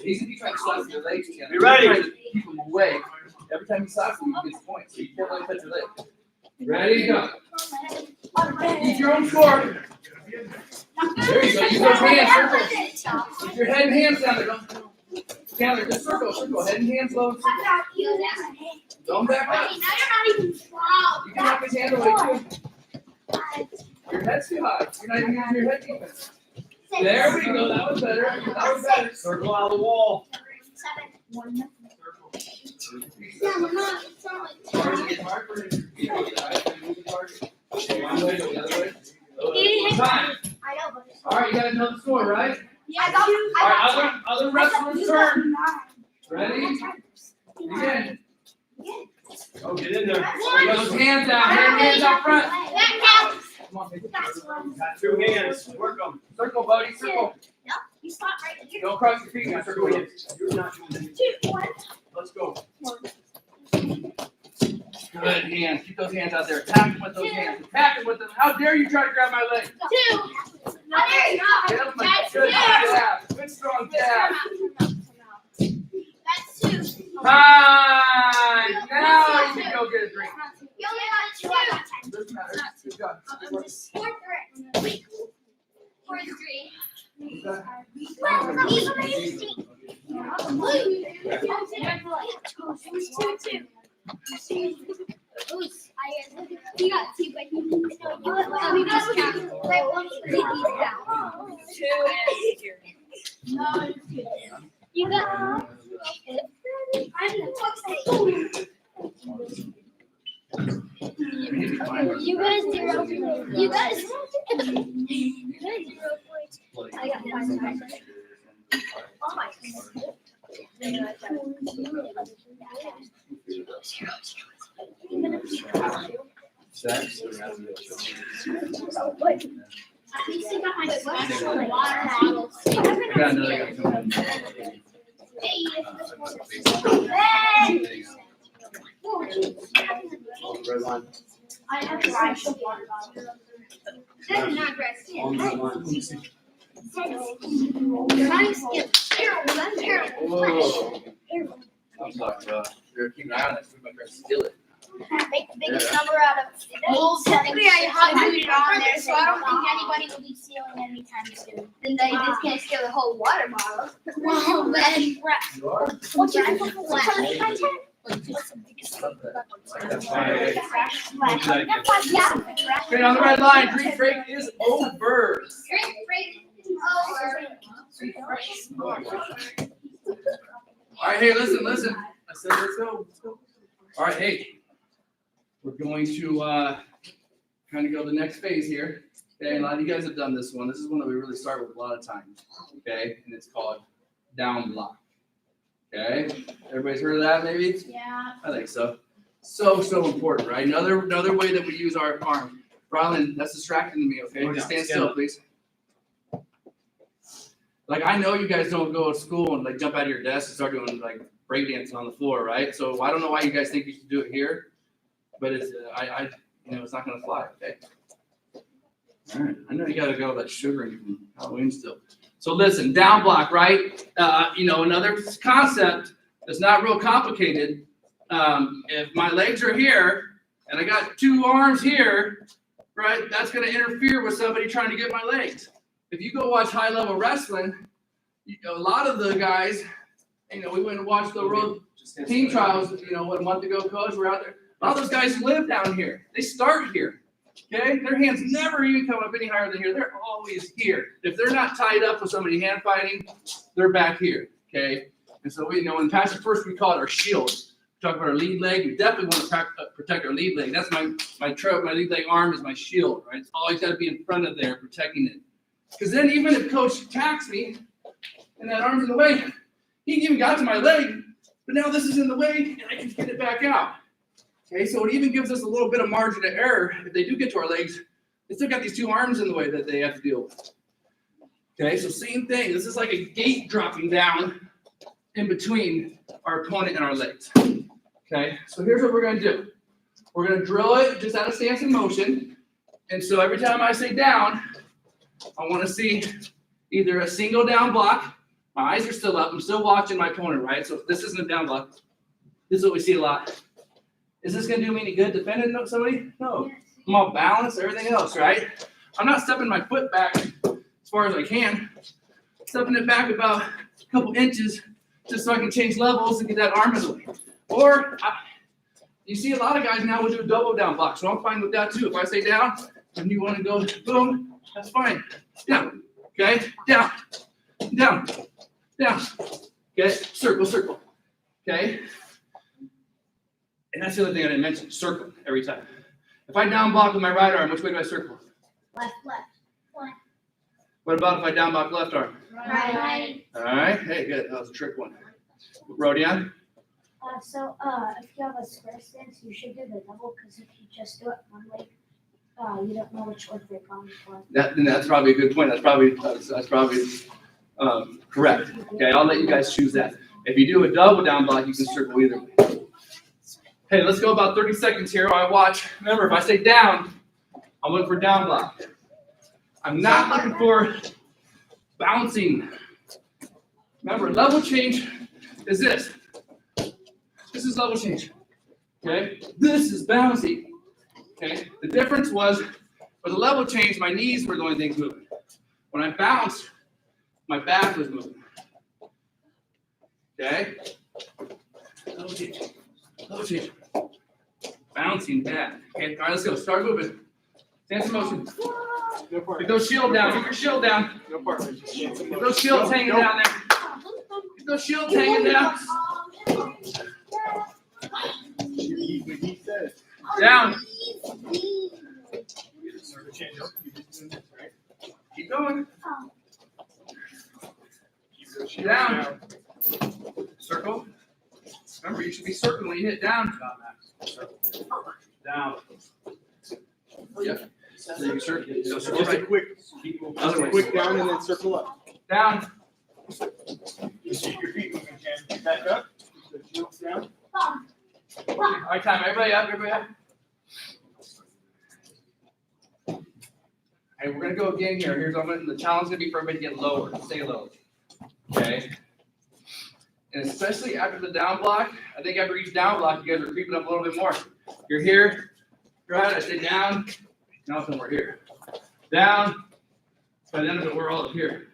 He's gonna be trying to slap your legs together. Be ready. Trying to keep them away. Every time he slaps you, he gets points. So you can't let him touch your leg. Ready, go. Keep your own score. There you go. Use those hands. Circle. Keep your head and hands down there. Down there. Just circle. Head and hands low. Circle. Don't back up. Now you're not even strong. You can knock his hand away too. Your head's too high. You're not even using your head defense. There we go. That was better. Circle out of the wall. Time. All right, you gotta know the score, right? Yeah, All right, other wrestlers' turn. Ready? Begin. Oh, get in there. Get those hands out. Hands out front. That counts. Come on, take it. Got 2 hands, work them. Circle, buddy. Circle. You stop right here. Don't cross your feet. Just circle it. You're not doing it. 2, 1. Let's go. Good hands. Keep those hands out there. Attack them with those hands. Attack them with them. How dare you try to grab my leg? 2. No, there you go. Get up, my That's good 2. jab. Good strong jab. That's 2. Time. Now you can go get a drink. You only got 2. Doesn't matter. Good job. 4, 3. 4, 3. You got 2, but you just count. Like 1, 3, down. 2 You got. You guys 0. You guys 0 points. I got 5 points. Oh my At least you got my special water bottles. I got another guy. I have to buy some water bottles. That's not dressed in. Nice. Terrible. Whoa. I'm talking about. You're keeping an eye on that food. My friend steal it. Make the biggest number out of Well, technically I have it on there, so I don't think anybody will be stealing anytime soon. then they just can't steal the whole water bottle. Well, then. What's your Okay, on the red line, drink break is over. All right, hey, listen. I said let's go. All right, hey. We're going to kind of go to the next phase here. Okay, a lot of you guys have done this one. This is one that we really start with a lot of times. Okay, and it's called down block. Okay, everybody's heard of that maybe? Yeah. I think so. So important, right? Another way that we use our arm. Rylan, that's distracting to me, okay? Just stand still, please. Like, I know you guys don't go to school and like jump out of your desk and start doing like breakdancing on the floor, right? So I don't know why you guys think you should do it here, but it's it's not gonna fly, okay? All right, I know you gotta go that sugar in you from Halloween still. So listen, down block, right? Another concept that's not real complicated. If my legs are here and I got two arms here, right, that's going to interfere with somebody trying to get my legs. If you go watch high-level wrestling, a lot of the guys, we went and watched the World Team Trials, a month ago, coach, we're out there. A lot of those guys live down here. They start here, okay? Their hands never even come up any higher than here. They're always here. If they're not tied up with somebody hand fighting, they're back here, okay? And so in Passion First, we call it our shield. Talk about our lead leg. We definitely want to protect our lead leg. That's my lead leg arm is my shield, right? It's always got to be in front of there, protecting it. Because then even if coach attacks me and that arm's in the way, he even got to my leg, but now this is in the way and I can get it back out. Okay, so it even gives us a little bit of margin of error if they do get to our legs. They still got these two arms in the way that they have to deal with. Okay, so same thing. This is like a gate dropping down in between our opponent and our legs. Okay, so here's what we're going to do. We're going to drill it just out of stance and motion. And so every time I say down, I want to see either a single down block. My eyes are still up. I'm still watching my opponent, right? So if this isn't a down block, this is what we see a lot. Is this going to do me any good defending somebody? No. I'm all balanced, everything else, right? I'm not stepping my foot back as far as I can. Stepping it back about a couple inches just so I can change levels and get that arm in the way. Or you see a lot of guys now will do a double down block, so I'm fine with that too. If I say down and you want to go boom, that's fine. Down, okay, down, okay, circle, okay. And that's the other thing I didn't mention, circle every time. If I down block with my right arm, which way do I circle? Left. What about if I down block left arm? Right. All right, hey, good, that was a trick one. Rodion? If you have a square stance, you should do the double, because if you just do it one leg, you don't know which leg they're going for. That's probably a good point. That's probably correct. Okay, I'll let you guys choose that. If you do a double down block, you can circle either way. Hey, let's go about 30 seconds here while I watch. Remember, if I say down, I'm looking for down block. I'm not looking for bouncing. Remember, level change is this. This is level change. Okay? This is bouncy. Okay? The difference was with the level change, my knees were the only things moving. When I bounced, my back was moving. Okay? Level change. Level change. Bouncing back. Okay, all right, let's go. Start moving. Stance in motion. Get those shield down. Get your shield down. Get those shields hanging down there. Get those shields hanging down. Down. Keep going. Down. Circle. Remember, you should be circling when you hit down. Down. Yeah. So you circle. Just a quick down and then circle up. Down. Just keep your feet moving, Ken. Back up. So shields down. All right, time. Everybody up. Hey, we're gonna go again here. The challenge is gonna be for everybody to get lower. Stay low. Okay. And especially after the down block, I think after each down block, you guys are creeping up a little bit more. You're here. Right, I say down. Now we're here. Down. By the end of it, we're all up here.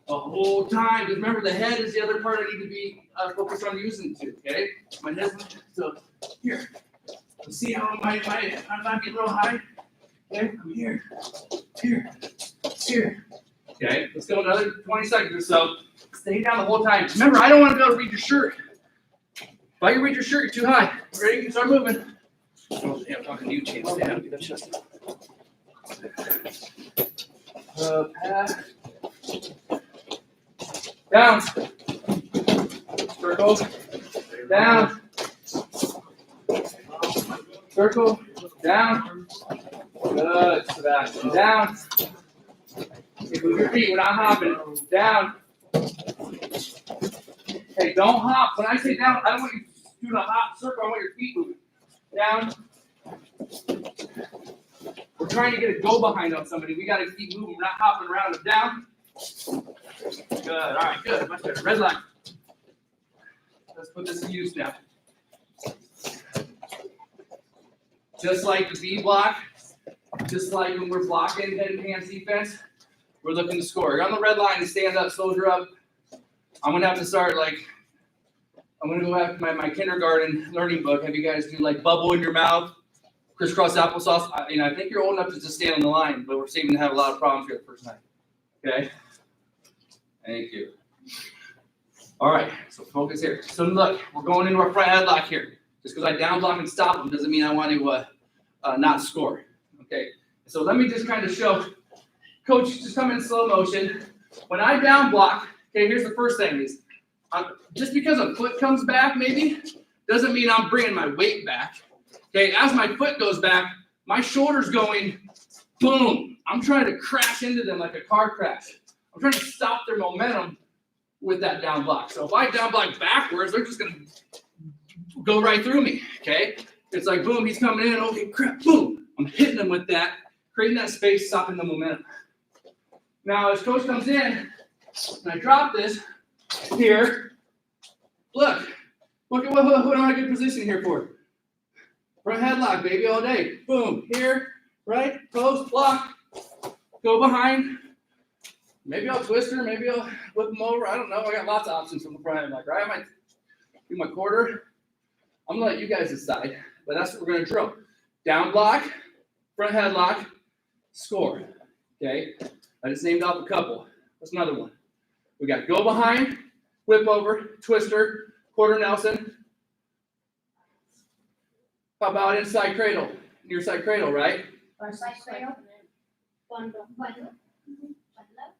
The whole time. Because remember, the head is the other part I need to be focused on using too. Okay. My head's so here. See how I'm not getting real high. Okay. I'm here. Here. Here. Okay. Let's go another 20 seconds or so. Stay down the whole time. Remember, I don't want to be able to read your shirt. If I can read your shirt, you're too high. Ready? You can start moving. Oh, yeah, I'm talking to you, James. Stand up. Get that chest up. Pass. Down. Circle. Down. Circle. Down. Good. Sebastian. Down. Okay, move your feet. We're not hopping. Down. Hey, don't hop. When I say down, I don't want you to do the hop circle. I want your feet moving. Down. We're trying to get a go behind on somebody. We got to keep moving. We're not hopping around them. Down. Good. All right. Good. Much better. Red line. Let's put this to use now. Just like the B block, just like when we're blocking head and hands defense, we're looking to score. You're on the red line and stand up, soldier up. I'm going to have to start like, I'm going to go back to my kindergarten learning book. Have you guys do like bubble in your mouth, crisscross applesauce? I think you're old enough to just stand on the line, but we're seeming to have a lot of problems here the first night. Okay? Thank you. All right, so focus here. So look, we're going into our front headlock here. Just because I down block and stop them doesn't mean I want to not score. Okay, so let me just kind of show. Coach, just come in slow motion. When I down block, okay, here's the first thing is, just because a foot comes back maybe, doesn't mean I'm bringing my weight back. Okay, as my foot goes back, my shoulder's going boom. I'm trying to crash into them like a car crash. I'm trying to stop their momentum with that down block. So if I down block backwards, they're just going to go right through me, okay? It's like, boom, he's coming in, okay, crap, boom. I'm hitting him with that, creating that space, stopping the momentum. Now, as coach comes in, and I drop this here, look at what am I in a good position here for? Front headlock, baby, all day. Boom, here, right, post, block, go behind. Maybe I'll twist her, maybe I'll whip them over. I don't know. I got lots of options from the front headlock, right? I might do my quarter. I'm going to let you guys decide, but that's what we're going to drill. Down block, front headlock, score, okay? I just named off a couple. What's another one? We got go behind, whip over, twister, quarter Nelson. How about inside cradle? Near side cradle, right? Or side cradle. Bundle.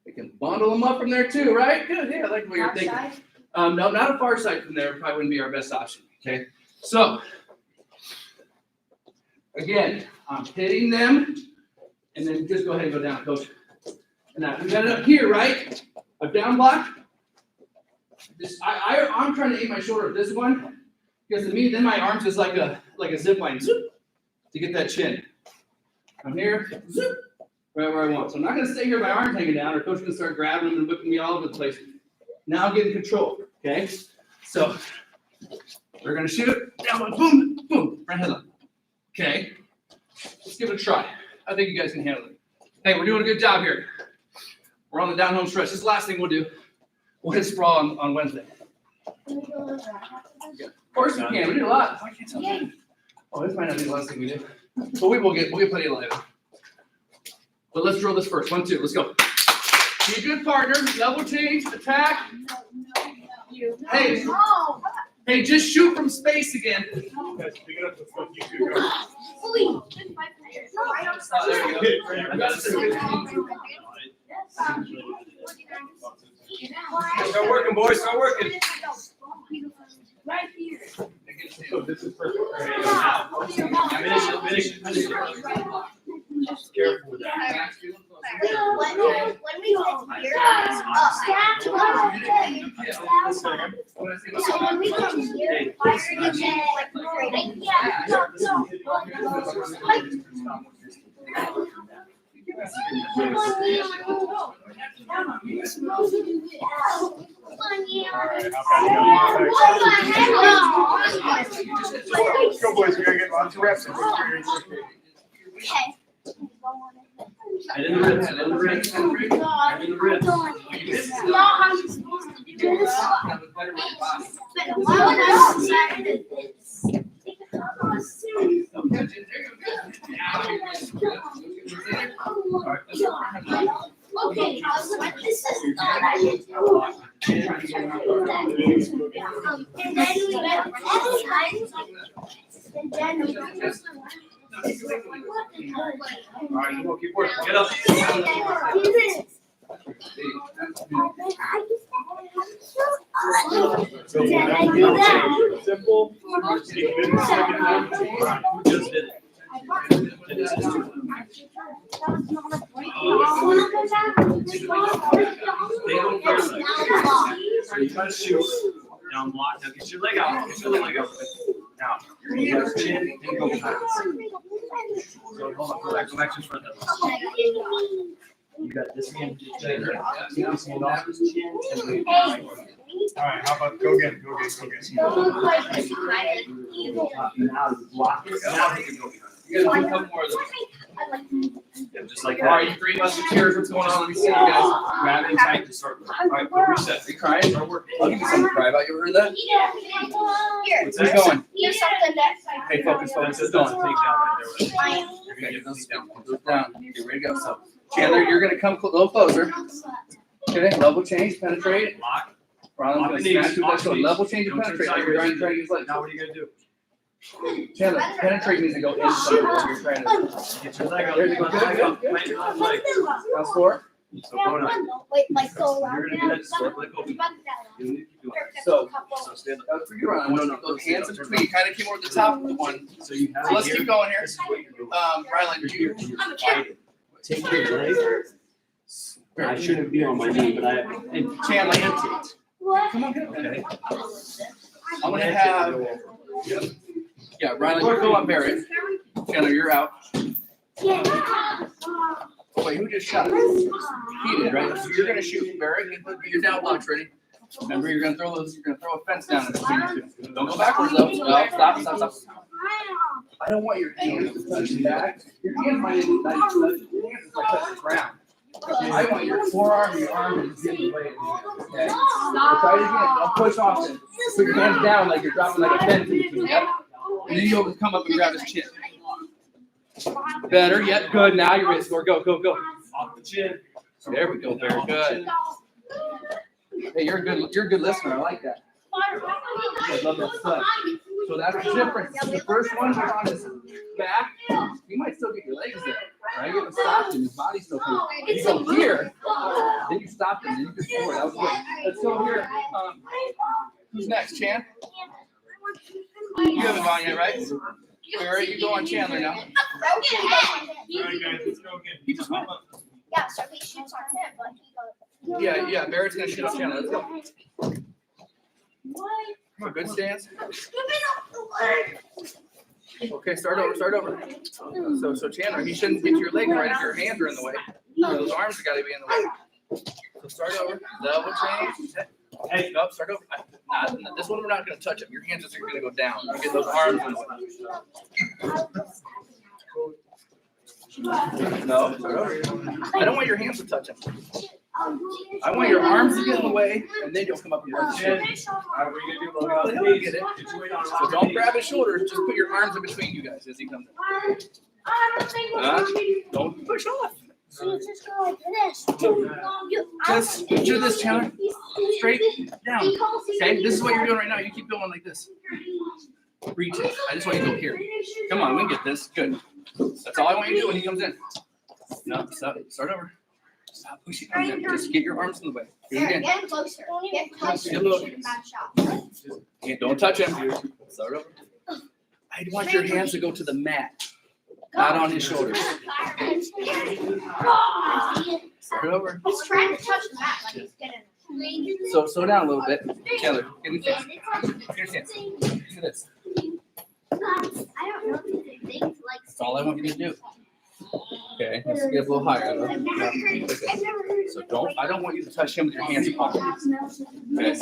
We can bundle them up from there too, right? Good, yeah, I like what you're thinking. No, not a far side from there. Probably wouldn't be our best option, okay? So, again, I'm hitting them, and then just go ahead and go down, coach. And now, we got it up here, right? A down block. I'm trying to aim my shoulder at this one, because to me, then my arms is like a zip line, zoop, to get that chin. I'm here, zoop, right where I want. So I'm not going to stay here with my arms hanging down, or coach is going to start grabbing them and whipping me all over the place. Now I'm getting control, okay? So, we're going to shoot, down one, boom, boom, front headlock. Okay, let's give it a try. I think you guys can handle it. Hey, we're doing a good job here. We're on the down home stretch. This is the last thing we'll do. We'll hit sprawl on Wednesday. Can we do a little back after this? Of course we can. We do a lot. Why can't tell you? Oh, this might not be the last thing we do. But we'll get plenty of light. But let's drill this first. 1, 2, let's go. Be a good partner. Level change, attack. Hey, hey, just shoot from space again. Guys, pick it up with what you two go. Fully. There you go. I got it. Start working, boys. Start working. Right here. So this is perfect. Finish it. Just careful with that. When we get here, when we come here, why are you getting like frustrated? Let's go, boys. We gotta get on to reps. I didn't ribs, I didn't ribs. I didn't ribs. Okay, this is not and then we get and then we Alright, we'll keep working. Get up. Did I do that? Simple. Just did it. So you try to shoot down block. Now get your leg out. Get your leg out. Now you're gonna get your chin and go back. So hold on, go back just for that. You got this hand. This hand off his chin. All right, how about go get. Now block it. Now he can go behind. You gotta do a couple more of those. Yeah, just like All right, that. you three musketeers, what's going on? Let me see you guys. Grab it tight to start. All right, go reset. Are you crying? I'll give you something to cry about. You ever heard that? Here, What's this going? here's something that. Hey, focus, focus. It's going. Take down right there. You're gonna get those down. Get those down. Get ready to go. So, Chandler, you're gonna come a little closer. Okay, level change, penetrate. Lock. Ronald's gonna smash through that. So level change and penetrate. Like you're trying to use legs. Now what are you gonna do? Chandler, penetrate means to go in somewhere. You're trying to. Get your leg up. There you go. Leg up. Plant your left leg. Now score. So go now. Wait, like go around. You're gonna do that. Just leg open. You need to do it. So, So stand up. that was for you, Ron. I want you to those hands in between. You kind of came over the top of the one. So you have So let's it here. keep going here. This is what you're doing. Rylan, you. Take your leg. I shouldn't be on my knee, but I and Chandler. What? Come on, get up. Okay. I'm gonna have. Yeah, Rylan, you go on Barrett. Chandler, you're out. Wait, who just shot? He did, right? So you're gonna shoot Barrett. Your down blocks ready. Remember, you're gonna throw those. You're gonna throw a fence down in between you two. Don't go backwards though. No, stop. I don't want your hands to touch the back. Your hands might even touch your hands might touch the ground. I want your forearm and your arm to get in the way. Okay. Try it again. Don't push off it. Put your hands down like you're dropping like a fence. Yep. And then you'll come up and grab his chin. Better yet. Good. Now you're ready to score. Go. off the chin. There we go. Very good. Hey, you're a good listener. I like that. I love that stuff. So that's the difference. The first one was on his back. You might still get your legs there. Right? You haven't stopped him. His body's still coming. You go here. Then you stopped him. Then you can score. That was good. Let's go here. Who's next, Chan? You haven't gone yet, right? Barry, you go on Chandler now. All right, guys, let's go again. He just went. Yeah, so he shoots on him, but he goes. Yeah. Barrett's gonna shoot on Chandler. Let's go. Come on, good stance. Okay, start over. So Chandler, he shouldn't get your leg right if your hands are in the way. Those arms have got to be in the way. So start over. Level change. Hey, no, start over. This one we're not going to touch it. Your hands are going to go down. You get those arms in the way. No, start over. I don't want your hands to touch him. I want your arms to get in the way, and then you'll come up and grab the chin. All right, what are you gonna do? Look out. He'll get it. So don't grab his shoulders. Just put your arms in between you guys as he comes in. Don't push off. So just go like this. Just do this, Chandler. Straight down. Okay, this is what you're doing right now. You keep going like this. Reach it. I just want you to go here. Come on, we can get this. Good. That's all I want you to do when he comes in. No, start over. Stop pushing him in. Just get your arms in the way. Do it again. Get closer. Get closer. Get a little- Bad shot. Okay, don't touch him. Start over. I want your hands to go to the mat, not on his shoulders. Start over. He's trying to touch the mat like he's getting. So slow down a little bit. Chandler, get in stance. Get in stance. Do this. I don't know if these are things like. That's all I want you to do. Okay, let's get a little higher though. So I don't want you to touch him with your hands palm. Okay.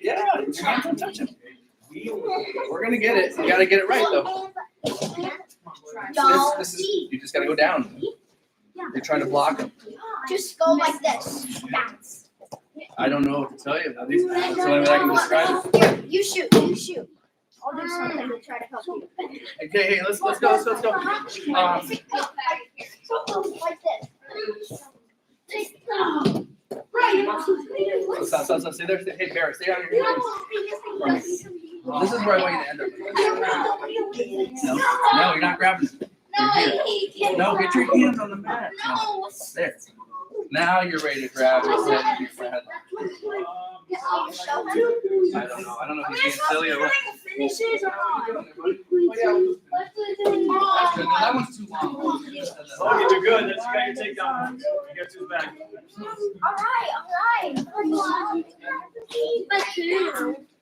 Yeah, your hands don't touch him. We're gonna get it. You gotta get it right though. This is, you just gotta go down. You're trying to block him. Just go like this. Bounce. I don't know what to tell you. At least that's the only way I can describe it. Here, you shoot. You shoot. I'll do something to try to help you. Okay, hey, let's go. Like this. Stop. Stay there. Hey, Barrett, stay on your hands. This is where I want you to end up. No, you're not grabbing it. No, get your hands on the mat. No. There. Now you're ready to grab his head and your front headlock. I don't know if he's being silly or what. Finishes or not? That's good. No, that one's too long. Okay, you're good. That's you got your takedown. You got to his back. All right.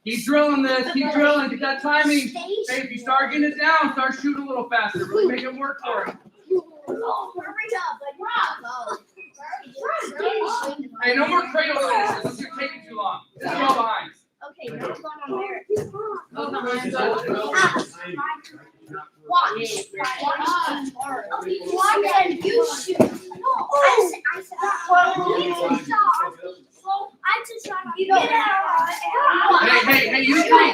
Keep drilling this. Keep drilling. Get that timing. Hey, if you start getting it down, start shooting a little faster. Really make it work for it. Hey, no more cradle finishes. This is taking too long. Just go behind. Okay, now it's on there. Watch. Watch and you shoot. Hey, you three.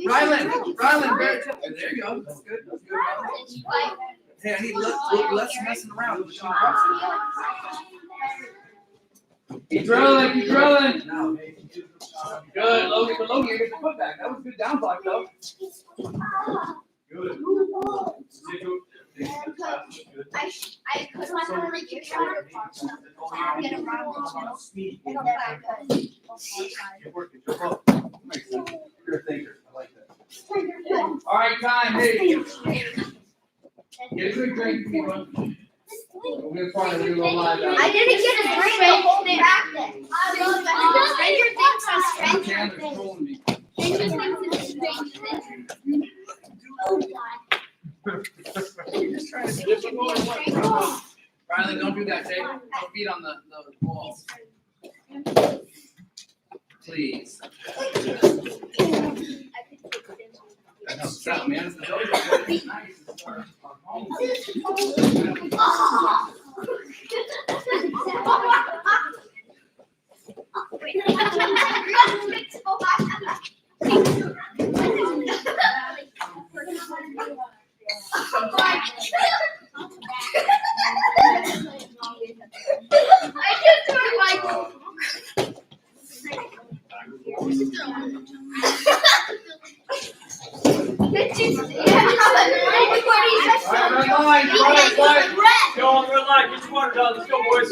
Rylan, Barrett. There you go. That's good. That's good. Hey, I need less messing around. Keep drilling. Good, Logan. But Logan, you get the foot back. That was a good down block, though. Good. I put my phone in your shoulder. I'll get around the channel. You're working. You're a thinker. I like that. All right, time. Hey. Get a quick drink, people. We're going to try to do a little live out. I didn't get a drink the whole practice. Stranger Things on Stranger Things. Riley, don't do that, Dave. Don't beat on the wall. Please. That helps out, man. It's nice. Go on the red line. Get your water done. Let's go, boys.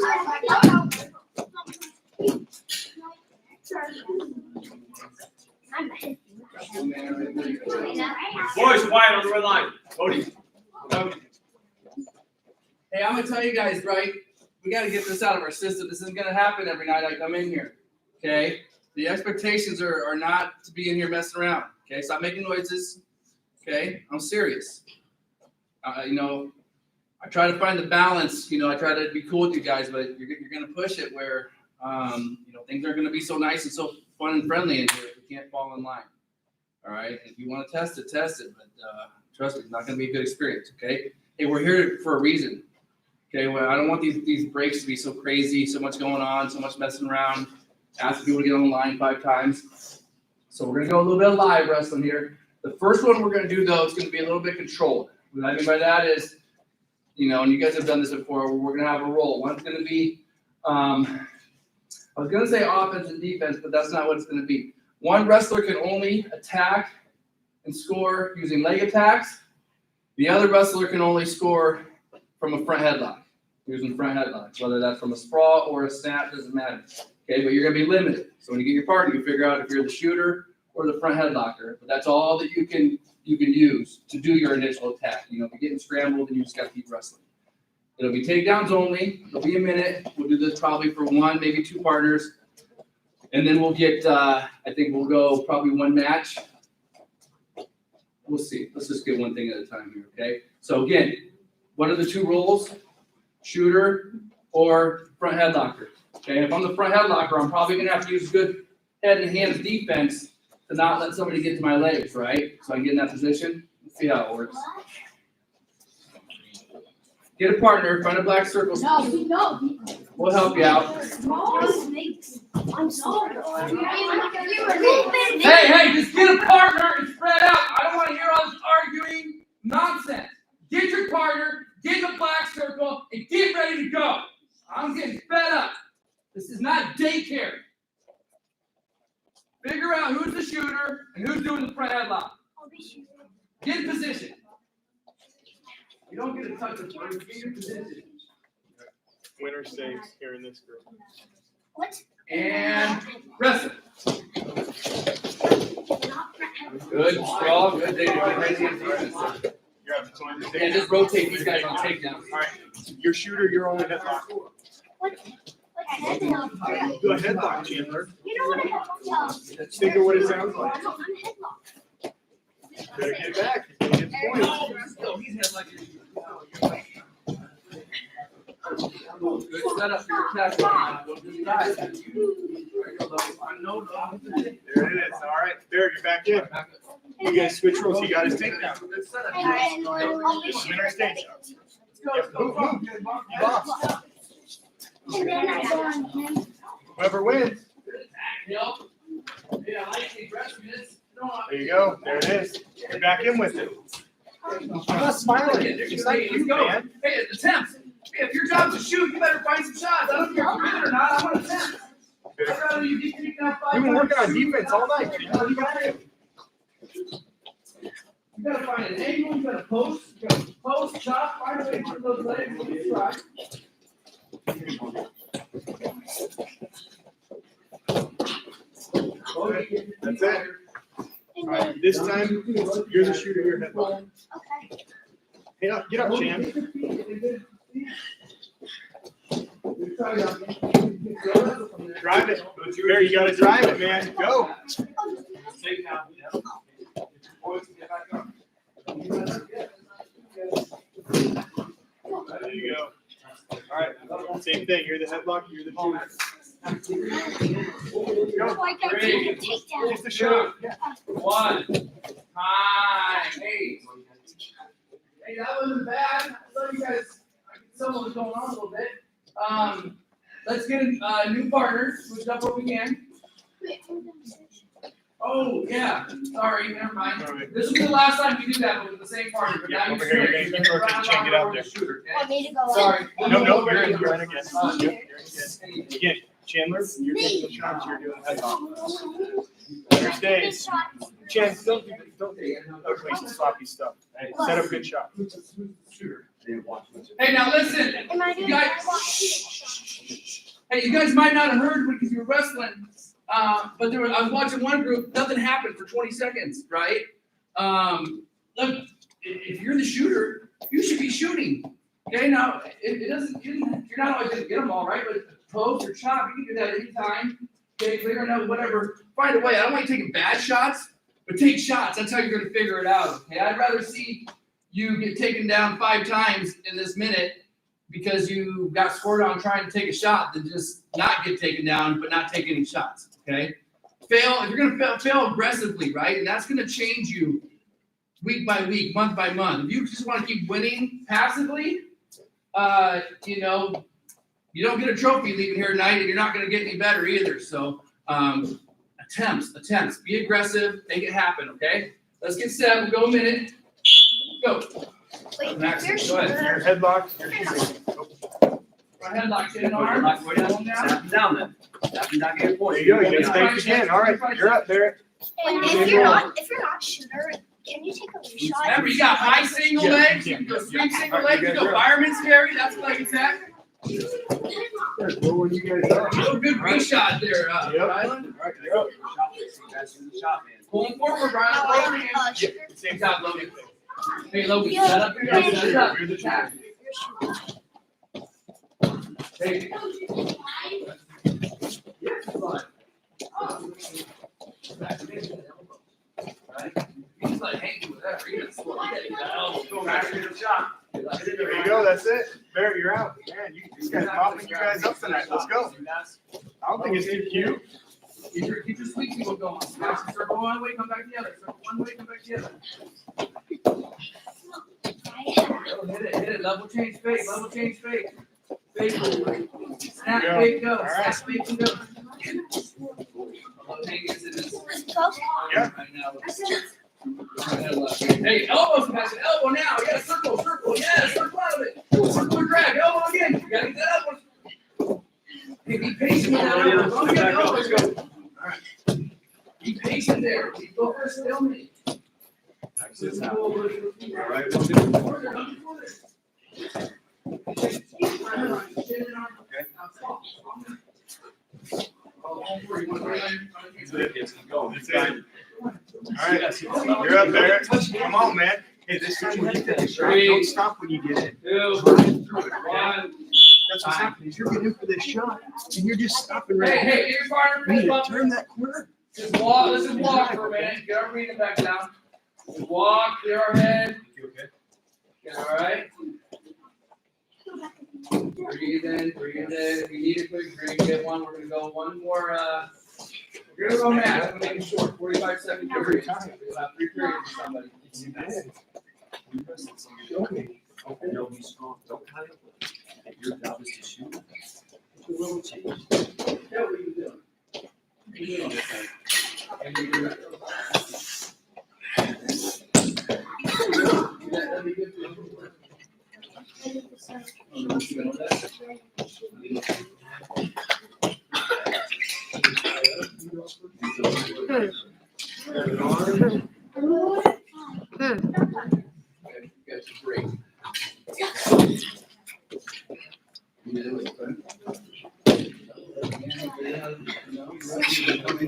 Boys, quiet on the red line. Cody. Hey, I'm gonna tell you guys, right? We gotta get this out of our system. This isn't gonna happen every night I come in here. Okay? The expectations are not to be in here messing around. Okay, stop making noises. Okay, I'm serious. I try to find the balance. I try to be cool with you guys, but you're gonna push it where things are gonna be so nice and so fun and friendly in here. We can't fall in line. All right. If you want to test it. But trust me, it's not gonna be a good experience. Okay. Hey, we're here for a reason. Okay. Well, I don't want these breaks to be so crazy, so much going on, so much messing around, asking people to get on the line 5 times. So we're gonna go a little bit of live wrestling here. The first one we're gonna do though is gonna be a little bit controlled. What I mean by that is, and you guys have done this before, we're gonna have a roll. One's gonna be, I was gonna say offense and defense, but that's not what it's gonna be. One wrestler can only attack and score using leg attacks. The other wrestler can only score from a front headlock, using front headlocks, whether that's from a sprawl or a snap, doesn't matter. Okay, but you're gonna be limited. So when you get your partner, you figure out if you're the shooter or the front headlocker. But that's all that you can use to do your initial attack. If you're getting scrambled, then you just got to keep wrestling. It'll be takedowns only. It'll be a minute. We'll do this probably for 1, maybe 2 partners. And then we'll get, I think we'll go probably 1 match. We'll see. Let's just get one thing at a time here, okay? So again, what are the two rules? Shooter or front headlocker. Okay, if I'm the front headlocker, I'm probably gonna have to use good head and hands defense to not let somebody get to my legs, right? So I can get in that position. Let's see how it works. Get a partner, find a black circle. No. We'll help you out. I'm sorry. Hey, just get a partner and spread out. I don't want to hear all this arguing nonsense. Get your partner, get in the black circle, and get ready to go. I'm getting fed up. This is not daycare. Figure out who's the shooter and who's doing the front headlock. Get in position. You don't get a touch of first. Get in position. Winner stays here in this group. What? And wrestle. Good, strong, good. They get ready to defense. You're up. So Yeah, just rotate these guys on takedowns. all right. Your shooter, you're only headlock. What? Headlock? Do a headlock, Chandler. You know what a headlock is? Think of what it sounds like. I'm a headlock. Better get back. You're gonna get points. Good setup for your tackle. Don't do that. There it is. All right. There, you're back in. You guys switch roles. You got his takedown. Good setup. And I'll be Winner stays. Let's go. Move. Boss. And then I go on him. Whoever wins. Yeah, I like the aggressiveness. There you go. There it is. You're back in with it. I'm not smiling. It's like you, man. Hey, attempts. Hey, if your job's to shoot, you better find some shots. I don't care if you're good or not. I want attempts. I'd rather you get kicked out 5 We've been working on times. defense all night. You gotta find an angle, you gotta post, chop, find a way to put those legs. Try. That's it. All right. This time, you're the shooter. You're headlock. Okay. Get up, Chan. Drive it. Barry, you gotta drive it, man. Go. There you go. All right. Same thing. You're the headlock. You're the shooter. Go. Like I take a takedown. It's the shooter. 1. Time. Hey, that wasn't bad. I thought you guys, someone was going on a little bit. Let's get new partners. Switch up what we can. Oh, yeah. Sorry, never mind. This will be the last time you do that with the same partner. But now Over you here, you're gonna rotate, Chan, get out there. Want me to go in? Sorry. No, you're in again. Again, Chandler, you're taking the shots. You're doing headlock. Winner stays. Chan, don't waste sloppy stuff. Hey, set up good shot. Hey, now listen. Am I doing You guys, hey, you guys might not have heard because you were wrestling, but I was watching one group. Nothing happened for 20 seconds, right? Look, if you're the shooter, you should be shooting. Okay, now it doesn't. You're not always going to get them all, right? But post or chop, you can do that anytime. Okay, clear enough, whatever. Find a way. I don't want you taking bad shots, but take shots. That's how you're going to figure it out. Okay, I'd rather see you get taken down 5 times in this minute because you got scored on trying to take a shot than just not get taken down but not take any shots. Okay, fail if you're going to fail aggressively, right? And that's going to change you week by week, month by month. If you just want to keep winning passively, you don't get a trophy leaving here tonight, and you're not going to get any better either. So, attempts. Be aggressive. Make it happen. Okay. Let's get set. We'll go a minute. Go. Wait, Max, you're go ahead. Your headlock. You're shooting. Front headlock, chin and arm. Snap him down then. Snap him down, get a There point. you go. You get spanked again. All right. You're up, Barrett. And if you're not a shooter, can you take a loose shot? Remember, you got high single legs. You can go swing single legs. You go fireman's carry. That's what I can attack. What you guys are? Real good reshot there, Yep. Ryland. All right, you're up. Shot, man. Pulling forward, Ryland. Lower hand. Shooter. Same time, Logan. Hey, Logan, set up your guys. Set it up. You're the Attack. Hey. Right? He's like hanging with Go back to the shot. There you go, that's it. Barrett, you're out. Man, this guy's popping you guys up tonight. Let's go. I don't think it's too cute. Keep your sweet people going. Circle one way, come back the other. Circle one way, come back the other. Hit it. Level change fake. Fake. Snap, fake, go. Snap, fake, and go. Yeah. Hey, elbows, guys. Elbow now. Yeah, circle. Yeah, circle out of it. Circle and drag. Elbow again. You gotta get that elbow. Hey, be patient with that elbow. Don't get elbow. Let's go. All right. Be patient there. Keep go for a stalemate. All right. That's it. All right, you're up there. Come on, man. Hey, this is when you take a shot. Don't stop when you get it. 2, 1. That's what's happening. You're getting in for this shot, and you're just stopping right Hey, get your partner. there. Fist bump. Turn that corner. Just walk. Let's just walk for a minute. Get our breathing back down. Just walk. Clear our head. Yeah, all right. Breathe in. If you need a quick drink, get one. We're gonna go one more. We're gonna go max. I'm gonna make it short. 45 second period. We'll have 3 periods with somebody. No, be strong. Don't tie up. Your job is to shoot. It's a little change. Yeah, what are you doing? What are you doing? And you do that. That'd be good for you.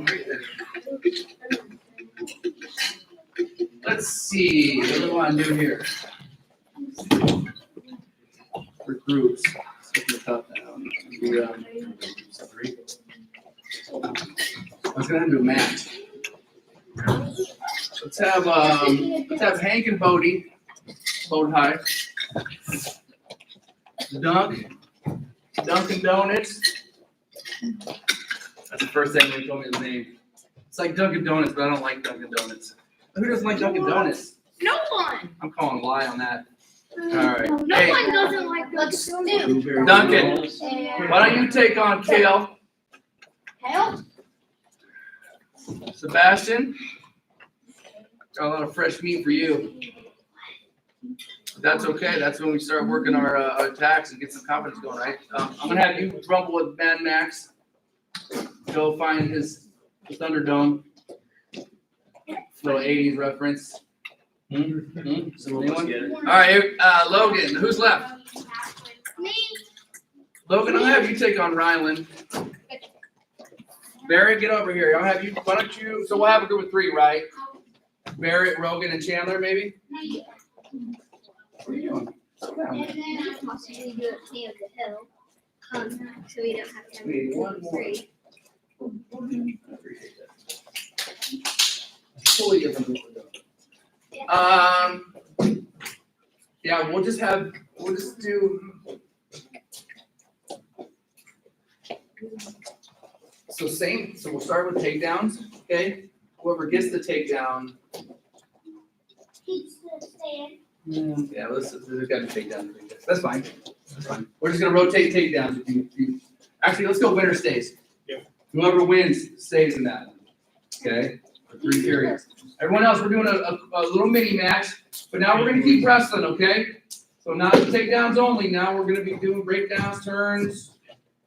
Great. Let's see, what do I want to do here? For groups. I was gonna do a match. Let's have Hank and Bodie, Bode High. Dunkin' Donuts. That's the first thing they told me his name. It's like Dunkin' Donuts, but I don't like Dunkin' Donuts. Who doesn't like Dunkin' Donuts? No one. I'm calling a lie on that. All right. No Hey, one doesn't like let's do. Duncan, why don't you take on Kale? Help. Sebastian? Got a lot of fresh meat for you. But that's okay. That's when we start working our attacks and get some confidence going, right? I'm gonna have you rumble with Mad Max. Go find his Thunderdome. Little 80s reference. Anyone? All right, Logan. Who's left? Me. Logan, I'll have you take on Ryland. Barrett, get over here. I'll have you. Why don't you? So we'll have a group of 3, right? Barrett, Rogan, and Chandler, maybe. What are you doing? And then I can also do it near the hill. So we don't have to have Wait, one more. 3. Totally different. Yeah, we'll just do. So we'll start with takedowns, okay? Whoever gets the takedown. Yeah, there's got to be takedowns. That's fine. We're just gonna rotate takedowns. Actually, let's go winner stays. Yeah. Whoever wins stays in that. Okay? For 3 periods. Everyone else, we're doing a little mini match, but now we're gonna keep wrestling, okay? So not the takedowns only. Now we're gonna be doing breakdowns, turns,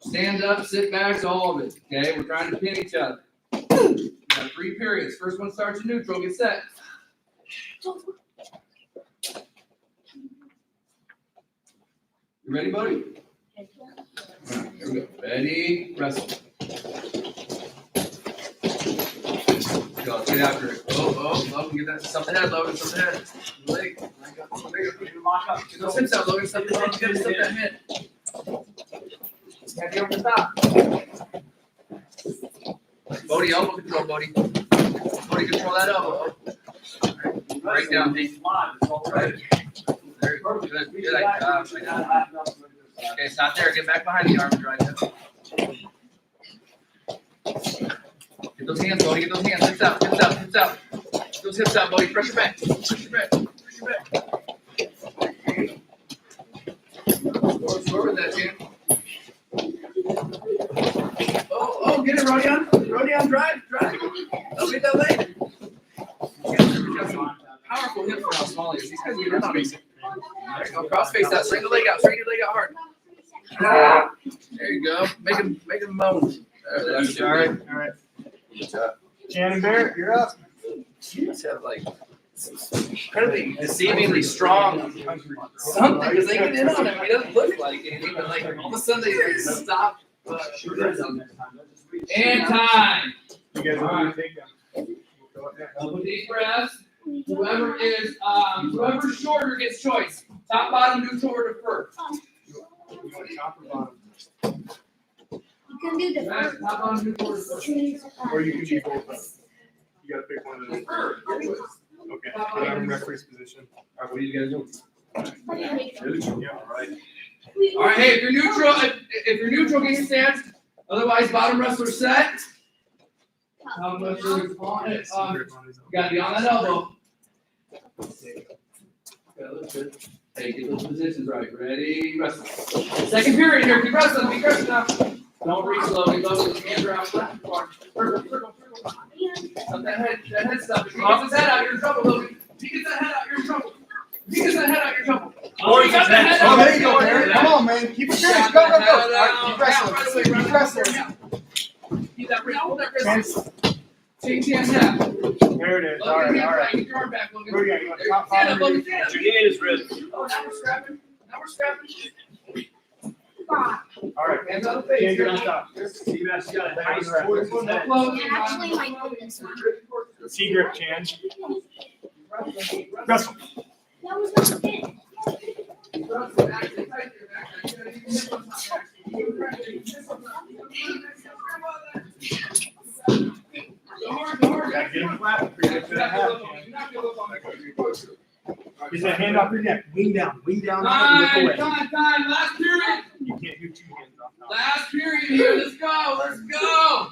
stand up, sit backs, all of it. Okay? We're trying to pin each other. We got 3 periods. First one starts in neutral. Get set. You ready, buddy? Alright, here we go. Ready, wrestle. Go, get after it. Logan, get that stuff ahead, Logan, stuff ahead. Leg. Get those hips out, Logan, stuff your head. You gotta stuff that head. Gotta get over the top. Bodie, elbow control, Bodie. Bodie, control that elbow. breakdown thing. Right. Very good. Good. I got it. Okay, it's not there. Get back behind the arm and drive it. Get those hands, Bodie. Get those hands. Hips out. Hips out. Hips out. Get those hips out, Bodie. Press your back. Press your back. Press your back. Score with that, champ. Oh, get it, Rodion. Rodion, drive. Don't get that leg. Powerful hip for how small he is. These guys get in on me. There you go. Cross face out. Straighten the leg out. Straighten your leg out hard. There you go. Make him moan. All right. Good job. Shannon Barrett, you're up. You must have like incredibly deceivingly strong something because they get in on him. He doesn't look like anything, but like all of a sudden they like stop. And time. You guys want to take them? Couple deep breaths. Whoever's shorter gets choice. Top, bottom, neutral, or defer. You want top or bottom? You can do the Top, bottom, neutral, or defer. Or you can do both. You gotta pick one of those. Okay, put on referee's position. All right, what are you guys doing? Yeah, all right. All right, hey, if you're neutral, get your stance. Otherwise, bottom wrestler set. Top wrestler on it. You gotta be on that elbow. Hey, get those positions right. Ready, wrestle. Second period here. Keep wrestling. Be wrestling now. Don't reach low. Be low. Your hands are out flat. Circle. Stop that head stuff. If he gets his head out, you're in trouble, Logan. If he gets that head out, you're in trouble. If he gets that head out, you're in trouble. Oh, you got that head out. Oh, there you go, Barry. Come on, man. Keep it finished. Go. All right, keep wrestling. Keep wrestling. Keep that wrist. Hold that wrist. Change hands out. There it is. All Logan, right. Get your arm back, Logan. Where you at? You want top, Stand up, bottom, Logan. Stand up. Your hand is ready. Oh, now we're scrapping. All right. Hands on the face. Can't get on top. See, that's got a nice Up low. Actually, my goodness. C grip, Chan. Wrestle. That was not it. Gotta get him flat. Get to the half, Chan. Get that hand off your neck. Wing down. Wing down. Look away. Time. Last period. You can't do two hands off top. Last period here. Let's go.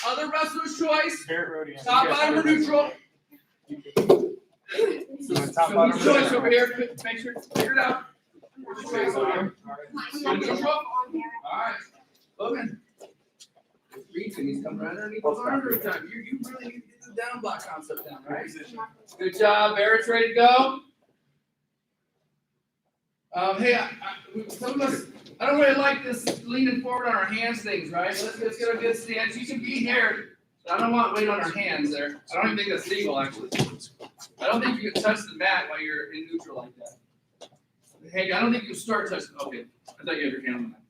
Other wrestler's choice. Barrett Rodian. Top, bottom, or neutral. Top, bottom, Choice over here. Make sure figure it out. Neutral. All right. Logan. Reaching. He's coming right underneath those arms every time. You really need to get the down block concept down, right? Good job. Barrett's ready to go. Hey, some of us, I don't really like this leaning forward on our hands things, right? Let's get a good stance. You can be here. I don't want weight on our hands there. I don't even think that's legal, actually. I don't think you can touch the mat while you're in neutral like that. Hey, I don't think you can start touching. Okay, I thought you had your hand on that.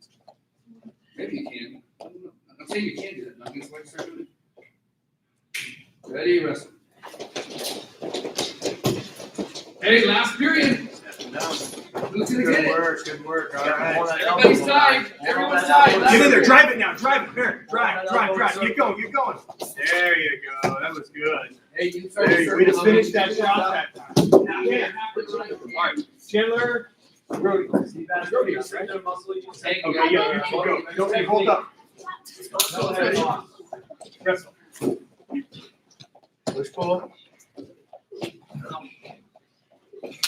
Maybe you can. I'm saying you can't do that. I'm going to start doing it. Ready, wrestle. Hey, last period. Who's gonna get it? Good work. All right. Everybody's tied. Everyone's tied. Get in there. Drive it now. Drive it. Barrett. Drive. Get going. There you go. That was good. Hey, you There you go. We just finished that shot that time. Yeah. All right. Chandler. Brody. See that? Brody. Right? Hey, Okay, yeah, you can go. Don't hold up. Wrestle. Push pull.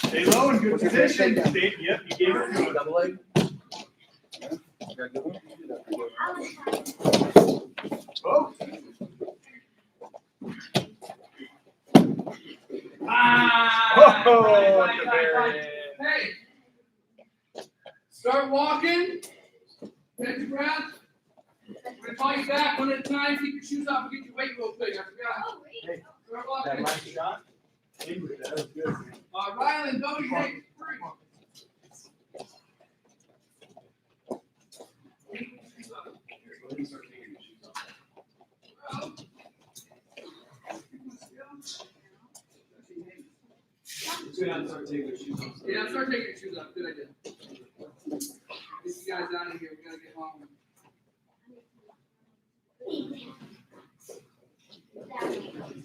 Stay low in good position. Yep, you gave it to him. Double leg. Oh. Hey, start walking. Take your breath. We're gonna call you back one at a time. Keep your shoes off and get your weight real quick. I forgot. Hey, Start that walking. last shot. That was good. Rylan, go you take three. Yeah, start taking your shoes off. Good idea. Get you guys out of here. We gotta get home.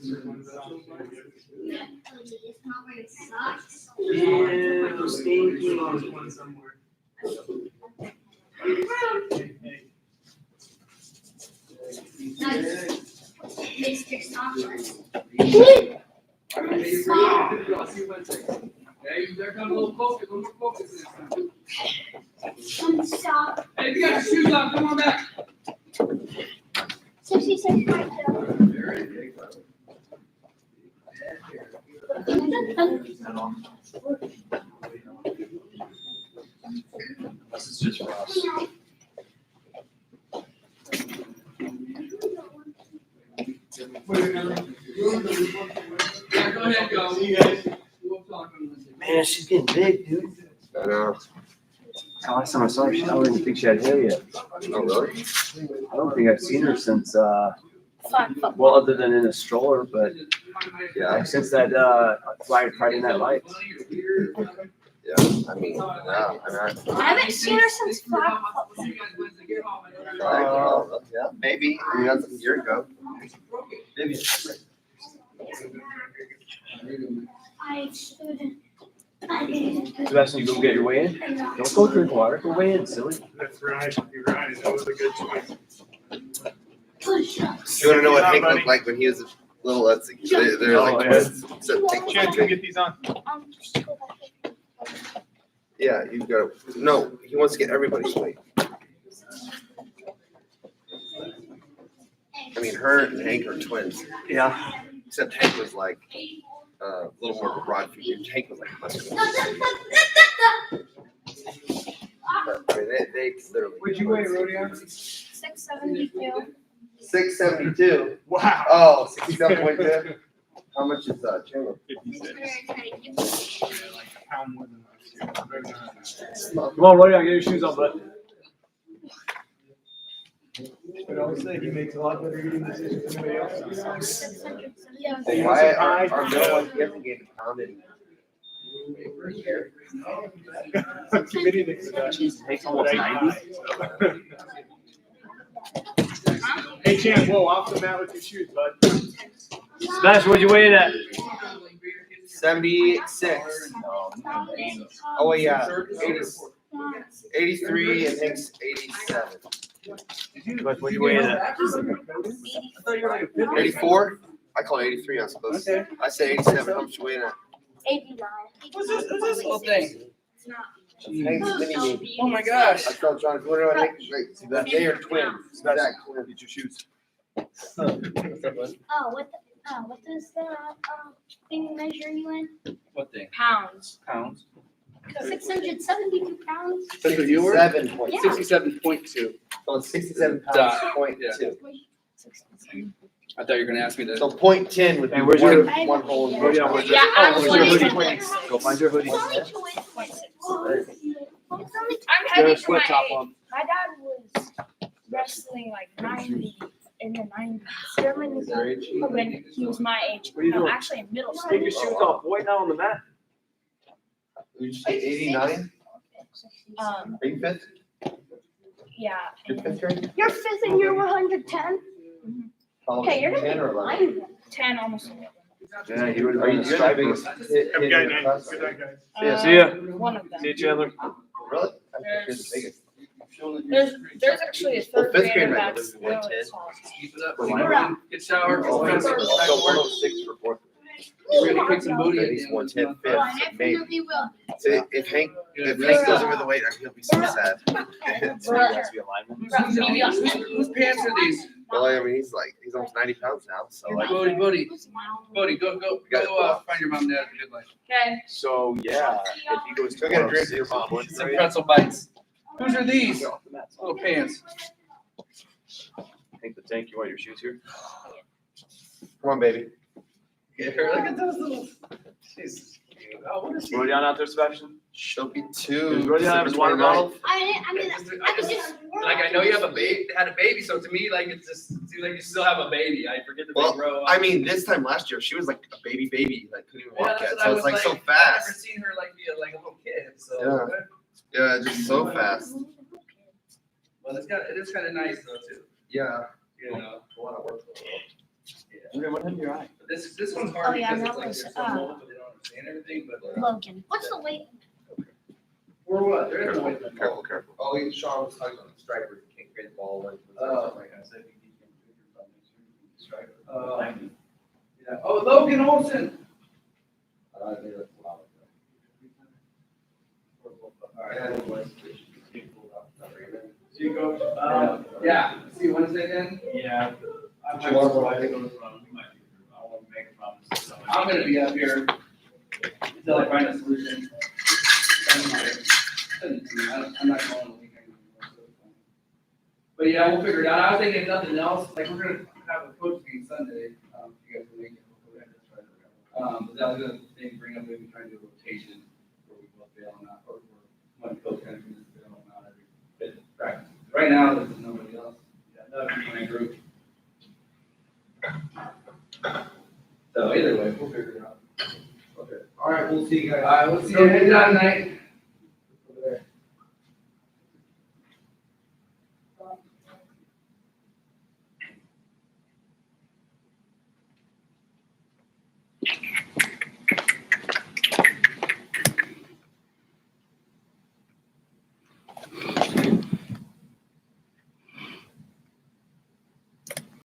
not wearing socks. Ew, stinky. Mr. Sockless. Hey, there comes a little focus, this time. Some sock. Hey, if you got your shoes on, come on back. 66.2. This is just for us. Yeah, go ahead, go. See you guys. We'll talk on this. Man, she's getting big, dude. I know. Last time I saw her, I don't even think she had hair yet. Oh, really? I don't think I've seen her since, well, other than in a stroller, but Yeah. since that Friday Night Lights. Yeah. I mean, yeah. I haven't seen her since Flag Yeah, maybe. I mean, that's a year ago. Maybe. I should. I didn't. Sebastian, you go get your way in? Don't go drink water. Go way in, silly. That's right. You're right. That was a good choice. Push-ups. You want to know what Good Hank job, looked like when he was little? That's they're Oh, like yeah. twins. Except Hank was Chance, like go big. get these on. Just go back. Yeah, you gotta. No, he wants to get everybody's weight. I mean, her and Hank are twins. Yeah. Except Hank was like a little more broad figured. Hank was like muscular. But I mean, they literally. What'd you weigh, Rodeo? 672. 672. Wow. Oh, 67.2. How much is Chandler? 56. Like a pound more than last year. Come on, Roddy, I'll get your shoes on, bud. But I always say he makes a lot better eating decisions than anybody else. Hey, You want why some are pie? our middle ones get to gain a pound in per year? Committee thinks about it. Takes almost 90. Hey, Champ, whoa, off the mat with your shoes, bud. Sebastian, what'd you weigh in at? 76. Oh, wait, yeah. 80, 83 and Hank's 87. Sebastian, what'd you weigh in at? 84? I call it 83, I suppose. Okay. I say 87. How much you weigh in at? 89. What's this little thing? Hank's mini me. Oh my gosh. I told John, if you want to know what Hank is like, they are twins. Sebastian, get your shoes. What does the thing measure you in? What thing? Pounds. Pounds? 672 pounds. That's what you were? 67.2. Yeah. 67.2. So it's 67 pounds, Dot. point Yeah. 2. I thought you were gonna ask me to. So point 10 would be Hey, where's your- one whole. Yeah. Roddy, where's your, Yeah, oh, where's your actually- hoodie? Go find your hoodie. It's only 2 I'm Get heavy a for sweat my top age. on. My dad was wrestling like 90 in the 90s. German Is their age? when he was my age. What are you No, doing? actually in middle Take school. your shoes off, boy, now on the mat. Would you say 89? Are you fifth? Yeah. You're fifth grade? You're fifth and you're 110. How old Okay, is you're he, gonna 10 or be 11? fine. 10 almost. Yeah, he would have Are been you the the striker. biggest Have a good night. class? Good night, guys. Yeah, see ya. One of them. See you, Chandler. Really? I think you're the biggest. There's actually a Well, third fifth grade grader might that's be 110. really tall. Keep it up. Well, Get mine- get showered. Oh, Get also back to work. 106 for fourth. We're gonna kick some booty At at least the end of this 110 month. fifth, I so maybe. definitely will. So if Hank goes over the weight, he'll be so sad. So he has to be a lineman. Whose pants are these? Well, I mean, he's almost 90 pounds now, so like. Bodie, go find your mom and dad. Good life. Okay. So, yeah, if he goes to Go get a drink for your 106 mom. fourth Some grade, pretzel bites. Whose are these? get off the mat. Little pants. Take the tank, you want your shoes here? Come on, baby. Look at those little. Jeez. Oh, what is he? Rodion out there, Sebastian? She'll be Does 2. Rodion have his water December 29th. bottle? I could just. Like, I know you have a baby, had a baby, so to me, like, it just seems like you still have a baby. I forget that Well, they grow up. I mean, this time last year, she was like a baby, like couldn't even Yeah, walk that's yet. what I So it's was like so I've never fast. seen her like be like a little kid, so. Yeah. Yeah, just so fast. Well, it is kind of nice though, too. Yeah. You know. A lot of work. Yeah. What happened to your eye? This one's Oh, hard yeah, because that it's like was, there's so multiple, they don't understand everything, but Logan. What's the weight? or what? There is no way to Careful, careful. Oh, Sean was talking on the striker, you can't create the ball like. Oh. Yeah. Oh, Logan Olson. I think that's a lot. See you, Coach. Yeah. See you Wednesday then. Yeah. I Did you want to go? might go from, we might be through. I don't want to make a promise. I'm gonna be up here until I find a solution. I'm not going the weekend. But yeah, we'll figure it out. I was thinking if nothing else, like we're gonna have a coach meeting Sunday, if you guys can make it. But that was gonna maybe bring up maybe trying to do a rotation where we both bail on that, or one coach kind of can just bail on out every bit of practice. Right now, there's nobody else. Yeah, that would be my group. So either way, we'll figure it out. Okay. All right, we'll see you guys. All right, we'll see you tonight.